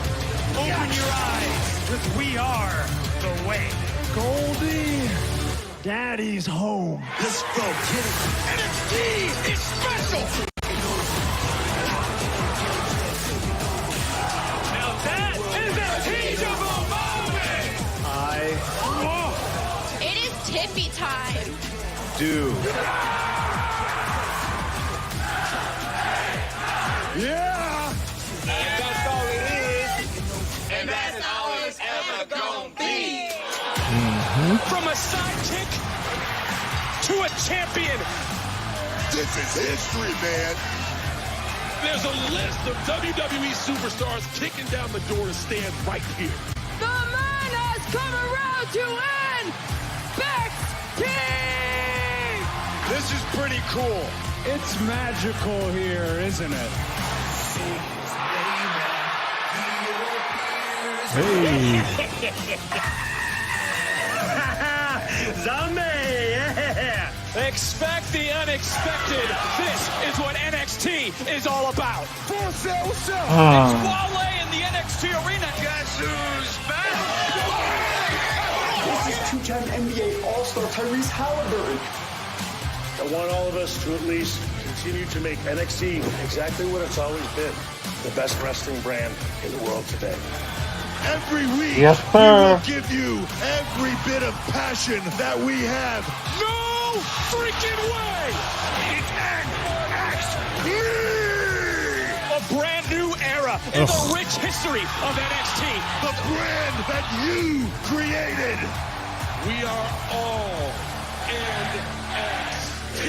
Open your eyes, because we are the way. Goldie, Daddy's home. Let's go, kid. NXT is special. Now that is a teachable moment. It is Tippy time. Dude. Yeah. And that's all it is. And that's all it's ever gonna be. From a sidekick to a champion. This is history, man. There's a list of WWE superstars kicking down the door to stand right here. The man has come around to NXT. This is pretty cool. It's magical here, isn't it? Hey. Zombie, yeah. Expect the unexpected. This is what NXT is all about. What's up? It's Wale in the NXT arena. Guess who's back? This is two-time NBA All-Star Tyrese Halliburton. I want all of us to at least continue to make NXT exactly what it's always been. The best wrestling brand in the world today. Every week, Yes, we sir. will give you every bit of passion that we have. No freaking way! It's NXT! A brand new era in the rich history of NXT. The brand that you created. We are all NXT.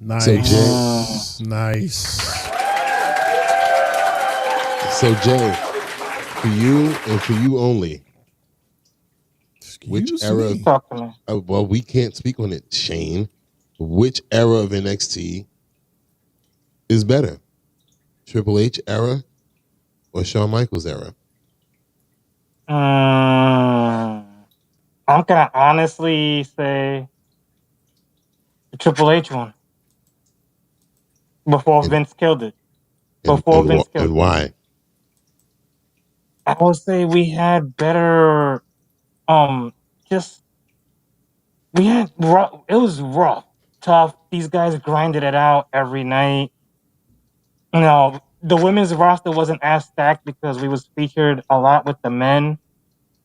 Nice. So Jay, nice. So Jay, for you and for you only, which era? Well, we can't speak on it, Shane. Which era of NXT is better, Triple H era or Shawn Michaels era? I'm gonna honestly say the Triple H one before Vince killed it. And why? I would say we had better. Just we had rough. It was rough, tough. These guys grinded it out every night. You know, the women's roster wasn't as stacked because we was featured a lot with the men.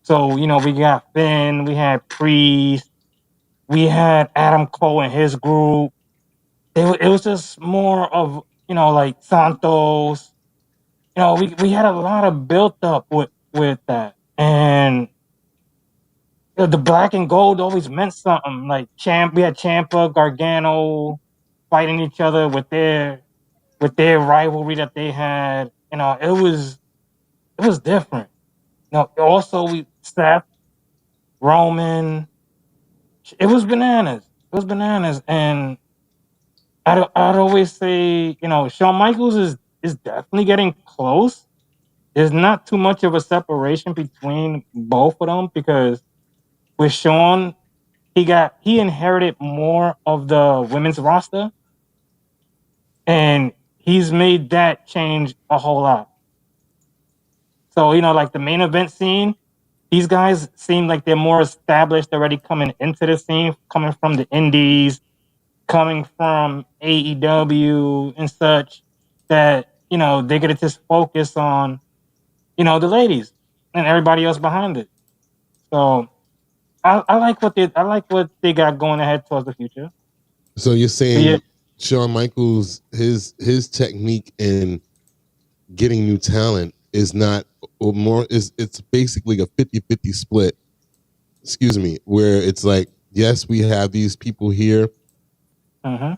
So, you know, we got Finn, we had Priest, we had Adam Cole and his group. It was just more of, you know, like Santos. You know, we had a lot of built up with that. And you know, the black and gold always meant something. Like we had Ciampa, Gargano fighting each other with their rivalry that they had. You know, it was different. You know, also Seth, Roman. It was bananas. It was bananas, and I'd always say, you know, Shawn Michaels is definitely getting close. There's not too much of a separation between both of them because with Shawn, he inherited more of the women's roster, and he's made that change a whole lot. So, you know, like the main event scene, these guys seem like they're more established already coming into the scene, coming from the indies, coming from AEW and such, that, you know, they get to just focus on, you know, the ladies and everybody else behind it. So I like what they got going ahead towards the future. So you're saying Shawn Michaels, his technique in getting new talent is not, or more, it's basically a 50-50 split. Excuse me, where it's like, yes, we have these people here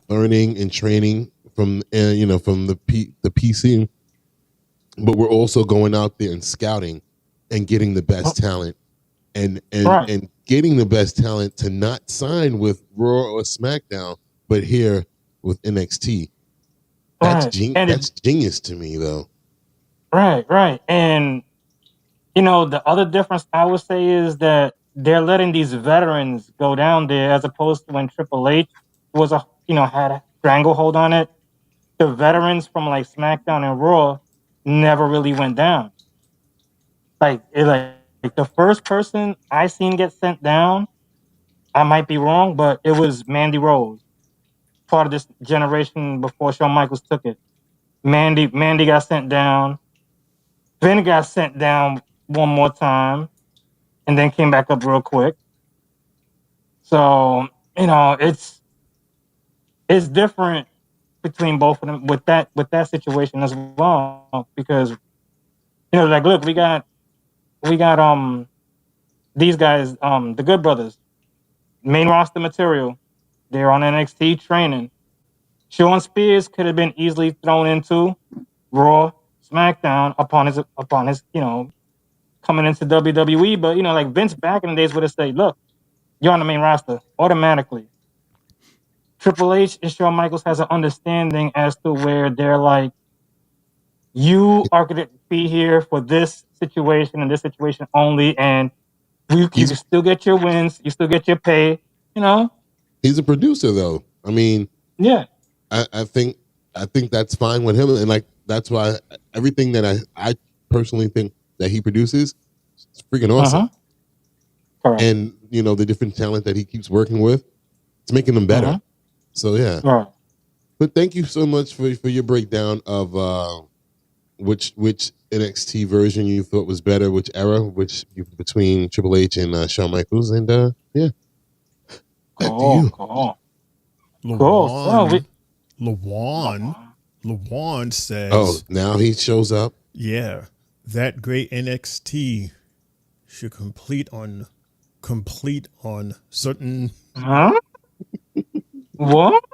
learning and training from from the PC, but we're also going out there and scouting and getting the best talent and getting the best talent to not sign with Raw or SmackDown, but here with NXT. That's genius to me, though. Right. And, you know, the other difference I would say is that they're letting these veterans go down there as opposed to when Triple H was had a stranglehold on it. The veterans from like SmackDown and Raw never really went down. Like the first person I seen get sent down, I might be wrong, but it was Mandy Rose, part of this generation before Shawn Michaels took it. Mandy got sent down. Finn got sent down one more time, and then came back up real quick. So, you know, it's different between both of them with that situation as well, because, you know, like, look, we got these guys, the Good Brothers, main roster material. They're on NXT training. Shawn Spears could have been easily thrown into Raw, SmackDown upon his you know, coming into WWE, but, you know, like Vince back in the days would have said, look, you're on the main roster automatically. Triple H and Shawn Michaels has an understanding as to where they're like, you are going to be here for this situation and this situation only, and you can still get your wins, you still get your pay, you know? He's a producer, though. I mean, yeah, I think that's fine with him, and like that's why everything that I personally think that he produces is freaking awesome. And you know, the different talent that he keeps working with, it's making them better. So yeah. But thank you so much for your breakdown of which NXT version you thought was better, which era, between Triple H and Shawn Michaels, and Yeah. Cool. So Lawan says, "Oh, now he shows up." Yeah, that great NXT should complete on certain. Huh? What?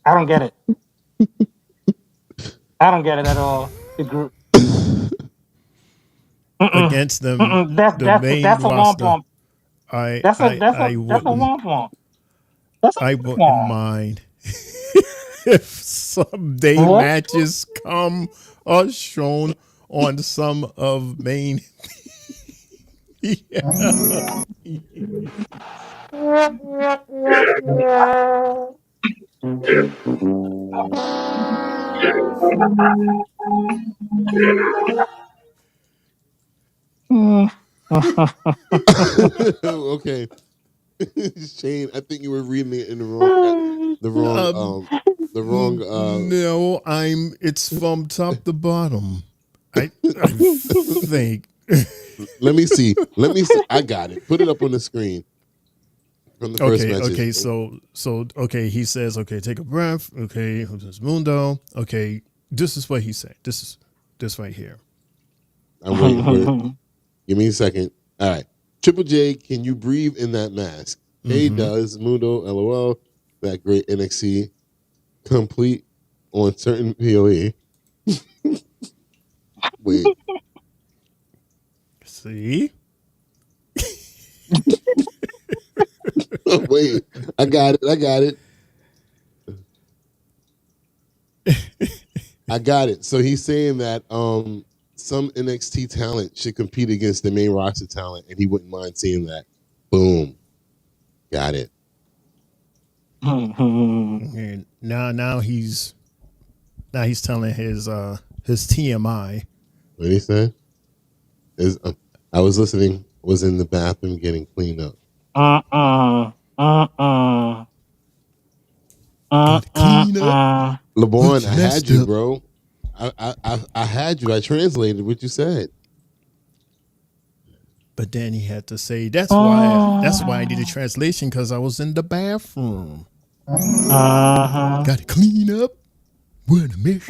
I don't get it. I don't get it at all. The group against them. That's the main a womp roster. womp. That's a womp womp. That's a I womp wouldn't womp. mind if some day What? matches come or shown on some of main. Okay. Shane, I think you were reading it in the wrong No, it's from top to bottom. I think. Let me see. I got it. Put it up on the screen. From the first message. Okay, so okay, he says, okay, take a breath. Okay, this is Mundo. Okay, this is what he said. This is this right here. I'm waiting for it. Give me a second. All right. Triple J, can you breathe in that mask? Hey, does Mundo, LOL, that great NXT complete on certain POE. Wait. See? Wait. I got it. I got it. So he's saying that some NXT talent should compete against the main roster talent, and he wouldn't mind seeing that. Boom. Got it. And now he's telling his TMI. What did he say? I was listening. Was in the bathroom getting cleaned up. LeBron, I had you, bro. I had you. I translated what you said. But then he had to say that's why I did a translation, because I was in the bathroom. Got to clean up. What a mess.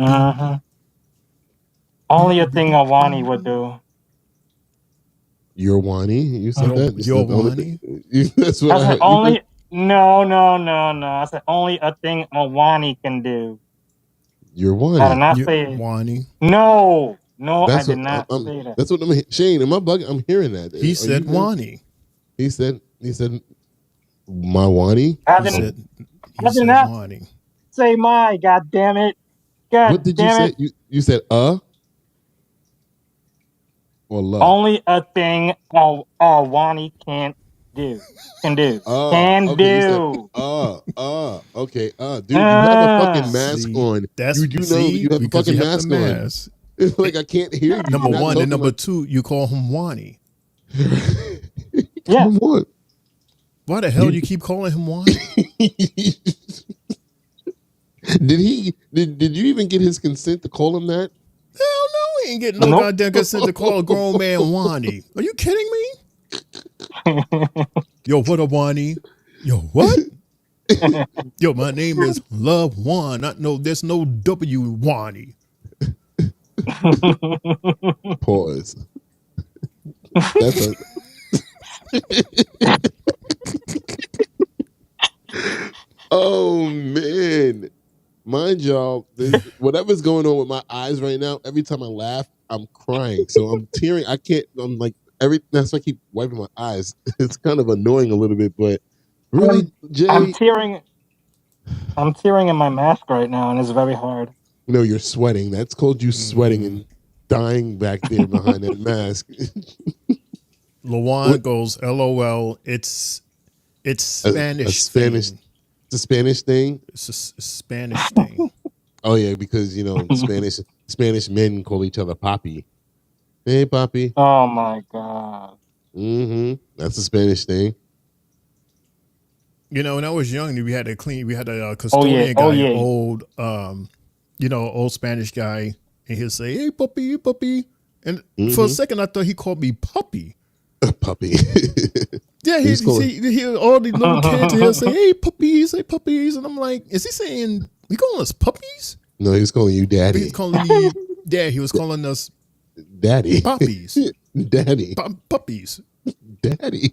Only a thing Awani would do. Your Wani? You said that? Your Wani? That's what I said only. No. I said only a thing Awani can do. Your Wani. I did not say Wani. No, I did not say that. That's what I'm. Shane, am I bugging? I'm hearing that. He said Wani. He said my Wani. I did not Wani. say my. God damn it! God what did damn you it. say? You said or love? Only a thing Wani can't do. Can do. Okay. Dude, you have a fucking mask on. You have a fucking mask on. It's like I can't hear you. Number one and number two, you call him Wani. Yeah. Come on. Why the hell you keep calling him Wani? Did you even get his consent to call him that? Hell no, he ain't getting no goddamn consent to call a grown man Wani. Are you kidding me? Yo, what a Wani? Yo, what? Yo, my name is Love One. There's no W Wani. Pause. That's oh man. Mind y'all, whatever's going on with my eyes right now, every time I laugh, I'm crying. So I'm tearing. I'm like, that's why I keep wiping my eyes. It's kind of annoying a little bit, but really, Jay. I'm tearing in my mask right now, and it's very hard. No, you're sweating. That's called you sweating and dying back there behind that mask. Lawan goes, LOL. It's Spanish. It's a Spanish thing. It's a Spanish thing. Oh yeah, because Spanish men call each other papi. Hey, papi. Oh my god. That's a Spanish thing. When I was young, we had a custodian guy, old, old Spanish guy, and he'll say, "Hey, puppy," and for a second I thought he called me puppy. Puppy. Yeah, he all these little kids here say, hey, puppies, and I'm like, is he saying he calling us puppies? No, he was calling you daddy. He was calling me dad. He was calling us daddy. Puppies. Daddy. Puppies. Daddy.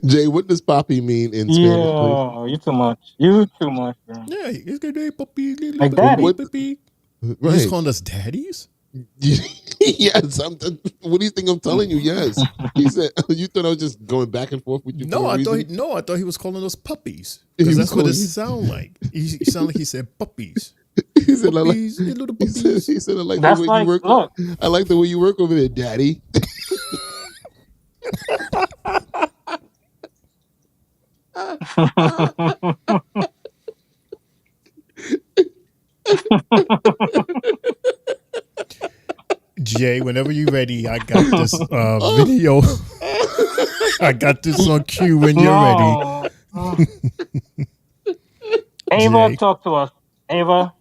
Jay, what does poppy mean in Spanish? Yeah, you too much. You too much, bro. Yeah, he's good day, puppy. Like daddy. Puppy. Right. He's calling us daddies? Yes. What do you think I'm telling you? Yes. He said, you thought I was just going back and forth with you? No, I thought he was calling us puppies. Because that's what it sounded like. He sounded like he said puppies. He said, puppies, little puppies. He said, I like the way you work. I like the way you work over there, daddy. Jay, whenever you're ready, I got this video. I got this on cue when you're ready. Ava, Jay. talk to us. Ava,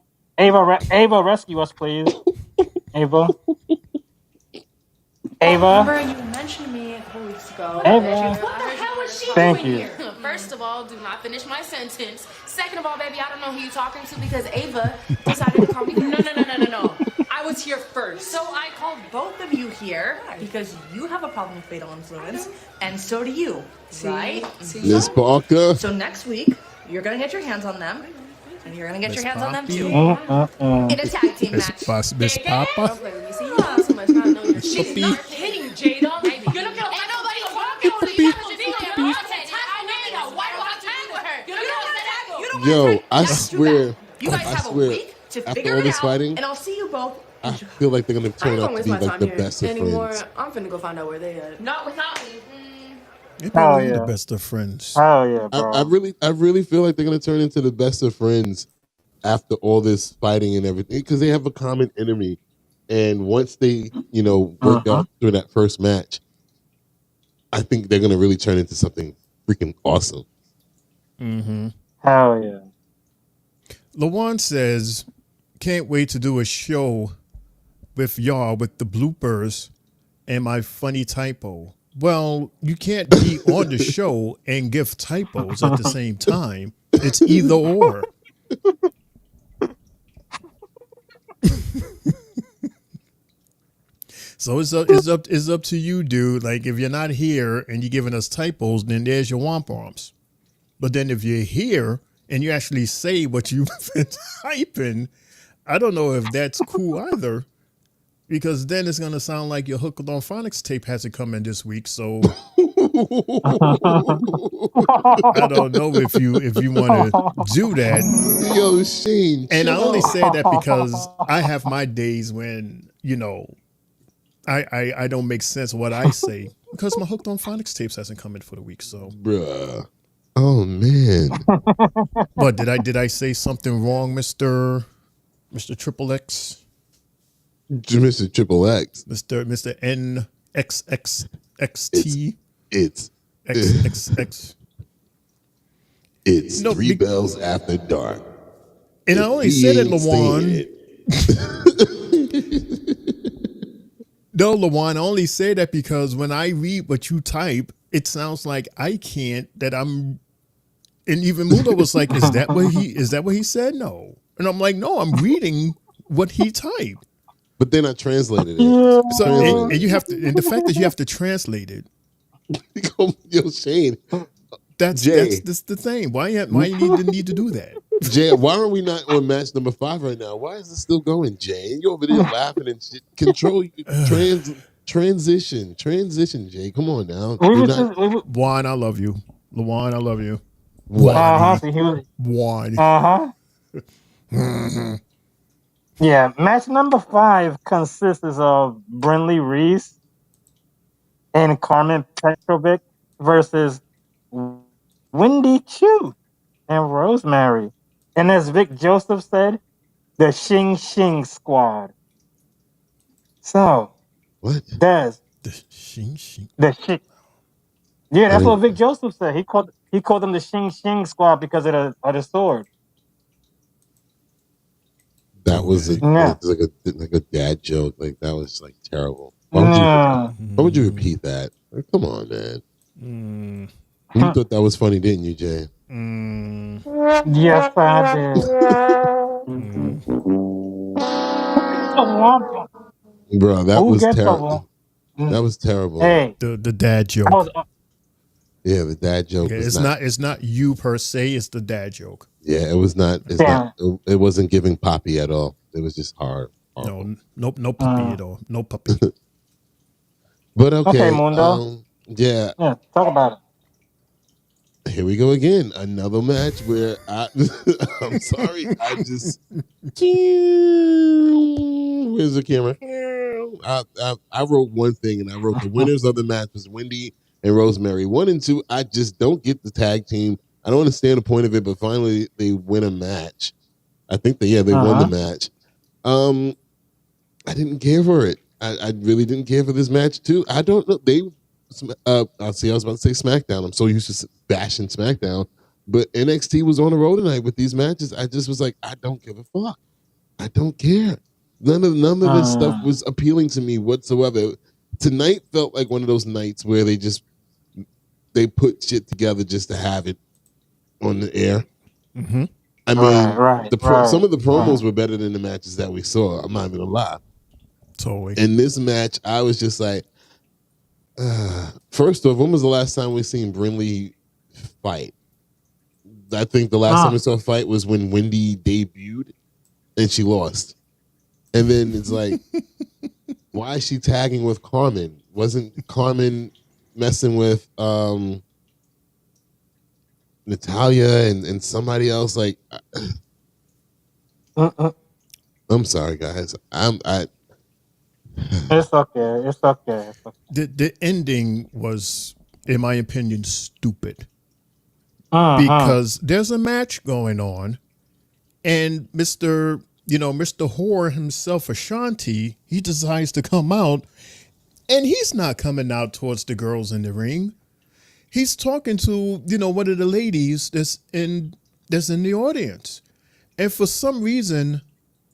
rescue us, please. Ava. Remember, you mentioned me a couple weeks ago. Ava. What the hell is she Thank doing you. here? First of all, do not finish my sentence. Second of all, baby, I don't know who you're talking to because Ava decided to call me. No. I was here first. So I called both of you here because you have a problem with fatal influence, and so do you, right? Miss Parker. So next week, you're going to get your hands on them, and you're going to get your hands on them too. In a tag team match. Miss Papa. She's not kidding, Jada. You're not gonna let nobody walk on Yo, I swear. You guys have a week to figure it out, and I'll see you both. I feel like they're gonna turn out to be like the best of friends. I'm finna go find out where they at. Not without me. They're probably the best of friends. Oh yeah, bro. I really feel like they're gonna turn into the best of friends after all this fighting and everything because they have a common enemy, and once they work out through that first match, I think they're gonna really turn into something freaking awesome. Mm-hmm. Hell yeah. Lawan says, can't wait to do a show with y'all with the bloopers and my funny typo. Well, you can't be on the show and give typos at the same time. It's either or. So it's up to you, dude. Like if you're not here and you're giving us typos, then there's your womp arms. But then if you're here and you actually say what you've been typing, I don't know if that's cool either. Because then it's gonna sound like your Hooked on Phonics tape hasn't come in this week. So I don't know if you want to do that. Yo, Shane. And I only say that because I have my days when I don't make sense what I say because my Hooked on Phonics tapes hasn't come in for the week. So, bruh. Oh man. But did I say something wrong, Mr. Triple X? Mr. Triple X. Mr. NXXXT. It's XXX. It's Three Bells After Dark. And I only said it, Lawan. No, Lawan, I only say that because when I read what you type, it sounds like I can't, that I'm, and even Mudo was like, is that what he said? No. And I'm like, no, I'm reading what he typed. But then I translated it. So, and you have to, and the fact that you have to translate it. Yo, Shane. That's the thing. Why you need to do that? Jay, why are we not on match number 5 right now? Why is it still going, Jay? You're over there laughing and shit. Control transition, Jay. Come on now. Juan, I love you. Lawan, I love you. Juan. Yeah, match number 5 consists of Brinley Reese and Carmen Petrovic versus Wendy Chu and Rosemary. And as Vic Joseph said, the Xing Xing Squad. So, what? The Xing Xing. The Xing. Yeah, that's what Vic Joseph said. He called them the Xing Xing Squad because of the sword. That was like a dad joke. Like that was like terrible. Why would you repeat that? Like, come on, man. You thought that was funny, didn't you, Jay? Yes, I did. Bro, that Who was gets terrible. That was terrible. Hey, the dad joke. Yeah, the dad joke Yeah, was it's not you per se, it's the dad joke. Yeah, it was not. It wasn't giving Poppy at all. It was just hard. No puppy at all. No puppy. But okay, Mundo. Yeah, talk about it. Here we go again. Another match where I'm sorry, I just where's the camera? I wrote one thing, and I wrote the winners of the match was Wendy and Rosemary. 1 and 2, I just don't get the tag team. I don't understand the point of it, but finally they win a match. I think they won the match. I didn't care for it. I really didn't care for this match too. I don't know. I was about to say SmackDown. I'm so used to bashing SmackDown, but NXT was on the road tonight with these matches. I just was like, I don't give a fuck. I don't care. None of this stuff was appealing to me whatsoever. Tonight felt like one of those nights where they put shit together just to have it on the air. Mm-hmm. I mean, some of the promos were better than the matches that we saw. I'm not even gonna lie. Totally. In this match, I was just like, first off, when was the last time we seen Brinley fight? I think the last time we saw a fight was when Wendy debuted and she lost. And then it's like, why is she tagging with Carmen? Wasn't Carmen messing with Natalia and somebody else? Like, I'm sorry, guys. It's okay. It's okay. The ending was, in my opinion, stupid. Because there's a match going on, and Mr. Whore himself, Ashanti, he decides to come out, and he's not coming out towards the girls in the ring. He's talking to, one of the ladies that's in the audience. And for some reason,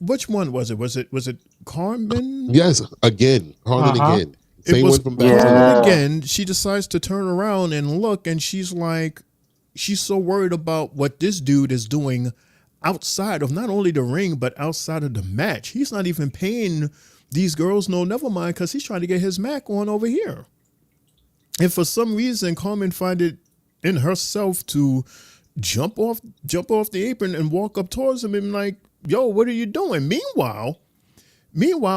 which one was it? Was it Carmen? Yes, again. Carmen again. Same one from back Carmen again. She decides to turn around and look, and she's like, she's so worried about what this dude is doing outside of not only the ring, but outside of the match. He's not even paying these girls never mind, because he's trying to get his Mac on over here. And for some reason, Carmen find it in herself to jump off the apron and walk up towards him and like, yo, what are you doing? Meanwhile,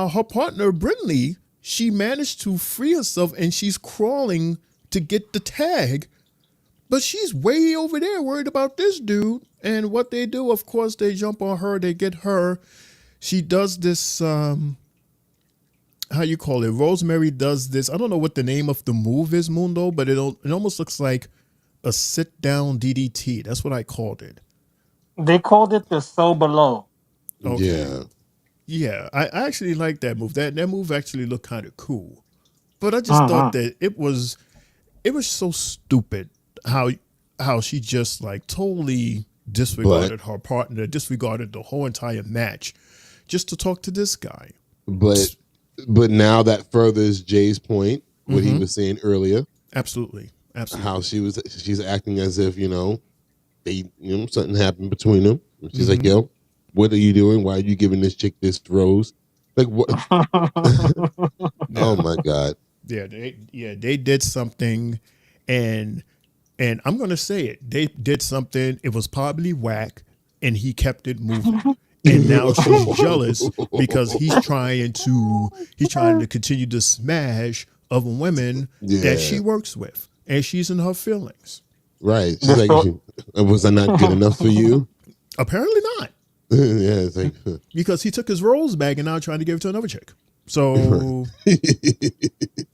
her partner, Brinley, she managed to free herself and she's crawling to get the tag, but she's way over there worried about this dude. And what they do, of course, they jump on her, they get her. She does this, how you call it? Rosemary does this. I don't know what the name of the move is, Mundo, but it almost looks like a sit-down DDT. That's what I called it. They called it the So Below. Okay. Yeah, I actually like that move. That move actually looked kind of cool. But I just thought that it was so stupid how she just like totally disregarded her partner, disregarded the whole entire match just to talk to this guy. But now that furthers Jay's point, what he was saying earlier. Absolutely. How she's acting as if, something happened between them. She's like, yo, what are you doing? Why are you giving this chick this rose? Like what? Oh my God. Yeah, they did something, and I'm gonna say it. They did something. It was probably whack, and he kept it moving. And now she's jealous because he's trying to continue to smash other women that she works with, and she's in her feelings. Right. She's like, was I not good enough for you? Apparently not. Yeah, it's like because he took his rose bag and now trying to give it to another chick. So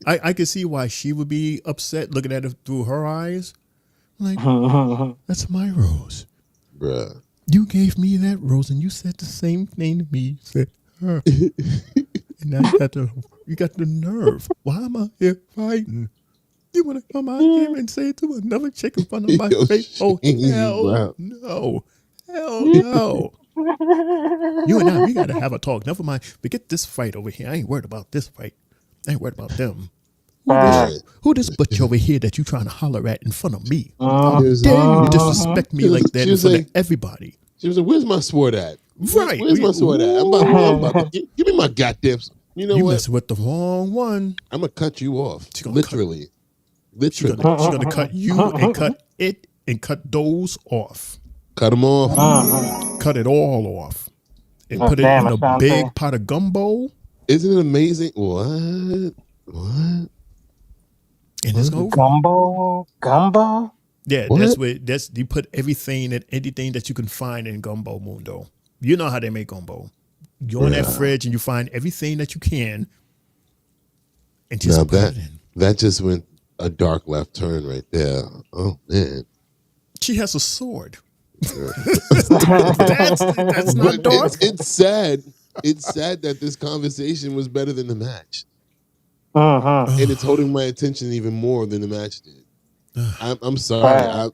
I could see why she would be upset looking at it through her eyes. Like, that's my rose. Bruh. You gave me that rose and you said the same thing to me. You said her. And now you got the nerve. Why am I here fighting? You want to come out here and say it to another chick in front of my face? Oh, hell no. Hell no. You and I, we got to have a talk. Never mind. Forget this fight over here. I ain't worried about this fight. I ain't worried about them. Who this butch over here that you trying to holler at in front of me? Uh-huh. How dare you disrespect me like that in front of everybody? She was like, "Where's my sword at? Right. Where's my sword at? I'm about to give me my goddamn. You know you what? messing with the wrong one. I'm gonna cut you off. Literally. She's gonna cut you and cut it and cut those off. Cut them off. Cut it all off. And put it in a big pot of gumbo. Isn't it amazing? What? And it's over. Gumbo? Yeah, that's you put everything and anything that you can find in gumbo mundo. You know how they make gumbo. You go in that fridge and you find everything that you can and just put it in. That just went a dark left turn right there. Oh man. She has a sword. that's not dark. It's sad. It's sad that this conversation was better than the match. And it's holding my attention even more than the match did. I'm sorry.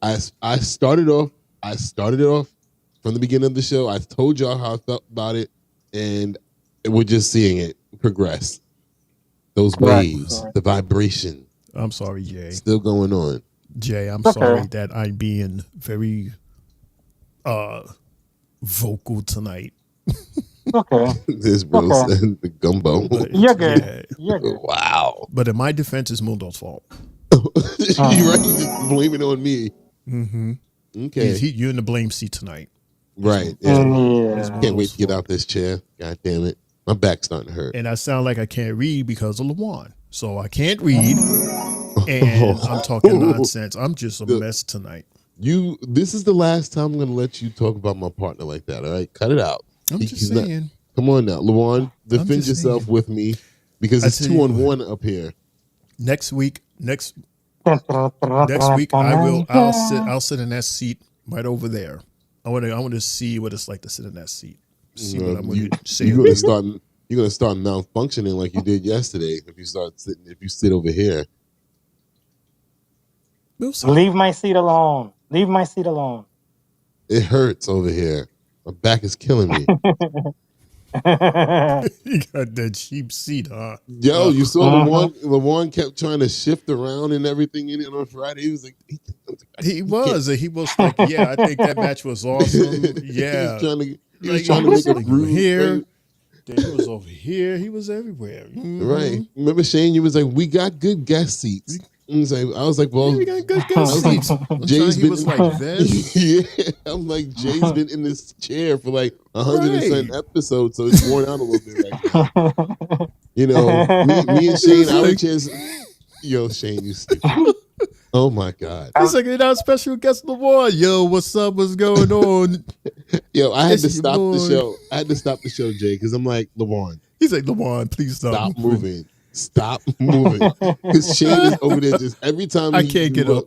I started it off from the beginning of the show. I told y'all how I felt about it, and we're just seeing it progress. Those waves, the vibration. I'm sorry, Jay. Still going on. Jay, I'm sorry that I'm being very vocal tonight. Okay. This bro said the gumbo. You're good. You're good. Wow. But in my defense, it's Mundo's fault. You're right. Just blame it on me. Mm-hmm. Okay. You're in the blame seat tonight. Right. Can't wait to get out this chair. God damn it. My back's starting to hurt. And I sound like I can't read because of LaJuan. So I can't read. And I'm talking nonsense. I'm just a mess tonight. This is the last time I'm going to let you talk about my partner like that. All right? Cut it out. I'm just saying. Come on now. LaJuan, defend yourself with me because it's 2-on-1 up here. Next week, I'll sit in that seat right over there. I want to see what it's like to sit in that seat. See what I'm going to say. You're going to start malfunctioning like you did yesterday if you sit over here. Leave my seat alone. Leave my seat alone. It hurts over here. My back is killing me. You got that cheap seat, huh? Yo, you saw LaJuan kept trying to shift around and everything in it on Friday. He was like, he was like, yeah, I think that match was awesome. Yeah, he was trying to make a groove here. He was over here. He was everywhere. Mm-hmm. Right. Remember, Shane? You was like, we got good guest seats. I was like, well, we got good guest seats. Jay's been was like this. Yeah, I'm like, Jay's been in this chair for like 100 episodes, so it's worn out a little bit right now. You know, me and Shane, our chairs. Yo, Shane, you stupid. Oh my God. It's like our special guest LaJuan. Yo, what's up? What's going on? Yo, I had to stop the show. I had to stop the show, Jay, because I'm like, LaJuan. He's like, LaJuan, please stop moving. Stop moving. Because Shane is over there just every time I can't get up.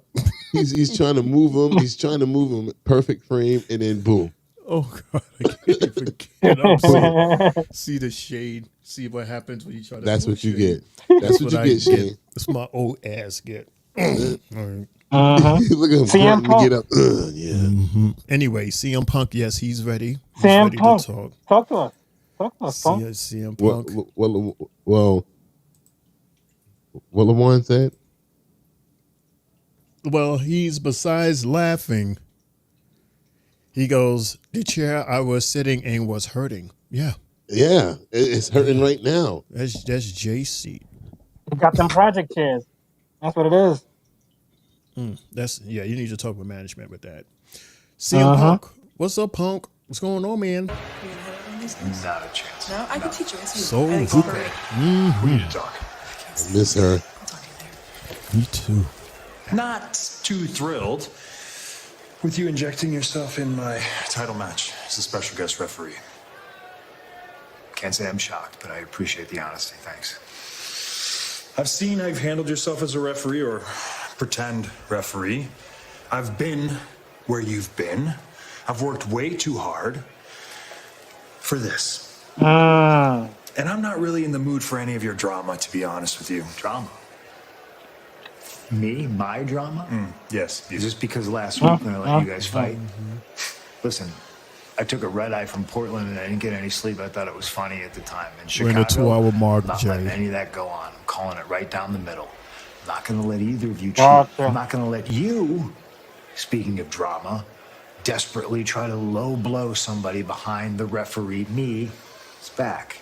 He's trying to move him. He's trying to move him. Perfect frame, and then boom. Oh God, I can't even get up. See the shade. See what happens when you try to. That's what you shade. get. That's what you get, Shane. That's my old ass get. All right. Look at him CM Punk. Get up. Yeah. Mm-hmm. Anyway, CM Punk, yes, he's ready. He's CM ready Punk. to talk. Talk to us. Talk to us, Punk. CM Punk. Well, what LaJuan said? Well, he's besides laughing. He goes, the chair I was sitting in was hurting. Yeah. Yeah, it's hurting right now. That's Jay's seat. You got them project chairs. That's what it is. You need to talk with management with that. CM Punk. What's up, Punk? What's going on, man? Not a chance. No, I can teach you. So We need to talk. I miss her. Me too. Not too thrilled with you injecting yourself in my title match as a special guest referee. Can't say I'm shocked, but I appreciate the honesty. Thanks. I've seen how you've handled yourself as a referee or pretend referee. I've been where you've been. I've worked way too hard for this. And I'm not really in the mood for any of your drama, to be honest with you. Drama? Me? My drama? Yes. Is this because last week when I let you guys fight? Listen, I took a red eye from Portland and I didn't get any sleep. I thought it was funny at the time. In Chicago, We're in the 2-hour mark, not Jay. letting any of that go on. I'm calling it right down the middle. I'm not going to let either of you cheat. Gotcha. I'm not going to let you, speaking of drama, desperately try to low blow somebody behind the referee, me, it's back.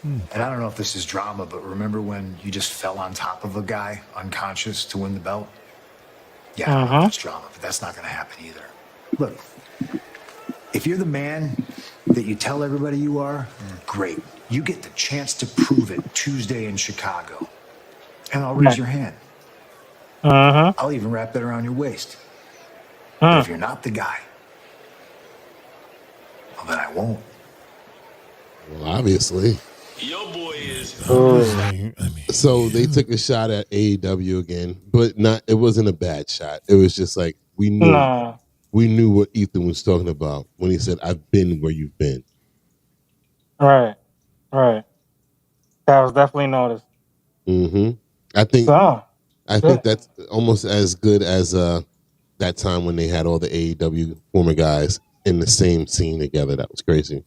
And I don't know if this is drama, but remember when you just fell on top of a guy unconscious to win the belt? Yeah, I don't know if it's drama, but that's not going to happen either. Look, if you're the man that you tell everybody you are, great. You get the chance to prove it Tuesday in Chicago. And I'll raise your hand. I'll even wrap it around your waist. But if you're not the guy, well, then I won't. Well, obviously. Your boy is. So they took a shot at AEW again, but it wasn't a bad shot. It was just like we knew what Ethan was talking about when he said, "I've been where you've been." Right. That was definitely noticed. I think that's almost as good as that time when they had all the AEW former guys in the same scene together. That was crazy.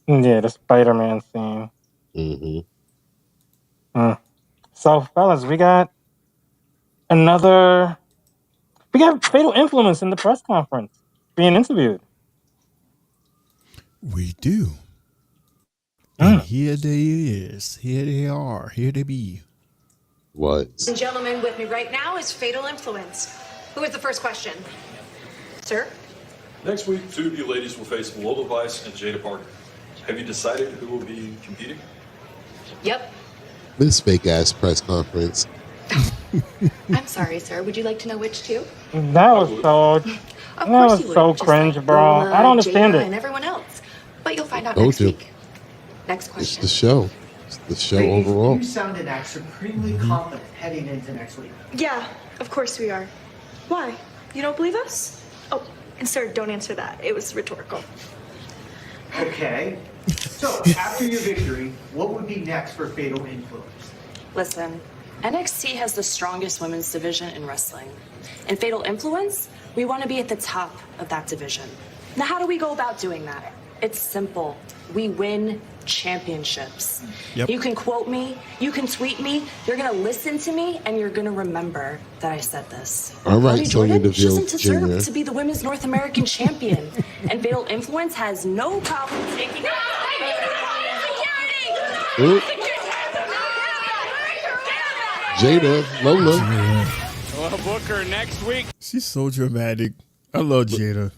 Yeah, the Spider-Man scene. So, fellas, we got Fatal Influence in the press conference being interviewed. We do. And here they are. Here they be. What? Ladies and gentlemen, with me right now is Fatal Influence. Who is the first question? Sir? Next week, two of you ladies will face Lola Vice and Jada Parker. Have you decided who will be competing? Yep. This fake ass press conference. I'm sorry, sir. Would you like to know which two? That was so cringe, like bro. Lola, I don't understand Jada, it. and everyone else. But you'll find out Told next you. week. Next question. It's the show. It's the show Ladies, overall. You sounded supremely confident heading into next week. Yeah, of course we are. Why? You don't believe us? Oh, and sir, don't answer that. It was rhetorical. Okay. So, after your victory, what would be next for Fatal Influence? Listen, NXT has the strongest women's division in wrestling. In Fatal Influence, we want to be at the top of that division. Now, how do we go about doing that? It's simple. We win championships. Yep. You can quote me, you can tweet me, you're going to listen to me, and you're going to remember that I said this. All right, Cody Sonya Jordan, she Deville doesn't deserve Jr. to be the women's North American champion. And Fatal Influence has no problem taking Oop. Jada, Lola. Well, book her next week. She's so dramatic. I love Jada.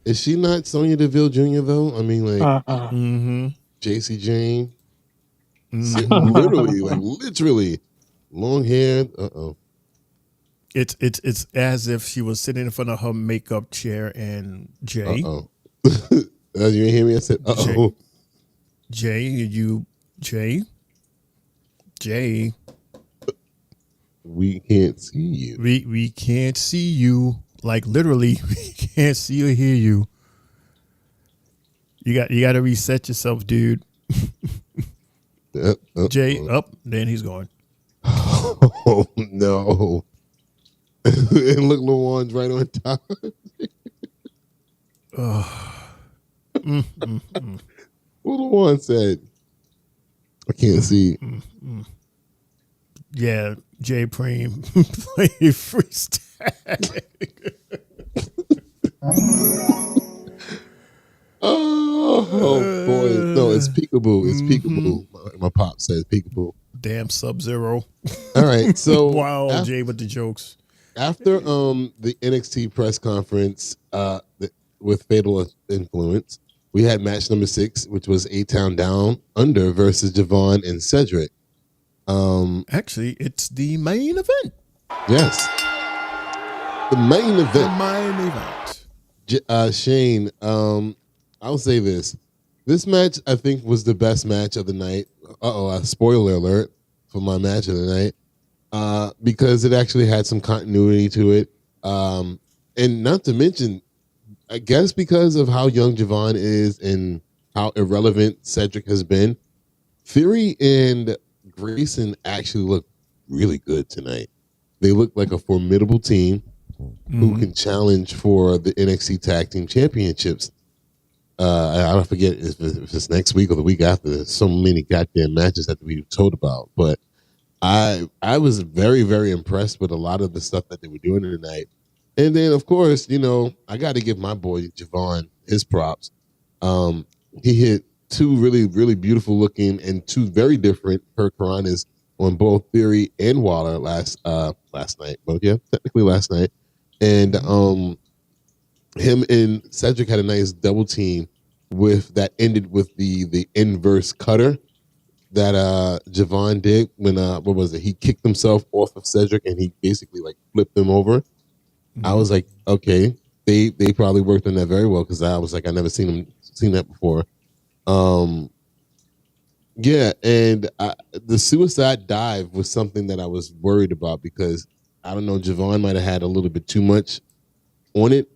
Is she not Sonya Deville Jr. though? I mean, like, JC Jane. Literally, long hair. It's as if she was sitting in front of her makeup chair and Jay. You didn't hear me? I said, Jay. We can't see you. We can't see you. Like literally, we can't see or hear you. You got to reset yourself, dude. Jay, up. Then he's going. Oh no! And look, Lawan's right on top. What Lawan said? I can't see. Yeah, Jay Preem play freestyle. Oh boy! No, it's peekaboo. It's peekaboo. My pop says peekaboo. Damn Sub-Zero. All right, so wow, Jay with the jokes. After the NXT press conference with Fatal Influence, we had match number 6, which was A-Town Down Under versus Javon and Cedric. Actually, it's the main event. Yes, the main event. Shane, I'll say this. This match, I think, was the best match of the night. Spoiler alert for my match of the night. Because it actually had some continuity to it. And not to mention, I guess because of how young Javon is and how irrelevant Cedric has been, Theory and Grayson actually look really good tonight. They look like a formidable team who can challenge for the NXT Tag Team Championships. I don't forget if it's next week or the week after. There's so many goddamn matches that we told about, but I was very, very impressed with a lot of the stuff that they were doing tonight. And then, of course, I got to give my boy Javon his props. He hit two really, really beautiful looking and two very different Hurricanranas on both Theory and Waller last night. Well, yeah, technically last night. And him and Cedric had a nice double team that ended with the inverse cutter that Javon did when what was it? He kicked himself off of Cedric and he basically like flipped him over. Mm-hmm. I was like, okay, they probably worked on that very well because I was like, I never seen that before. Yeah, and the suicide dive was something that I was worried about because I don't know, Javon might have had a little bit too much on it,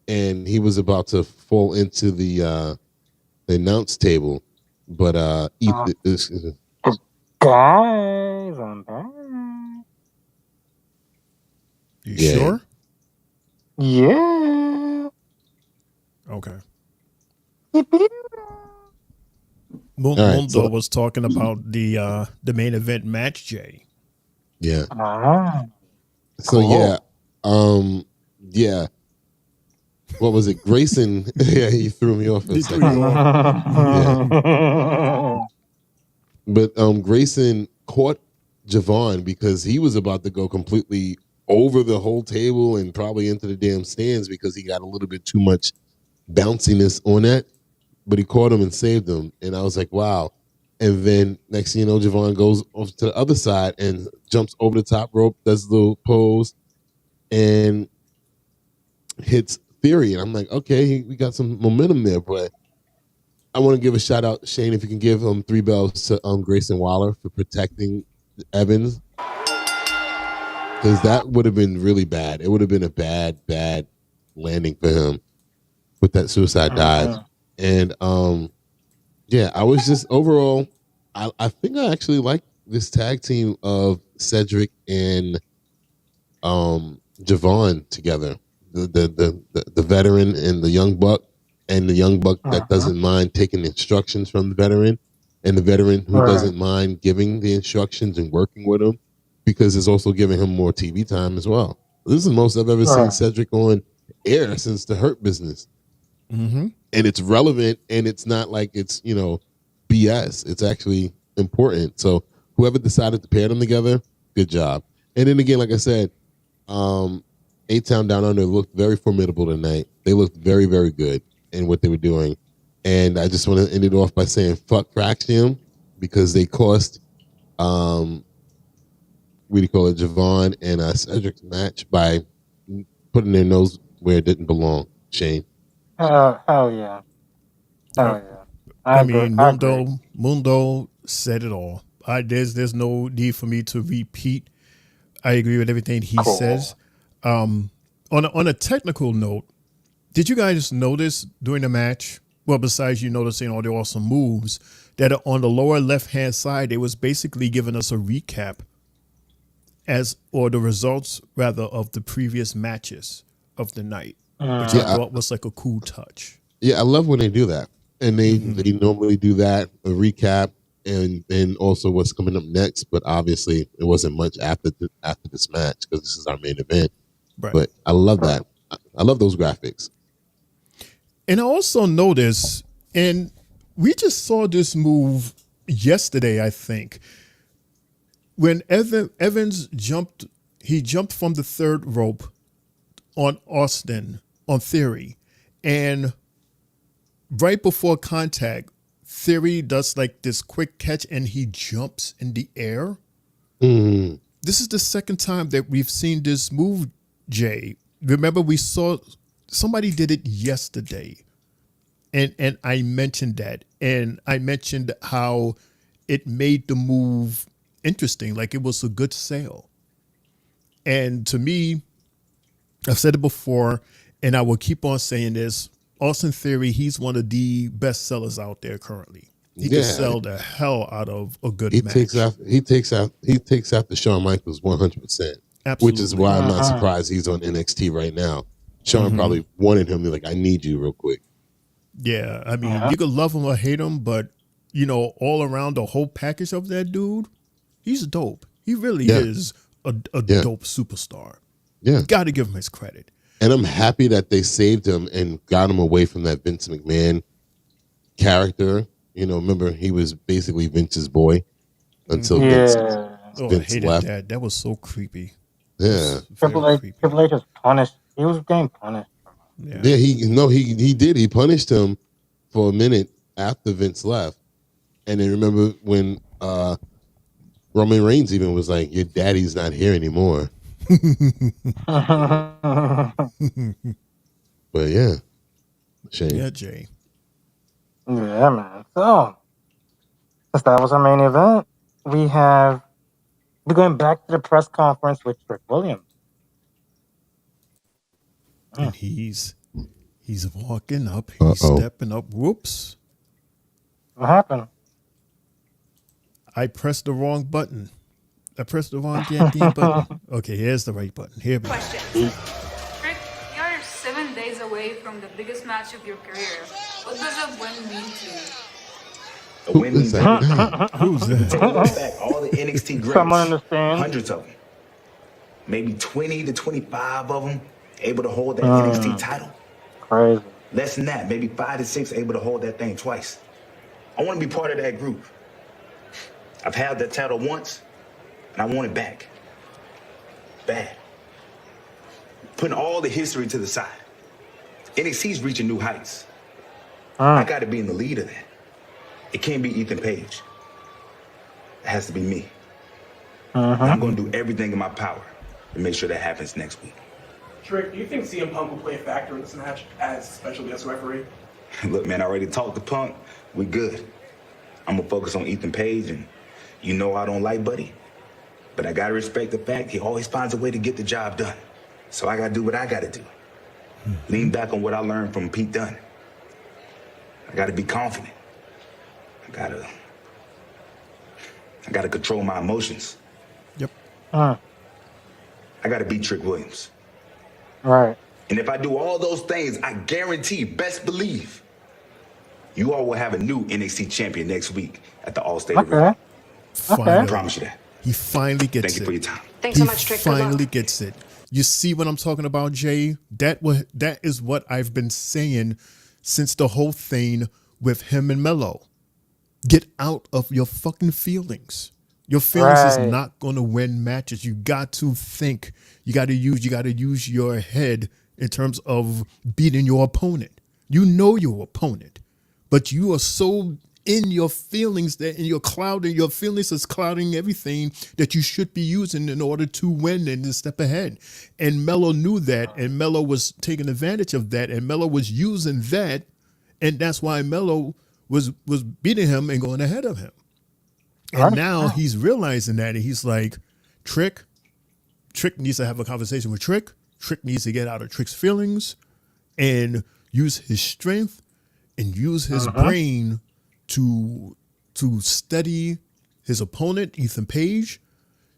and he was about to fall into the announce table. But guys, I'm back. You sure? Yeah. Okay. Yippee. Mundo was talking about the main event match, Jay. Yeah. Cool. Yeah. What was it? Grayson. Yeah, he threw me off. Yeah. But Grayson caught Javon because he was about to go completely over the whole table and probably into the damn stands because he got a little bit too much bounciness on that. But he caught him and saved him. And I was like, wow. And then next thing you know, Javon goes off to the other side and jumps over the top rope, does a little pose, and hits Theory. And I'm like, okay, we got some momentum there. But I want to give a shout out, Shane, if you can give 3 bells to Grayson Waller for protecting Evans. Because that would have been really bad. It would have been a bad landing for him with that suicide dive. And yeah, I was just overall, I think I actually like this tag team of Cedric and Javon together. The veteran and the young buck, and the young buck that doesn't mind taking instructions from the veteran, and the veteran who doesn't mind giving the instructions and working with him, because it's also giving him more TV time as well. This is the most I've ever seen Cedric on air since the Hurt Business. Mm-hmm. And it's relevant, and it's not like it's, BS. It's actually important. So whoever decided to pair them together, good job. And then again, like I said, A-Town Down Under looked very formidable tonight. They looked very, very good in what they were doing. And I just want to end it off by saying fuck Fraxium, because they cost Javon and Cedric's match by putting their nose where it didn't belong. Shane. Hell yeah. Hell yeah. I mean, Mundo said it all. There's no need for me to repeat. I agree with everything he says. On a technical note, did you guys notice during the match, well, besides you noticing all the awesome moves, that on the lower left-hand side, it was basically giving us a recap or the results, rather, of the previous matches of the night, which I thought was like a cool touch. Yeah, I love when they do that. And they normally do that, a recap, and then also what's coming up next. But obviously, it wasn't much after this match because this is our main event. Right. But I love that. I love those graphics. And I also noticed, and we just saw this move yesterday, I think, when Evans jumped from the third rope on Austin, on Theory, and right before contact, Theory does like this quick catch and he jumps in the air. Mm-hmm. This is the second time that we've seen this move, Jay. Remember, we saw somebody did it yesterday. And I mentioned that. And I mentioned how it made the move interesting, like it was a good sale. And to me, I've said it before, and I will keep on saying this, Austin Theory, he's one of the best sellers out there currently. He can sell the hell out of a good match. He takes after Shawn Michaels 100%. Absolutely. Which is why I'm not surprised he's on NXT right now. Shawn probably wanted him to like, I need you real quick. Yeah, I mean, you could love him or hate him, but all around the whole package of that dude, he's dope. He really is a dope superstar. Yeah. Got to give him his credit. And I'm happy that they saved him and got him away from that Vince McMahon character. You know, remember, he was basically Vince's boy until Vince I hated left. that. That was so creepy. Yeah. Triple H was punished. He was getting punished. Yeah, he did. He punished him for a minute after Vince left. And then remember when Roman Reigns even was like, your daddy's not here anymore. But yeah. Shame. Yeah, Jay. Yeah, man. So, since that was our main event, we're going back to the press conference with Trick Williams. And he's walking up. He's stepping up. Whoops. What happened? I pressed the wrong button. I pressed the wrong goddamn button. Okay, here's the right button. Here we go. Question. Rick, you're 7 days away from the biggest match of your career. What does a win mean to you? A win means everything. Who's that? Take a look back, all the NXT greats, Someone understand? hundreds of them, maybe 20 to 25 of them able to hold that NXT title. Crazy. Less than that, maybe 5 to 6 able to hold that thing twice. I want to be part of that group. I've held that title once, and I want it back. Bad. Putting all the history to the side. NXT's reaching new heights. I got to be in the lead of that. It can't be Ethan Page. It has to be me. And I'm going to do everything in my power to make sure that happens next week. Trick, do you think CM Punk will play a factor in this match as special guest referee? Look, man, I already talked to Punk. We good. I'm going to focus on Ethan Page, and you know I don't like Buddy. But I got to respect the fact he always finds a way to get the job done. So I got to do what I got to do. Lean back on what I learned from Pete Dunne. I got to be confident. I got to control my emotions. Yep. I got to beat Trick Williams. Right. And if I do all those things, I guarantee, best believe, you all will have a new NXT champion next week at the All-State Arena. I promise you that. He finally gets it. Thank you for your time. Thanks so much, Trick. He finally gets it. You see what I'm talking about, Jay? That is what I've been saying since the whole thing with him and Melo. Get out of your fucking feelings. Your feelings is not going to win matches. You got to think. You got to use your head in terms of beating your opponent. You know your opponent, but you are so in your feelings that your feelings is clouding everything that you should be using in order to win and to step ahead. And Melo knew that, and Melo was taking advantage of that, and Melo was using that, and that's why Melo was beating him and going ahead of him. And now he's realizing that, and he's like, Trick needs to have a conversation with Trick. Trick needs to get out of Trick's feelings and use his strength and use his brain to study his opponent, Ethan Page,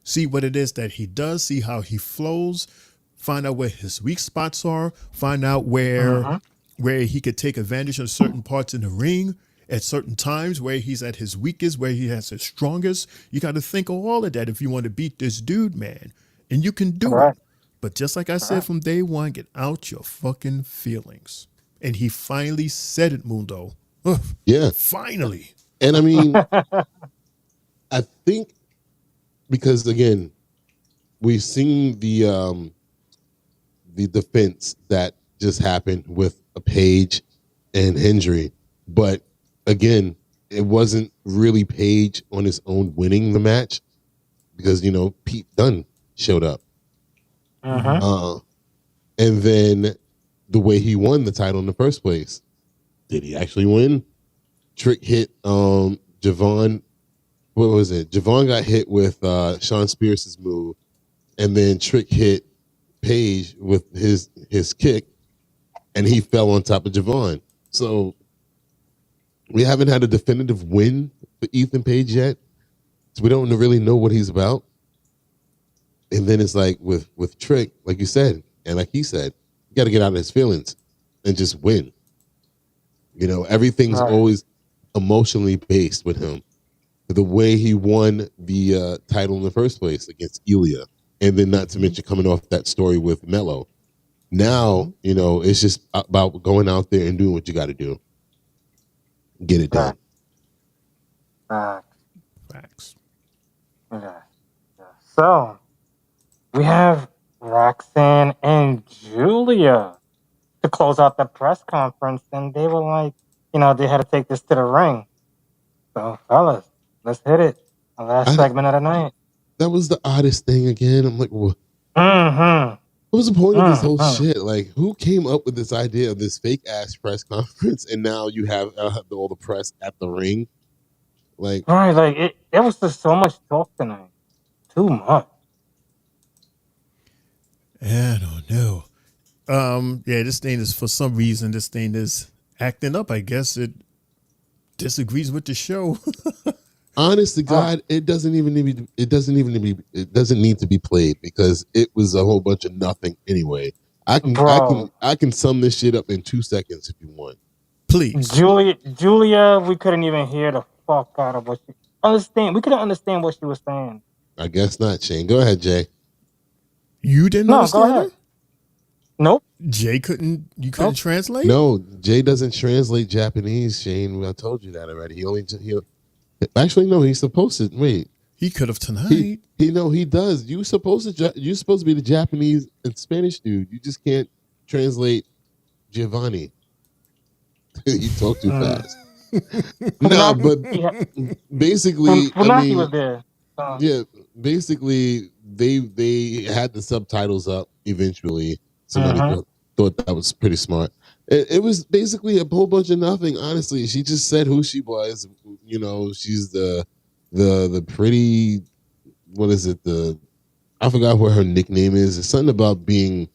see what it is that he does, see how he flows, find out where his weak spots are, find out where he could take advantage of certain parts in the ring at certain times, where he's at his weakest, where he has his strongest. You got to think of all of that if you want to beat this dude, man. And you can do it. But just like I said from day one, get out your fucking feelings. And he finally said it, Mundo. Yeah. Finally. And I mean, I think because, again, we've seen the defense that just happened with a Page and Hendry. But again, it wasn't really Page on his own winning the match because, Pete Dunne showed up. And then the way he won the title in the first place. Did he actually win? Trick hit Javon. What was it? Javon got hit with Sean Spears' move, and then Trick hit Page with his kick, and he fell on top of Javon. So we haven't had a definitive win for Ethan Page yet. So we don't really know what he's about. And then it's like with Trick, like you said, and like he said, you got to get out of his feelings and just win. Everything's always emotionally based with him. the way he won the title in the first place against Guilia, and then not to mention coming off that story with Mello. Now, it's just about going out there and doing what you got to do. Get it done. Facts. Okay. So, we have Roxanne and Guilia to close out the press conference, and they were like, they had to take this to the ring. So, fellas, let's hit it. The last segment of the night. That was the oddest thing again. I'm like, what Mm-hmm. was the point of this whole shit? Like, who came up with this idea of this fake ass press conference? And now you have all the press at the ring. Like, right, like there was just so much talk tonight. Too much. I don't know. This thing is, for some reason, this thing is acting up. I guess it disagrees with the show. Honest to God, it doesn't need to be played because it was a whole bunch of nothing anyway. I can sum this shit up in 2 seconds if you want. Please. Guilia, we couldn't even hear the fuck out of what she understand. We couldn't understand what she was saying. I guess not, Shane. Go ahead, Jay. You didn't understand go ahead. her? Nope. Jay couldn't translate? No, Jay doesn't translate Japanese, Shane. I told you that already. Actually, no, he's supposed to. Wait. He could have tonight. He does. You're supposed to be the Japanese and Spanish dude. You just can't translate Giovanni. You talk too fast. No, but basically, Funaki was there. Yeah, basically, they had the subtitles up eventually. Somebody thought that was pretty smart. It was basically a whole bunch of nothing. Honestly, she just said who she was. She's the pretty. What is it? I forgot what her nickname is. It's something about being,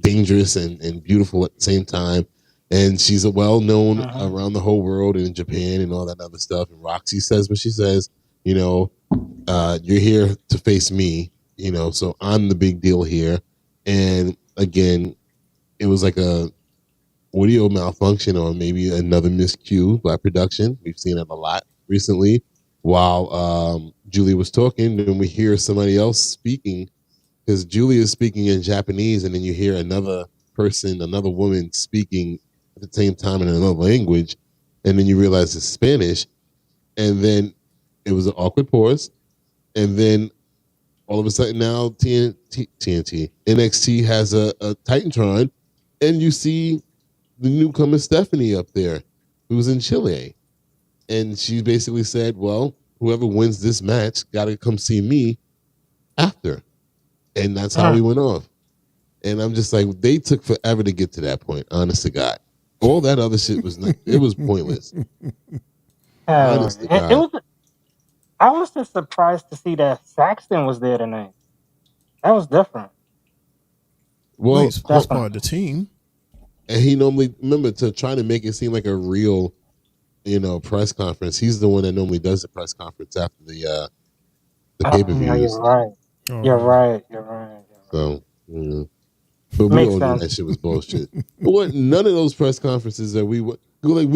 dangerous and beautiful at the same time. And she's a well-known around the whole world and in Japan and all that other stuff. And Roxy says what she says. You're here to face me. So I'm the big deal here. And again, it was like a audio malfunction or maybe another miscue by production. We've seen it a lot recently. While Julie was talking, then we hear somebody else speaking because Julie is speaking in Japanese, and then you hear another woman speaking at the same time in another language, and then you realize it's Spanish, and then it was an awkward pause, and then all of a sudden now NXT has a Titantron, and you see the newcomer Stephanie up there, who's in Chile. And she basically said, well, whoever wins this match got to come see me after. And that's how we went off. And I'm just like, they took forever to get to that point, honest to God. All that other shit was pointless. Honest to God. I was just surprised to see that Saxton was there tonight. That was different. Well, he's part of the team. And he normally, remember, to try to make it seem like a real, press conference, he's the one that normally does the press conference after the pay-per-view. Yeah, you're right. You're right. So, but we all knew that shit was bullshit. But none of those press conferences that we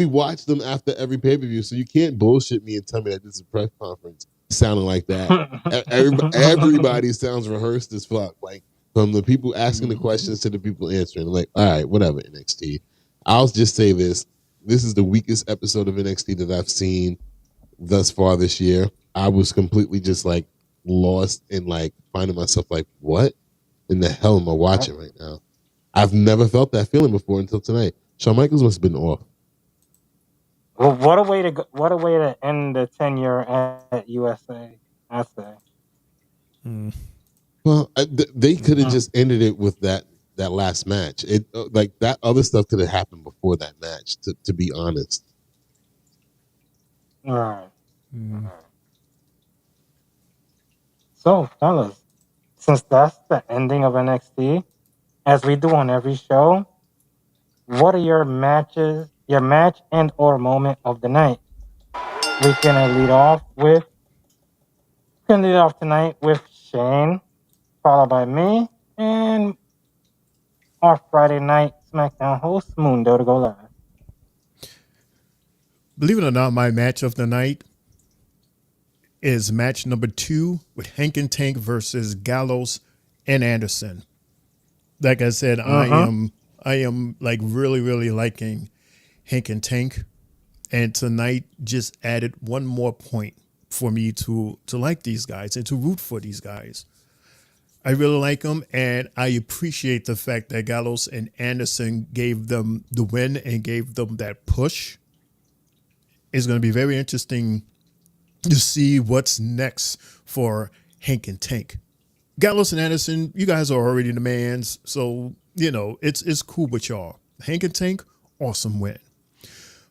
watched them after every pay-per-view, so you can't bullshit me and tell me that this is a press conference sounding like that. Everybody sounds rehearsed as fuck. Like, from the people asking the questions to the people answering. Like, all right, whatever, NXT. I'll just say this. This is the weakest episode of NXT that I've seen thus far this year. I was completely just like lost and like finding myself like, what in the hell am I watching right now? I've never felt that feeling before until tonight. Shawn Michaels must have been off. Well, what a way to end the tenure at USA, I say. Well, they could have just ended it with that last match. It like that other stuff could have happened before that match. To be honest. All right. So, fellas, since that's the ending of NXT, as we do on every show, what are your match and or moment of the night? We can lead off tonight with Shane, followed by me, and our Friday night SmackDown host, Mundo, to go live. Believe it or not, my match of the night is match number 2 with Hank and Tank versus Gallows and Anderson. Like I said, I am like really, really liking Hank and Tank. And tonight just added one more point for me to like these guys and to root for these guys. I really like them, and I appreciate the fact that Gallows and Anderson gave them the win and gave them that push. It's going to be very interesting to see what's next for Hank and Tank. Gallows and Anderson, you guys are already the mans, so, you know, it's cool with y'all. Hank and Tank, awesome win.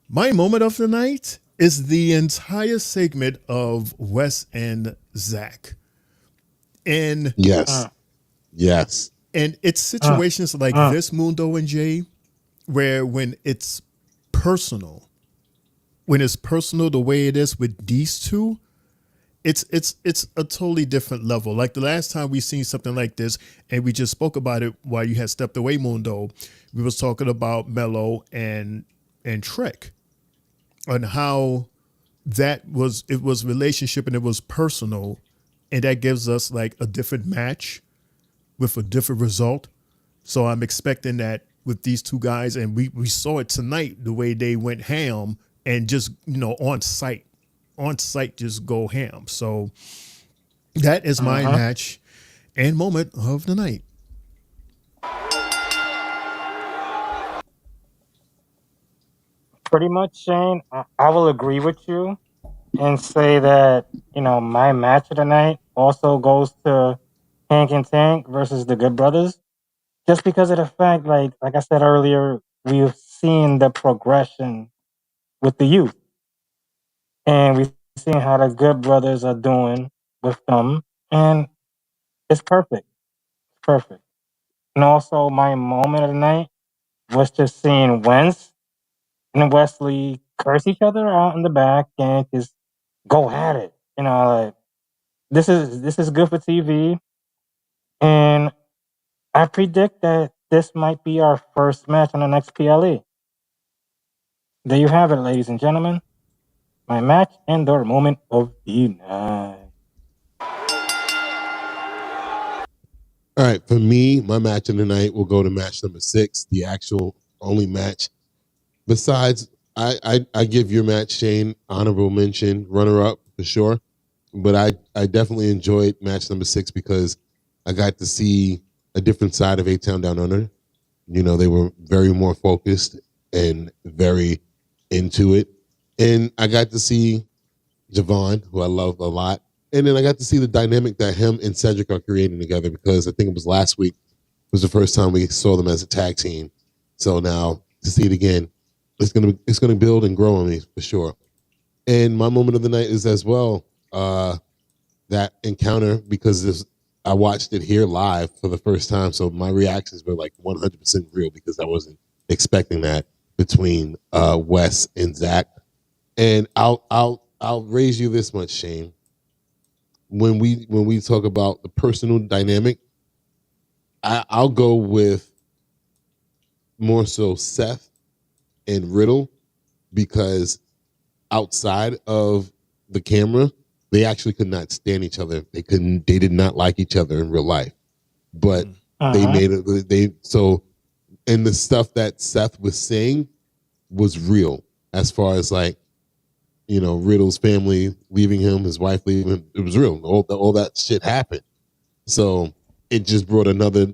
My moment of the night is the entire segment of Wes and Zach. And yes. And it's situations like this, Mundo and Jay, where when it's personal the way it is with these two, it's a totally different level. Like the last time we seen something like this, and we just spoke about it while you had stepped away, Mundo, we was talking about Mello and Trek, and how it was relationship and it was personal, and that gives us like a different match with a different result. So I'm expecting that with these two guys, and we saw it tonight, the way they went ham and just, you know, on site just go ham. So that is my match and moment of the night. Pretty much, Shane, I will agree with you and say that, you know, my match of the night also goes to Hank and Tank versus the Good Brothers. Just because of the fact, like I said earlier, we've seen the progression with the youth. And we've seen how the Good Brothers are doing with them. And it's perfect. Perfect. And also, my moment of the night was just seeing Wentz and Wesley curse each other out in the back and just go at it. You know, like this is good for TV. And I predict that this might be our first match on the next PLE. There you have it, ladies and gentlemen. My match and their moment of the night. All right, for me, my match of the night will go to match number 6, the actual only match. Besides, I give your match, Shane, honorable mention, runner-up for sure. But I definitely enjoyed match number 6 because I got to see a different side of A-Town Down Under. You know, they were very more focused and very into it. And I got to see Javon, who I love a lot. And then I got to see the dynamic that him and Cedric are creating together, because I think it was last week was the first time we saw them as a tag team. So now to see it again, it's gonna build and grow on me for sure. And my moment of the night is as well that encounter, because I watched it here live for the first time, so my reactions were like 100% real, because I wasn't expecting that between Wes and Zach. And I'll raise you this much, Shane. When we talk about the personal dynamic, I'll go with more so Seth and Riddle, because outside of the camera, they actually could not stand each other. They did not like each other in real life, but they made it. And the stuff that Seth was saying was real, as far as like, you know, Riddle's family leaving him, his wife leaving him. It was real. All that shit happened. So it just brought another,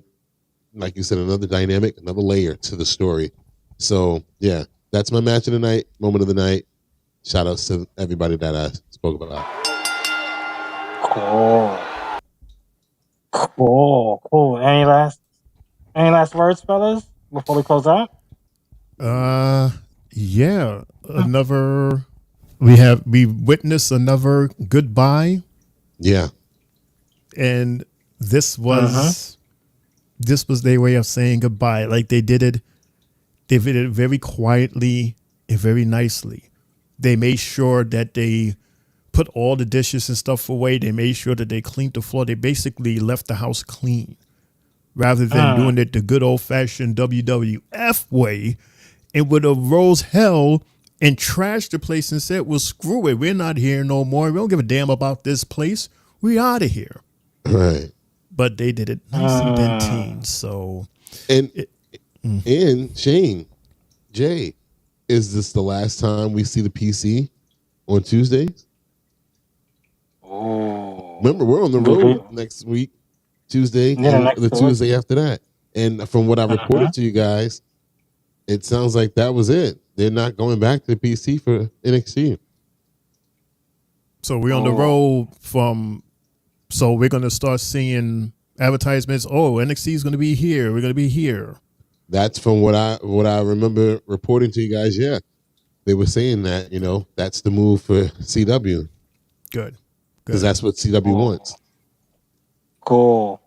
like you said, another dynamic, another layer to the story. So yeah, that's my match of the night, moment of the night. Shout outs to everybody that I spoke about. Cool. Any last words, fellas, before we close out? Yeah. Another. We witnessed another goodbye. Yeah. And this was their way of saying goodbye. Like they did it very quietly and very nicely. They made sure that they put all the dishes and stuff away. They made sure that they cleaned the floor. They basically left the house clean, rather than doing it the good old fashioned WWF way. It would have rose hell and trashed the place and said, well, screw it. We're not here no more. We don't give a damn about this place. We out of here. Right. But they did it nice and denteen. So, and Shane, Jay, is this the last time we see the PC on Tuesdays? Oh. Remember, we're on the road next week, Tuesday, and the Tuesday after that. And from what I reported to you guys, it sounds like that was it. They're not going back to the PC for NXT. So we're on the road so we're going to start seeing advertisements. Oh, NXT is going to be here. We're going to be here. That's from what I remember reporting to you guys. Yeah, they were saying that, that's the move for CW. Good. Because that's what CW wants. Cool.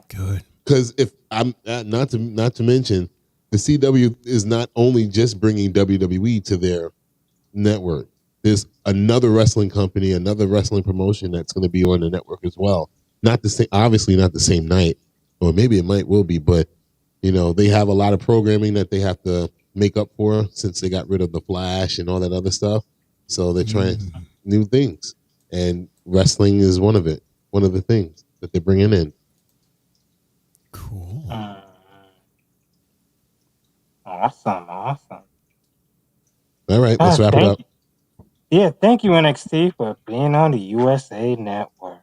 Good. Because if I'm not to mention, the CW is not only just bringing WWE to their network. There's another wrestling company, another wrestling promotion that's going to be on the network as well. Not the same, obviously not the same night, or maybe it will be, but they have a lot of programming that they have to make up for since they got rid of the Flash and all that other stuff. So they're trying new things, and wrestling is one of the things that they're bringing in. Cool. Awesome. All right, let's wrap it up. Yeah, thank you, NXT, for being on the USA Network.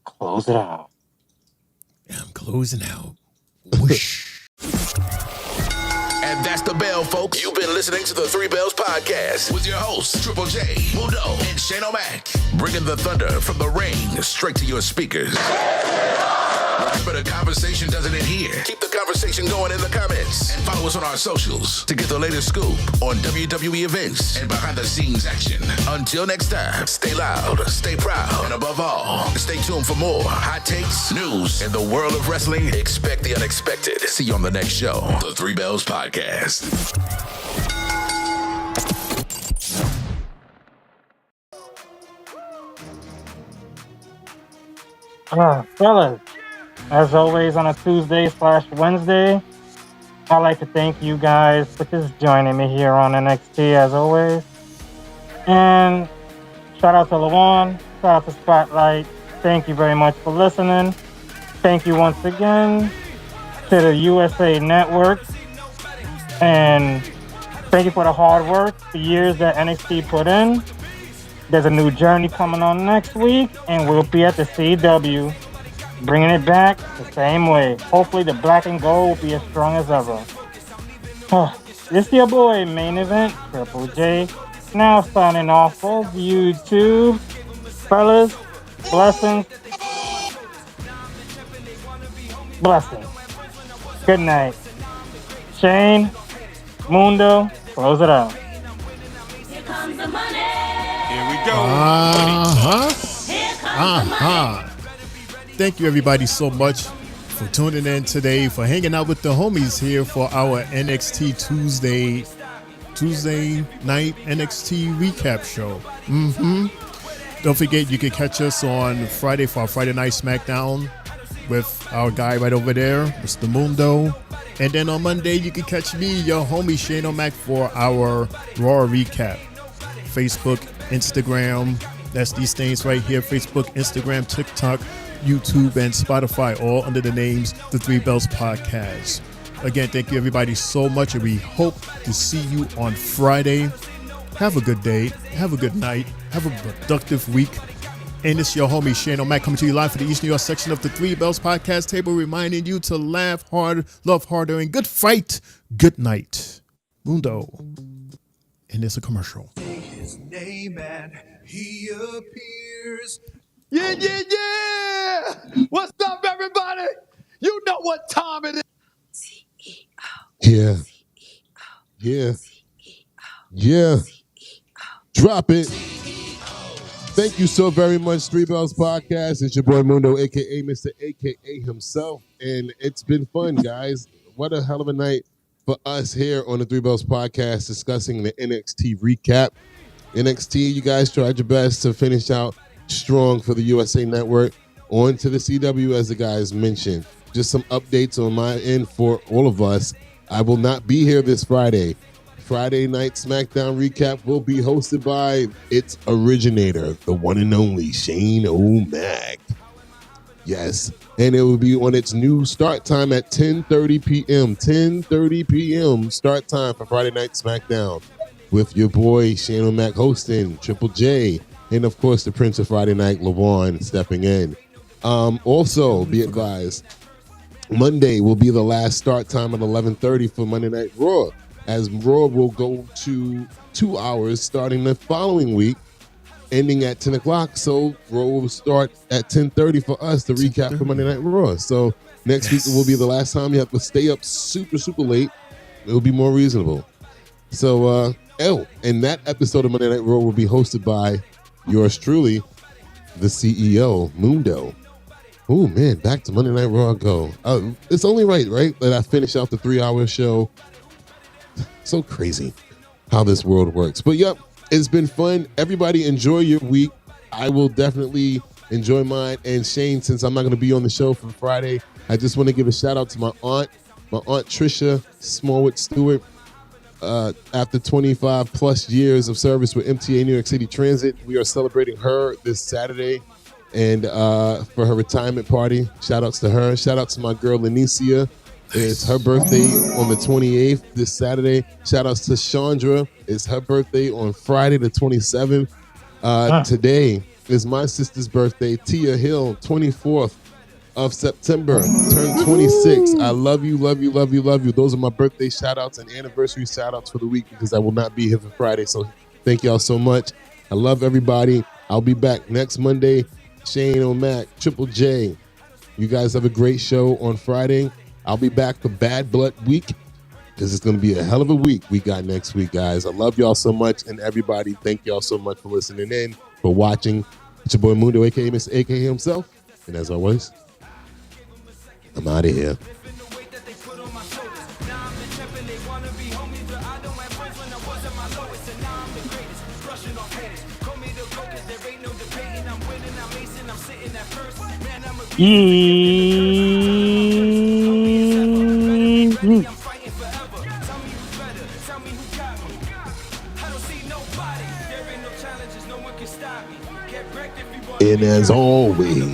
Close it out. I'm closing out. Whoosh. And that's the bell, folks. You've been listening to the Three Bells Podcast with your hosts, Triple J, Mundo, and Shane O'Mac, bringing the thunder from the ring straight to your speakers. Remember, the conversation doesn't end here. Keep the conversation going in the comments and follow us on our socials to get the latest scoop on WWE events and behind-the-scenes action. Until next time, stay loud, stay proud, and above all, stay tuned for more hot takes, news, and the world of wrestling. Expect the unexpected. See you on the next show, the Three Bells Podcast. Fellas, as always on a Tuesday/Wednesday, I'd like to thank you guys for just joining me here on NXT as always. And shout out to LaJuan, shout out to Spotlight. Thank you very much for listening. Thank you once again to the USA Network. And thank you for the hard work, the years that NXT put in. There's a new journey coming on next week, and we'll be at the CW, bringing it back the same way. Hopefully the black and gold will be as strong as ever. This your boy, Main Event, Triple J. Now signing off of YouTube. Fellas, blessings. Blessings. Good night. Shane, Mundo, close it out. Here comes the money. Here we go. Thank you, everybody, so much for tuning in today, for hanging out with the homies here for our NXT Tuesday night NXT recap show. Don't forget, you can catch us on Friday for our Friday Night SmackDown with our guy right over there, Mr. Mundo. And then on Monday, you can catch me, your homie Shane O'Mac, for our Raw recap. Facebook, Instagram, that's these things right here. Facebook, Instagram, TikTok, YouTube, and Spotify, all under the names The Three Bells Podcast. Again, thank you everybody so much, and we hope to see you on Friday. Have a good day, have a good night, have a productive week. And it's your homie Shane O'Mac coming to you live for the East New York section of the Three Bells Podcast table, reminding you to laugh hard, love harder, and good fight, good night. Mundo. And it's a commercial. His name and he appears. Yeah. What's up, everybody? You know what time it is. Yeah. Drop it. Thank you so very much, Three Bells Podcast. It's your boy Mundo, a.k.a. Mr. A.K.A. himself. And it's been fun, guys. What a hell of a night for us here on the Three Bells Podcast discussing the NXT recap. NXT, you guys tried your best to finish out strong for the USA Network. On to the CW, as the guys mentioned. Just some updates on my end for all of us. I will not be here this Friday Friday Night SmackDown recap will be hosted by its originator, the one and only Shane O'Mac. Yes, and it will be on its new start time at 10:30 p.m. 10:30 p.m. start time for Friday Night SmackDown with your boy Shane O'Mac hosting, Triple J, and of course the Prince of Friday Night, LaVon, stepping in. Also, be advised, Monday will be the last start time at 11:30 for Monday Night Raw, as Raw will go to 2 hours starting the following week, ending at 10 o'clock. So Raw will start at 10:30 for us to recap for Monday Night Raw. So next week will be the last time you have to stay up super, super late. It will be more reasonable. So, and that episode of Monday Night Raw will be hosted by yours truly, the CEO, Mundo. Oh, man, back to Monday Night Raw I go. It's only right, that I finish out the 3-hour show. So crazy how this world works. But, yep, it's been fun. Everybody enjoy your week. I will definitely enjoy mine. And Shane, since I'm not going to be on the show for Friday, I just want to give a shout out to my aunt Trisha Smallwood Stewart. After 25 plus years of service with MTA New York City Transit, we are celebrating her this Saturday and for her retirement party. Shout outs to her. Shout out to my girl Lenicia. It's her birthday on the 28th this Saturday. Shout outs to Chandra. It's her birthday on Friday the 27th. Today is my sister's birthday, Tia Hill, 24th of September, turned 26. I love you, love you, love you, love you. Those are my birthday shout outs and anniversary shout outs for the week because I will not be here for Friday. So thank y'all so much. I love everybody. I'll be back next Monday. Shane O'Mac, Triple J. You guys have a great show on Friday. I'll be back for Bad Blood Week because it's going to be a hell of a week we got next week, guys. I love y'all so much. And everybody, thank y'all so much for listening in, for watching. It's your boy Mundo, a.k.a. Mr. A.K.A. himself. And as always, I'm out of here. And as always,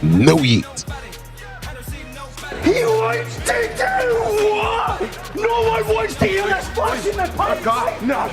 no yeet. He wants to do what? No one wants to hear us flashing the pipe. No.